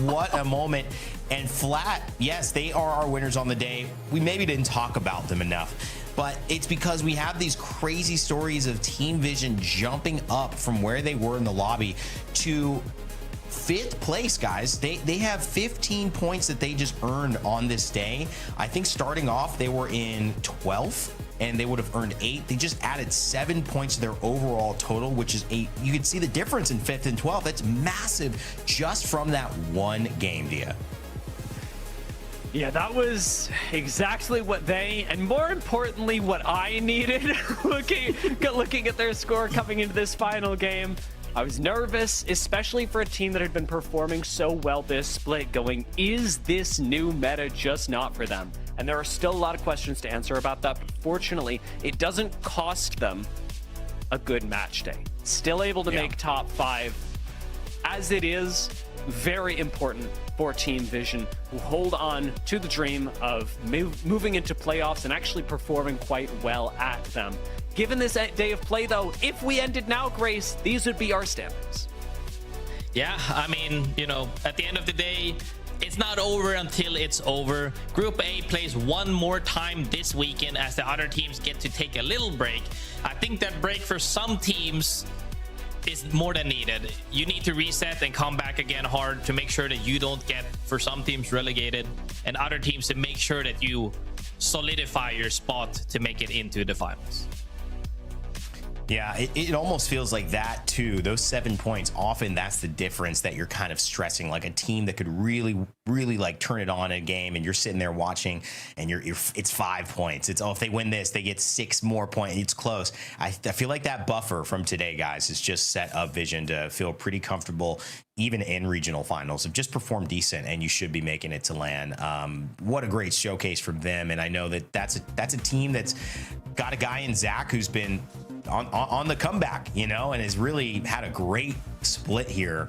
What a moment. And Flat, yes, they are our winners on the day. We maybe didn't talk about them enough, but it's because we have these crazy stories of Team Vision jumping up from where they were in the lobby to 5th place, guys. They have 15 points that they just earned on this day. I think starting off, they were in 12th. And they would have earned 8. They just added 7 points to their overall total, which is 8. You can see the difference in 5th and 12th. That's massive just from that one game, Dia. Yeah, that was exactly what they, and more importantly, what I needed. looking at their score coming into this final game. I was nervous, especially for a team that had been performing so well this split, going, is this new meta just not for them? And there are still a lot of questions to answer about that, but fortunately, it doesn't cost them a good match day. Still able to make top 5. As it is, very important for Team Vision, who hold on to the dream of moving into playoffs and actually performing quite well at them. Given this day of play, though, if we ended now, Grace, these would be our standings. Yeah, I mean, you know, at the end of the day, it's not over until it's over. Group A plays one more time this weekend as the other teams get to take a little break. I think that break for some teams is more than needed. You need to reset and come back again hard to make sure that you don't get, for some teams, relegated, and other teams to make sure that you solidify your spot to make it into the finals. Yeah, it almost feels like that too. Those 7 points, often that's the difference that you're kind of stressing. Like a team that could really like turn it on in a game, and you're sitting there watching, and it's 5 points. It's, oh, if they win this, they get 6 more points. It's close. I feel like that buffer from today, guys, is just set up Vision to feel pretty comfortable, even in regional finals. Have just performed decent, and you should be making it to LAN. What a great showcase from them, and I know that that's a team that's got a guy in Zach who's been on the comeback, you know, and has really had a great split here,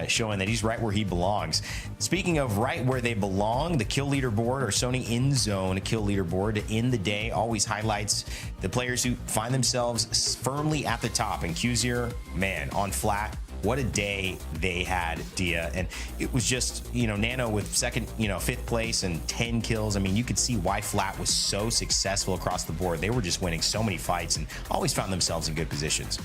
showing that he's right where he belongs. Speaking of right where they belong, the kill leaderboard, or Sony in zone kill leaderboard to end the day, always highlights the players who find themselves firmly at the top. And Qzier, man, on Flat, what a day they had, Dia. And it was just, you know, Nano with second, you know, 5th place and 10 kills. I mean, you could see why Flat was so successful across the board. They were just winning so many fights and always found themselves in good positions.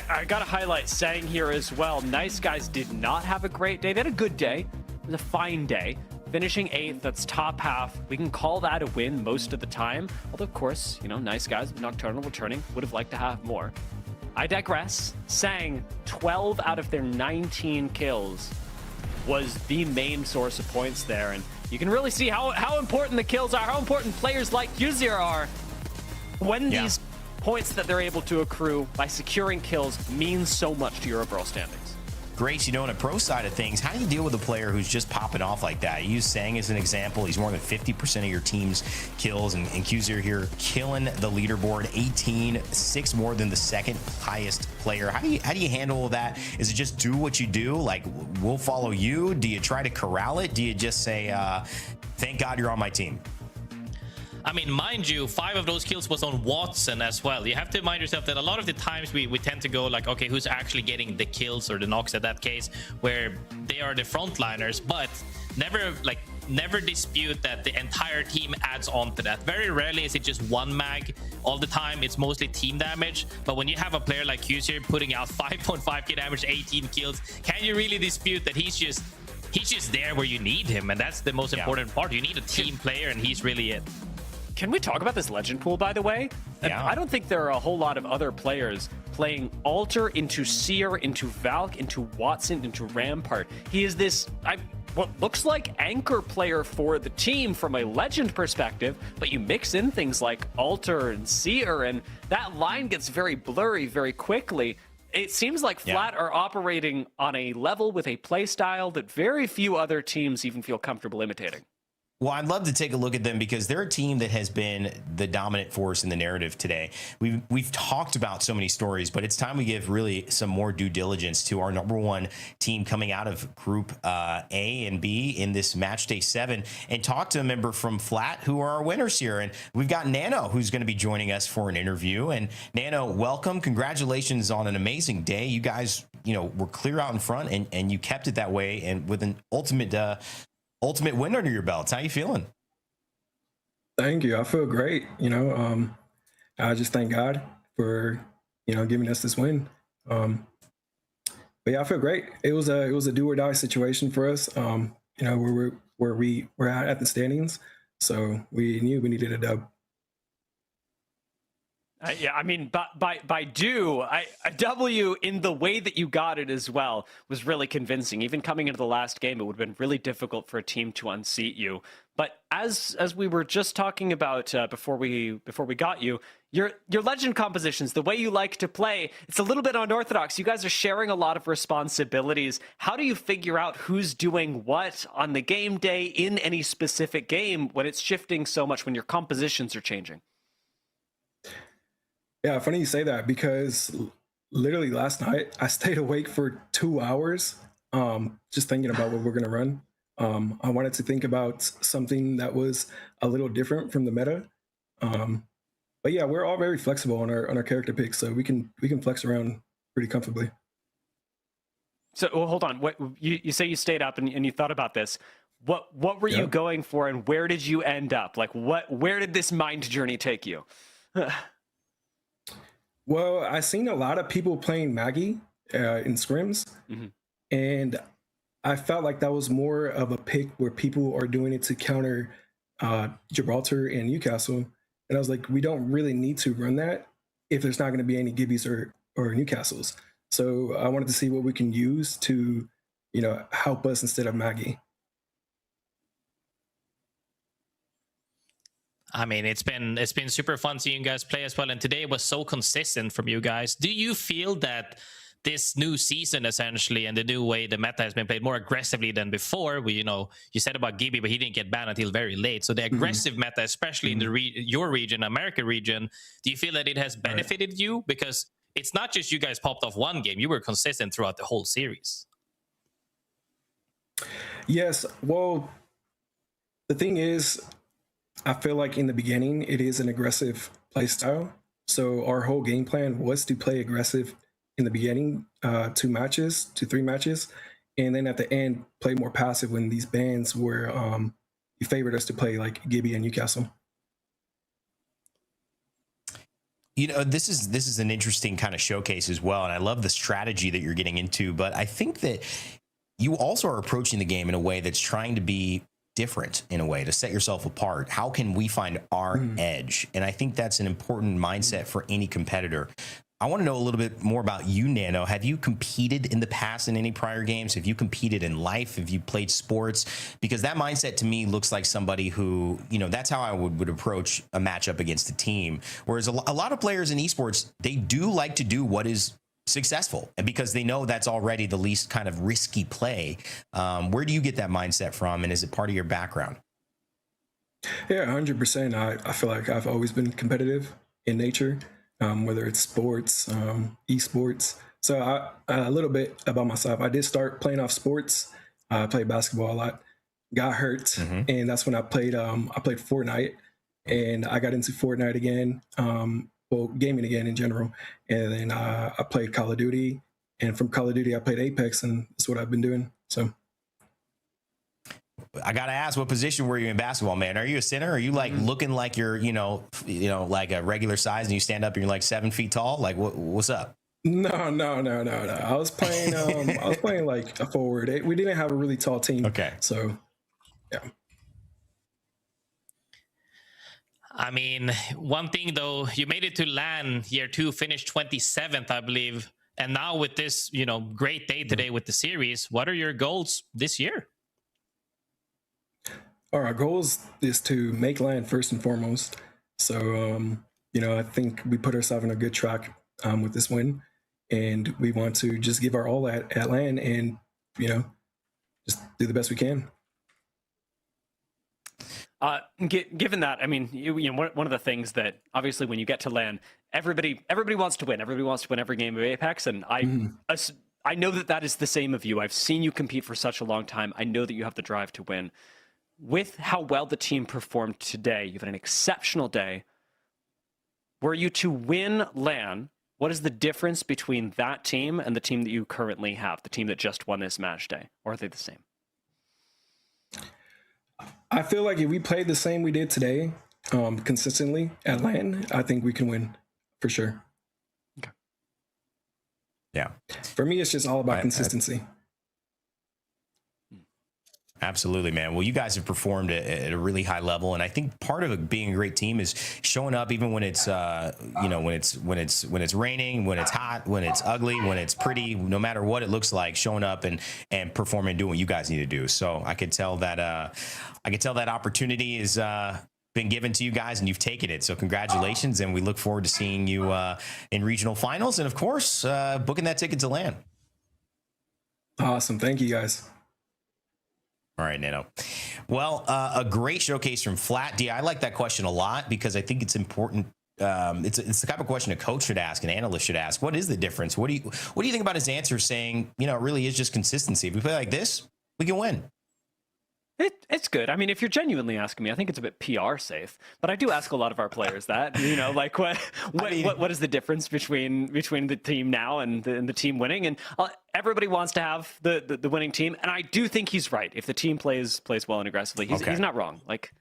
I got to highlight Sang here as well. Nice Guys did not have a great day. They had a good day, It was a fine day. Finishing 8th, that's top half. We can call that a win most of the time. Although, of course, you know, nice guys, Nocturnal returning, would have liked to have more. I digress. Sang 12 out of their 19 kills was the main source of points there. And you can really see how important the kills are, how important players like Yuzir are when these points that they're able to accrue by securing kills mean so much to your overall standings. Grace, you know, on a pro side of things, how do you deal with a player who's just popping off like that? You use Sang as an example. He's more than 50% of your team's kills, and Qzir here killing the leaderboard, 18, 6 more than the second highest player. How do you handle that? Is it just do what you do? Like, we'll follow you? Do you try to corral it? Do you just say, thank God you're on my team? I mean, mind you, 5 of those kills was on Watson as well. You have to remind yourself that a lot of the times we tend to go like, okay, who's actually getting the kills or the knocks at that case, where they are the frontliners, but never dispute that the entire team adds on to that. Very rarely is it just one mag. All the time, it's mostly team damage. But when you have a player like Qzir putting out 5.5k damage, 18 kills, can you really dispute that he's just there where you need him? And that's the most important part. You need a team player, and he's really it. Can we talk about this legend pool, by the way? Yeah. I don't think there are a whole lot of other players playing Alter into Seer, into Valk, into Watson, into Rampart. He is this, what looks like anchor player for the team from a legend perspective, but you mix in things like Alter and Seer, and that line gets very blurry very quickly. It seems like Flat are operating on a level with a play style that very few other teams even feel comfortable imitating. Well, I'd love to take a look at them because they're a team that has been the dominant force in the narrative today. We've talked about so many stories, but it's time we give really some more due diligence to our #1 team coming out of Group A and B in this match day 7 and talk to a member from Flat who are our winners here. And we've got Nano who's going to be joining us for an interview. And Nano, welcome. Congratulations on an amazing day. You guys, you know, were clear out in front and you kept it that way and with an ultimate win under your belts. How you feeling? Thank you. I feel great. You know, I just thank God for, you know, giving us this win. But yeah, I feel great. It was a do or die situation for us. You know, where we were at the standings, so we knew we needed a dub. Yeah, I mean, by do, a W in the way that you got it as well was really convincing. Even coming into the last game, it would have been really difficult for a team to unseat you. But as we were just talking about before we got you, your legend compositions, the way you like to play, it's a little bit unorthodox. You guys are sharing a lot of responsibilities. How do you figure out who's doing what on the game day in any specific game when it's shifting so much, when your compositions are changing? Yeah, funny you say that because literally last night I stayed awake for 2 hours just thinking about what we're going to run. I wanted to think about something that was a little different from the meta. But yeah, we're all very flexible on our character picks, so we can flex around pretty comfortably. So well, hold on. What you say you stayed up and you thought about this. What were you going for, and where did you end up? Like where did this mind journey take you? Well, I've seen a lot of people playing Maggie in scrims, and I felt like that was more of a pick where people are doing it to counter Gibraltar and Newcastle. And I was like, we don't really need to run that if there's not going to be any Gibbies or Newcastles. So I wanted to see what we can use to, you know, help us instead of Maggie. I mean, it's been super fun seeing you guys play as well, and today was so consistent from you guys. Do you feel that this new season, essentially, and the new way the meta has been played more aggressively than before? You said about Gibby, but he didn't get banned until very late. So the aggressive meta, especially in your region, America region, do you feel that it has benefited you? Because it's not just you guys popped off one game; you were consistent throughout the whole series. Yes. Well, the thing is, I feel like in the beginning, it is an aggressive play style. So our whole game plan was to play aggressive in the beginning, 2 matches, 2-3 matches. And then at the end, play more passive when these bans were, you favored us to play like Gibby and Newcastle. You know, this is an interesting kind of showcase as well. And I love the strategy that you're getting into. But I think that you also are approaching the game in a way that's trying to be different, in a way to set yourself apart. How can we find our edge? And I think that's an important mindset for any competitor. I want to know a little bit more about you, Nano. Have you competed in the past in any prior games? Have you competed in life? Have you played sports? Because that mindset to me looks like somebody who, you know, that's how I would approach a matchup against a team. Whereas a lot of players in esports, they do like to do what is successful, and because they know that's already the least kind of risky play. Where do you get that mindset from, and is it part of your background? Yeah, 100%. I feel like I've always been competitive in nature, whether it's sports, esports. So a little bit about myself. I did start playing off sports. I played basketball a lot, got hurt, and that's when I played Fortnite, and I got into Fortnite again. Well, gaming again in general. And then I played Call of Duty, and from Call of Duty, I played Apex, and that's what I've been doing. So I got to ask, what position were you in basketball, man? Are you a center? Are you like looking like you're, you know, like a regular size and you stand up and you're like 7 feet tall? Like what's up? No. I was playing, like a forward. We didn't have a really tall team. Okay. So yeah. I mean, one thing though, you made it to LAN year 2, finished 27th, I believe. And now with this, you know, great day today with the series, what are your goals this year? Our goal is to make LAN first and foremost. So, you know, I think we put ourselves on a good track with this win, and we want to just give our all at LAN and, you know, just do the best we can. Given that, I mean, you know, one of the things that obviously when you get to LAN, everybody wants to win. Everybody wants to win every game of Apex, and I know that is the same of you. I've seen you compete for such a long time. I know that you have the drive to win. With how well the team performed today, you've had an exceptional day. Were you to win LAN, what is the difference between that team and the team that you currently have, the team that just won this match day? Or are they the same? I feel like if we played the same we did today, consistently at LAN, I think we can win for sure. Okay. Yeah. For me, it's just all about consistency. Absolutely, man. Well, you guys have performed at a really high level, and I think part of it being a great team is showing up even when it's you know, when it's raining, when it's hot, when it's ugly, when it's pretty, no matter what it looks like, showing up and performing and doing what you guys need to do. So I could tell that opportunity is been given to you guys, and you've taken it. So congratulations, and we look forward to seeing you in regional finals, and of course booking that ticket to LAN. Awesome, thank you guys. All right, Nano. Well, a great showcase from Flat D. I like that question a lot because I think it's important. It's the type of question a coach should ask, an analyst should ask. What is the difference? What do you think about his answer saying, you know, it really is just consistency. If we play like this, we can win. It's good. I mean, if you're genuinely asking me, I think it's a bit PR safe. But I do ask a lot of our players that, you know, like what is the difference between the team now and the team winning? And everybody wants to have the winning team, and I do think he's right. If the team plays well and aggressively, he's not wrong. Like,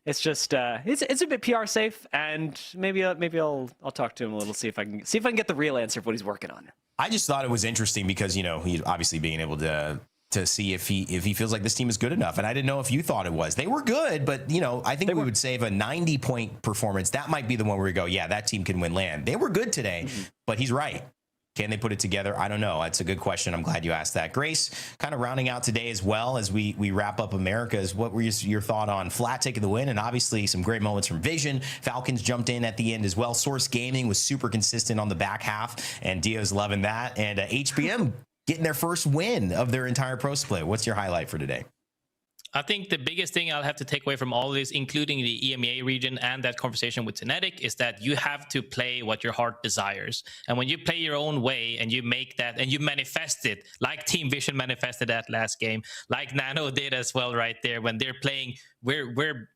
it's just it's a bit PR safe, and maybe I'll talk to him a little, see if I can get the real answer of what he's working on. I just thought it was interesting because, you know, he's obviously being able to see if he feels like this team is good enough. And I didn't know if you thought it was. They were good, but, you know, I think we would say if a 90-point performance, that might be the one where we go, yeah, that team can win LAN. They were good today, but he's right. Can they put it together? I don't know. That's a good question. I'm glad you asked that. Grace, kind of rounding out today as well as we wrap up Americas, what were your thought on Flat taking the win? And obviously some great moments from Vision. Falcons jumped in at the end as well. Source Gaming was super consistent on the back half, and Dio's loving that. And HBM getting their first win of their entire pro split. What's your highlight for today? I think the biggest thing I'll have to take away from all this, including the EMEA region and that conversation with Tenetic, is that you have to play what your heart desires. And when you play your own way and you make that and you manifest it, like Team Vision manifested that last game, like Nano did as well right there, when they're playing, we're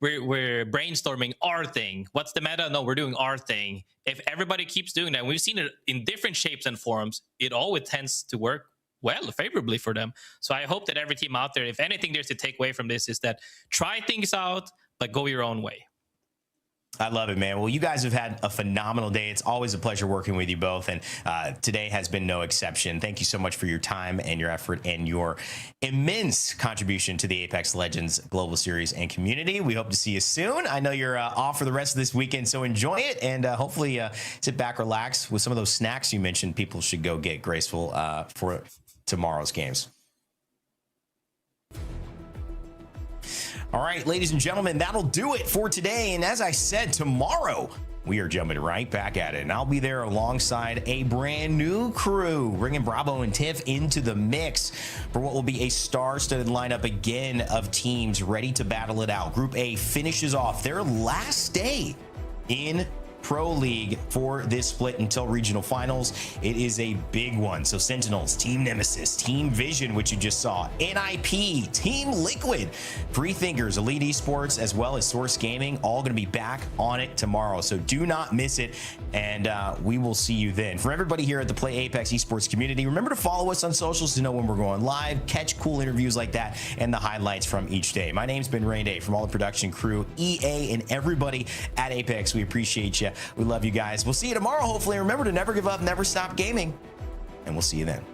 brainstorming our thing. What's the meta? No, we're doing our thing. If everybody keeps doing that, and we've seen it in different shapes and forms, it always tends to work well, favorably for them. So I hope that every team out there, if anything there's to take away from this, is that try things out, but go your own way. I love it, man. Well, you guys have had a phenomenal day. It's always a pleasure working with you both, and today has been no exception. Thank you so much for your time and your effort and your immense contribution to the Apex Legends Global Series and community. We hope to see you soon. I know you're off for the rest of this weekend, so enjoy it, and hopefully sit back, relax with some of those snacks you mentioned people should go get, Graceful, for tomorrow's games. All right, ladies and gentlemen, that'll do it for today. And as I said, tomorrow we are jumping right back at it. And I'll be there alongside a brand new crew, bringing Bravo and Tiff into the mix for what will be a star-studded lineup again of teams ready to battle it out. Group A finishes off their last day in Pro League for this split until regional finals. It is a big one. So Sentinels, Team Nemesis, Team Vision, which you just saw, NIP, Team Liquid, Freethinkers, Elite Esports, as well as Source Gaming, all going to be back on it tomorrow. So do not miss it, and we will see you then. For everybody here at the Play Apex Esports community, remember to follow us on socials to know when we're going live, catch cool interviews like that, and the highlights from each day. My name's been Rain Day from all the production crew, EA, and everybody at Apex. We appreciate you. We love you guys. We'll see you tomorrow, hopefully. Remember to never give up, never stop gaming, and we'll see you then.